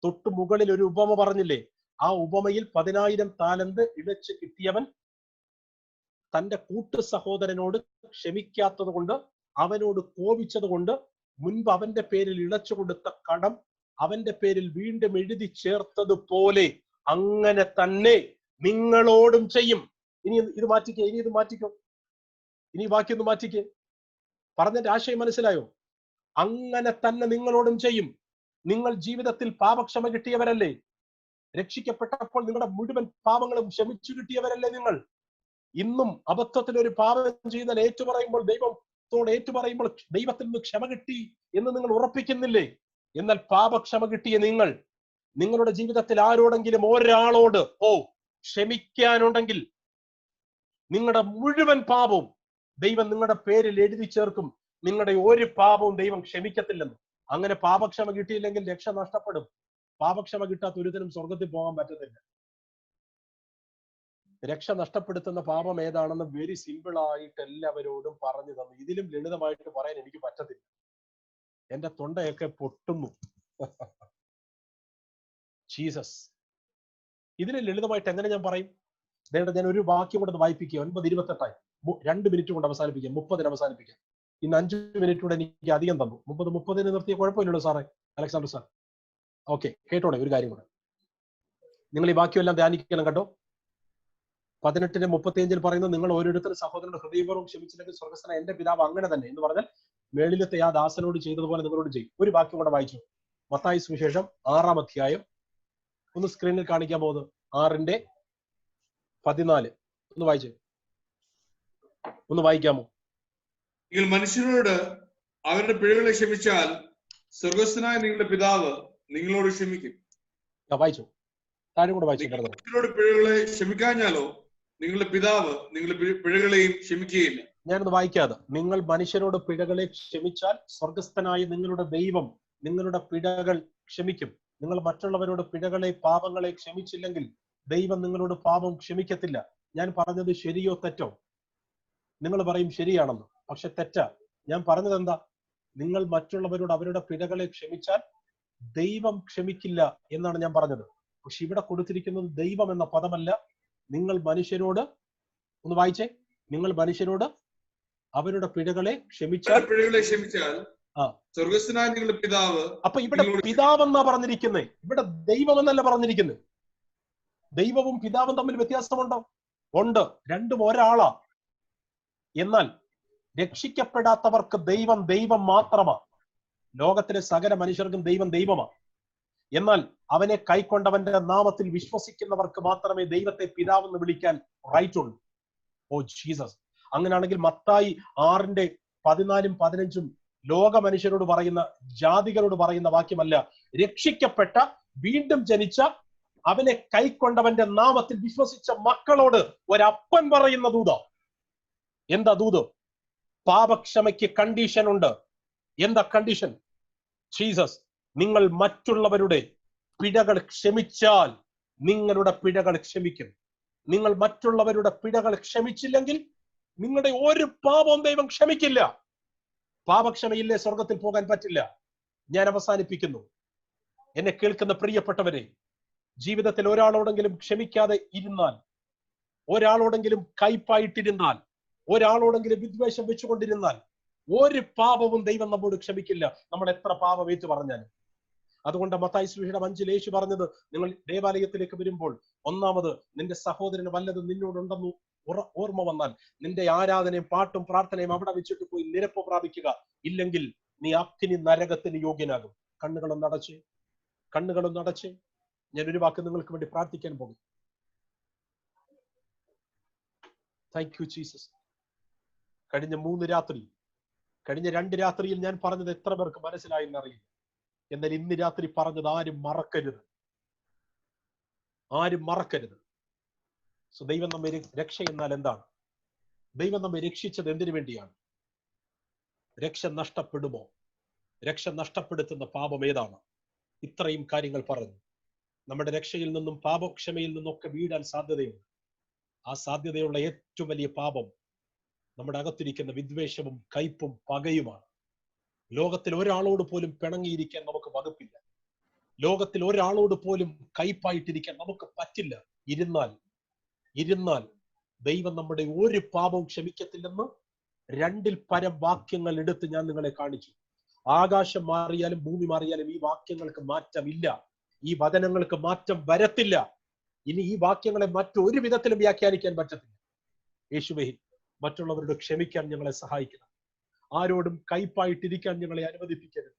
തൊട്ടു മുകളിൽ ഒരു ഉപമ പറഞ്ഞില്ലേ? ആ ഉപമയിൽ 10,000 താലന്ത് ഇഴച്ച് കിട്ടിയവൻ തന്റെ കൂട്ടു സഹോദരനോട് ക്ഷമിക്കാത്തത് കൊണ്ട്, അവനോട് കോപിച്ചത് കൊണ്ട്, മുൻപ് അവന്റെ പേരിൽ ഇളച്ചു കൊടുത്ത കടം അവന്റെ പേരിൽ വീണ്ടും എഴുതി ചേർത്തതുപോലെ അങ്ങനെ തന്നെ നിങ്ങളോടും ചെയ്യും. ഇനി ഇത് മാറ്റിക്കോ. ഇനി വാക്യം ഒന്ന് മാറ്റിക്കേ. പറഞ്ഞതിന്റെ ആശയം മനസ്സിലായോ? അങ്ങനെ തന്നെ നിങ്ങളോടും ചെയ്യും. നിങ്ങൾ ജീവിതത്തിൽ പാപക്ഷമ കിട്ടിയവരല്ലേ? രക്ഷിക്കപ്പെട്ടപ്പോൾ നിങ്ങളുടെ മുഴുവൻ പാപങ്ങളും ക്ഷമിച്ചു കിട്ടിയവരല്ലേ നിങ്ങൾ? ഇന്നും അബദ്ധത്തിൽ ഒരു പാപം ചെയ്താൽ ഏറ്റുപറയുമ്പോൾ ദൈവത്തിൽ നിന്ന് ക്ഷമ കിട്ടി എന്ന് നിങ്ങൾ ഉറപ്പിക്കുന്നില്ലേ? എന്നാൽ പാപക്ഷമ കിട്ടിയ നിങ്ങളുടെ ജീവിതത്തിൽ ആരോടെങ്കിലും ഒരാളോട് ക്ഷമിക്കാനുണ്ടെങ്കിൽ നിങ്ങളുടെ മുഴുവൻ പാപവും ദൈവം നിങ്ങളുടെ പേരിൽ എഴുതി ചേർക്കും. നിങ്ങളുടെ ഒരു പാപവും ദൈവം ക്ഷമിക്കത്തില്ലെന്ന്. അങ്ങനെ പാപക്ഷമ കിട്ടിയില്ലെങ്കിൽ രക്ഷ നഷ്ടപ്പെടും. പാപക്ഷമ കിട്ടാത്ത ഒരുത്തനും സ്വർഗത്തിൽ പോകാൻ പറ്റത്തില്ല. രക്ഷ നഷ്ടപ്പെടുത്തുന്ന പാപം ഏതാണെന്ന് വെരി സിമ്പിൾ ആയിട്ട് എല്ലാവരോടും പറഞ്ഞു തന്നു. ഇതിലും ലളിതമായിട്ട് പറയാൻ എനിക്ക് പറ്റത്തില്ല. എന്റെ തൊണ്ടയൊക്കെ പൊട്ടുന്നു. ജീസസ്, ഇതിന് ലളിതമായിട്ട് എങ്ങനെ ഞാൻ പറയും? ഞാൻ ഒരു വാക്യം കൊണ്ട് വായിപ്പിക്കുക. 9:28 2 മിനിറ്റ് കൊണ്ട് അവസാനിപ്പിക്കാം. 30 അവസാനിപ്പിക്കാം. ഇന്ന് 5 മിനിറ്റ് കൂടെ എനിക്ക് അധികം തന്നു. 30 നിർത്തിയ കുഴപ്പമില്ലല്ലോ സാറേ, അലക്സാണ്ടർ സാർ. ഓക്കെ, കേട്ടോടെ ഒരു കാര്യം കൂടെ. നിങ്ങൾ ഈ വാക്യം എല്ലാം ധ്യാനിക്കണം കേട്ടോ. 18:35 പറയുന്നത്, നിങ്ങൾ ഓരോരുത്തരും സഹോദരന്റെ ഹൃദയപൂർവ്വം ക്ഷമിച്ചില്ലെങ്കിൽ സ്വർഗസ്ഥനായ എന്റെ പിതാവ് അങ്ങനെ തന്നെ എന്ന് പറഞ്ഞാൽ മേളിലത്തെ ആ ദാസനോട് ചെയ്തതുപോലെ നിങ്ങളോട് ചെയ്യും. ഒരു വാക്യം കൂടെ വായിച്ചു. മത്തായി സുവിശേഷം 6-ാം അധ്യായം. ഒന്ന് സ്ക്രീനിൽ കാണിക്കാൻ പോകുന്നത് 6:14. ഒന്ന് വായിച്ചേ. ഒന്ന് വായിക്കാമോ? നിങ്ങൾ മനുഷ്യരോട് അവരുടെ പിഴകളെ ക്ഷമിച്ചാൽ സ്വർഗസ്ഥനായ നിങ്ങളുടെ പിതാവ് നിങ്ങളോട് ക്ഷമിക്കും. വായിച്ചു. താഴെ കൂടെ വായിച്ചു. മനുഷ്യരോട് പിഴകളെ ക്ഷമിക്കാഞ്ഞാലോ നിങ്ങളുടെ പിതാവ് നിങ്ങളുടെ പിഴകളെയും ക്ഷമിക്കുകയില്ല. ഞാനൊന്ന് വായിക്കാതെ. നിങ്ങൾ മനുഷ്യരോട് പിഴകളെ ക്ഷമിച്ചാൽ സ്വർഗസ്ഥനായ നിങ്ങളുടെ ദൈവം നിങ്ങളുടെ പിഴകൾ ക്ഷമിക്കും. നിങ്ങൾ മറ്റുള്ളവരോട് പിഴകളെ പാപങ്ങളെ ക്ഷമിച്ചില്ലെങ്കിൽ ദൈവം നിങ്ങളോട് പാപം ക്ഷമിക്കത്തില്ല. ഞാൻ പറഞ്ഞത് ശരിയോ തെറ്റോ? നിങ്ങൾ പറയും ശരിയാണെന്ന്, പക്ഷെ തെറ്റാ. ഞാൻ പറഞ്ഞത് എന്താ? നിങ്ങൾ മറ്റുള്ളവരോട് അവരുടെ പിഴകളെ ക്ഷമിച്ചാൽ ദൈവം ക്ഷമിക്കില്ല എന്നാണ് ഞാൻ പറഞ്ഞത്. പക്ഷെ ഇവിടെ കൊടുത്തിരിക്കുന്നത് ദൈവം എന്ന പദമല്ല. നിങ്ങൾ മനുഷ്യരോട്, ഒന്ന് വായിച്ചേ, നിങ്ങൾ മനുഷ്യരോട് അവരുടെ പിഴകളെ ക്ഷമിച്ചാൽ സ്വർഗ്ഗസ്ഥനായ നിങ്ങളുടെ പിതാവ്. അപ്പൊ ഇവിടെ പിതാവെന്നാ പറഞ്ഞിരിക്കുന്നത്, ഇവിടെ ദൈവം എന്നല്ല പറഞ്ഞിരിക്കുന്നത്. ദൈവവും പിതാവും തമ്മിൽ വ്യത്യാസമുണ്ടോ? ഉണ്ട്, രണ്ടും ഒരാളാ. എന്നാൽ രക്ഷിക്കപ്പെടാത്തവർക്ക് ദൈവം ദൈവം മാത്രമാ. ലോകത്തിലെ സകല മനുഷ്യർക്കും ദൈവം ദൈവമാ. എന്നാൽ അവനെ കൈക്കൊണ്ടവന്റെ നാമത്തിൽ വിശ്വസിക്കുന്നവർക്ക് മാത്രമേ ദൈവത്തെ പിതാവെന്ന് വിളിക്കാൻ റൈറ്റ് ഉള്ളൂ. Oh Jesus! അങ്ങനെയാണെങ്കിൽ മത്തായി 6:14-15 ലോക മനുഷ്യരോട് പറയുന്ന, ജാതികളോട് പറയുന്ന വാക്യമല്ല. രക്ഷിക്കപ്പെട്ട വീണ്ടും ജനിച്ച അവനെ കൈക്കൊണ്ടവന്റെ നാമത്തിൽ വിശ്വസിച്ച മക്കളോട് ഒരപ്പൻ പറയുന്ന ദൂത. എന്താ ദൂത്? പാപക്ഷമയ്ക്ക് കണ്ടീഷൻ ഉണ്ട്. എന്താ കണ്ടീഷൻ? ജീസസ്, നിങ്ങൾ മറ്റുള്ളവരുടെ പിഴകൾ ക്ഷമിച്ചാൽ നിങ്ങളുടെ പിഴകൾ ക്ഷമിക്കും. നിങ്ങൾ മറ്റുള്ളവരുടെ പിഴകൾ ക്ഷമിച്ചില്ലെങ്കിൽ നിങ്ങളുടെ ഒരു പാപവും ദൈവം ക്ഷമിക്കില്ല. പാപക്ഷമയില്ലേ സ്വർഗത്തിൽ പോകാൻ പറ്റില്ല. ഞാൻ അവസാനിപ്പിക്കുന്നു. എന്നെ കേൾക്കുന്ന പ്രിയപ്പെട്ടവരെ, ജീവിതത്തിൽ ഒരാളോടെങ്കിലും ക്ഷമിക്കാതെ ഇരുന്നാൽ, ഒരാളോടെങ്കിലും കയ്പായിട്ടിരുന്നാൽ, ഒരാളോടെങ്കിലും വിദ്വേഷം വെച്ചുകൊണ്ടിരുന്നാൽ ഒരു പാപവും ദൈവം നമ്മോട് ക്ഷമിക്കില്ല, നമ്മൾ എത്ര പാപം ഏറ്റു പറഞ്ഞാലും. അതുകൊണ്ട് മത്തായി സുവിശേഷം 5 യേശു പറഞ്ഞത്, നിങ്ങൾ ദേവാലയത്തിലേക്ക് വരുമ്പോൾ ഒന്നാമത് നിന്റെ സഹോദരന് വല്ലതും നിന്നോടുണ്ടെന്ന് ഓർമ്മ വന്നാൽ നിന്റെ ആരാധനയും പാട്ടും പ്രാർത്ഥനയും അവിടെ വെച്ചിട്ട് പോയി നിരപ്പ് പ്രാപിക്കുക. ഇല്ലെങ്കിൽ നീ അഗ്നി നരകത്തിന് യോഗ്യനാകും. കണ്ണുകളൊന്ന് അടച്ച് ഞാൻ ഒരു വാക്ക് നിങ്ങൾക്ക് വേണ്ടി പ്രാർത്ഥിക്കാൻ പോകും. Thank you Jesus. കഴിഞ്ഞ 2 രാത്രിയിൽ ഞാൻ പറഞ്ഞത് എത്ര പേർക്ക് മനസ്സിലായെന്ന് അറിയില്ല. എന്നാൽ ഇന്ന് രാത്രി പറഞ്ഞത് ആരും മറക്കരുത്. സോ ദൈവം നമ്മെ രക്ഷ എന്നാൽ എന്താണ്? ദൈവം നമ്മെ രക്ഷിച്ചത് എന്തിനു വേണ്ടിയാണ്? രക്ഷ നഷ്ടപ്പെടുമോ? രക്ഷ നഷ്ടപ്പെടുത്തുന്ന പാപം ഏതാണ്? ഇത്രയും കാര്യങ്ങൾ പറഞ്ഞു. നമ്മുടെ രക്ഷയിൽ നിന്നും പാപക്ഷമയിൽ നിന്നൊക്കെ വീഴാൻ സാധ്യതയുണ്ട്. ആ സാധ്യതയുള്ള ഏറ്റവും വലിയ പാപം നമ്മുടെ അകത്തിരിക്കുന്ന വിദ്വേഷവും കയ്പും പകയുമാണ്. ലോകത്തിൽ ഒരാളോട് പോലും പിണങ്ങിയിരിക്കാൻ നമുക്ക് വകുപ്പില്ല. ലോകത്തിൽ ഒരാളോട് പോലും കയ്പായിട്ടിരിക്കാൻ നമുക്ക് പറ്റില്ല. ഇരുന്നാൽ ദൈവം നമ്മുടെ ഒരു പാപവും ക്ഷമിക്കത്തില്ലെന്ന് 2-ൽ പരം വാക്യങ്ങൾ എടുത്ത് ഞാൻ നിങ്ങളെ കാണിച്ചു. ആകാശം മാറിയാലും ഭൂമി മാറിയാലും ഈ വാക്യങ്ങൾക്ക് മാറ്റമില്ല. ഈ വചനങ്ങൾക്ക് മാറ്റം വരത്തില്ല. ഇനി ഈ വാക്യങ്ങളെ മറ്റൊരു വിധത്തിലും വ്യാഖ്യാനിക്കാൻ പറ്റത്തില്ല. യേശുവേ, മറ്റുള്ളവരോട് ക്ഷമിക്കാൻ ഞങ്ങളെ സഹായിക്കണം. ആരോടും കയ്പായിട്ടിരിക്കാൻ ഞങ്ങളെ അനുവദിപ്പിക്കരുത്.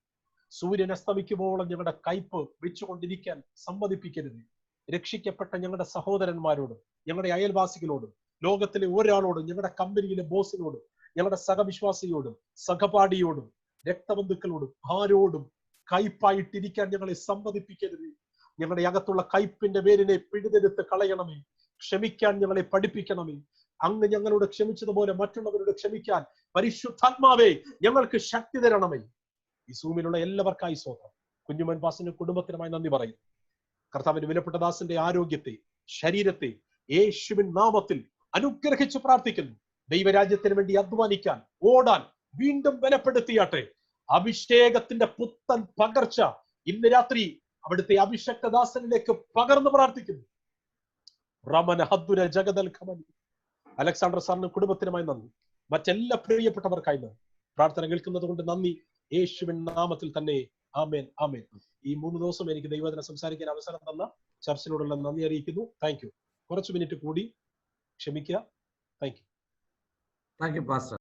സൂര്യൻ അസ്തമിക്കുമ്പോഴും ഞങ്ങളുടെ കയ്പ് വെച്ചുകൊണ്ടിരിക്കാൻ സമ്മതിപ്പിക്കരുത്. രക്ഷിക്കപ്പെട്ട ഞങ്ങളുടെ സഹോദരന്മാരോടും ഞങ്ങളുടെ അയൽവാസികളോടും ലോകത്തിലെ ഒരാളോടും, ഞങ്ങളുടെ കമ്പനിയിലെ ബോസിനോടും, ഞങ്ങളുടെ സഹവിശ്വാസിയോടും സഹപാഠിയോടും രക്തബന്ധുക്കളോടും ആരോടും കയ്പായിട്ടിരിക്കാൻ ഞങ്ങളെ സമ്മതിപ്പിക്കരുത്. ഞങ്ങളുടെ അകത്തുള്ള കയ്പിന്റെ വേരിനെ പിഴുതെടുത്ത് കളയണമേ. ക്ഷമിക്കാൻ ഞങ്ങളെ പഠിപ്പിക്കണമേ. അങ്ങ് ഞങ്ങളോട് ക്ഷമിച്ചതുപോലെ മറ്റുള്ളവരോട് ക്ഷമിക്കാൻ പരിശുദ്ധാത്മാവേ ഞങ്ങൾക്ക് ശക്തി തരണമേ. ഈ സൂമിലുള്ള എല്ലാവർക്കായി സ്തോത്രം. കുഞ്ഞുമൻ പാസിന്റെ കുടുംബത്തിനുമായി നന്ദി പറയുന്നു. കർത്താവിന്റെ വിലപ്പെട്ട ദാസന്റെ ആരോഗ്യത്തെ, ശരീരത്തെ യേശുവിൻ നാമത്തിൽ അനുഗ്രഹിച്ച് പ്രാർത്ഥിക്കുന്നു. ദൈവരാജ്യത്തിന് വേണ്ടി അധ്വാനിക്കാൻ, ഓടാൻ വീണ്ടും ബലപ്പെടുത്തിയാട്ടെ. അഭിഷേകത്തിന്റെ പുത്തൻ പകർച്ച ഇന്ന് രാത്രി അവിടുത്തെ അഭിഷേകദാസനിലേക്ക് പകർന്നു പ്രാർത്ഥിക്കുന്നു. റമന ഹദ്ദുര ജഗദൽ ഖമനി. അലക്സാണ്ടർ സാറിനും കുടുംബത്തിനുമായി നന്ദി. മറ്റെല്ലാ പ്രിയപ്പെട്ടവർക്കായി നന്ദി. പ്രാർത്ഥന കേൾക്കുന്നത് കൊണ്ട് നന്ദി. യേശുവിൻ നാമത്തിൽ തന്നെ ആമേൻ, ആമേൻ. ഈ 3 ദിവസം എനിക്ക് ദൈവവചനം സംസാരിക്കാൻ അവസരം തന്ന ചർച്ചിനോടുള്ള നന്ദി അറിയിക്കുന്നു. Thank you. കുറച്ച് മിനിറ്റ് കൂടി ക്ഷമിക്കുക. Thank you, pastor.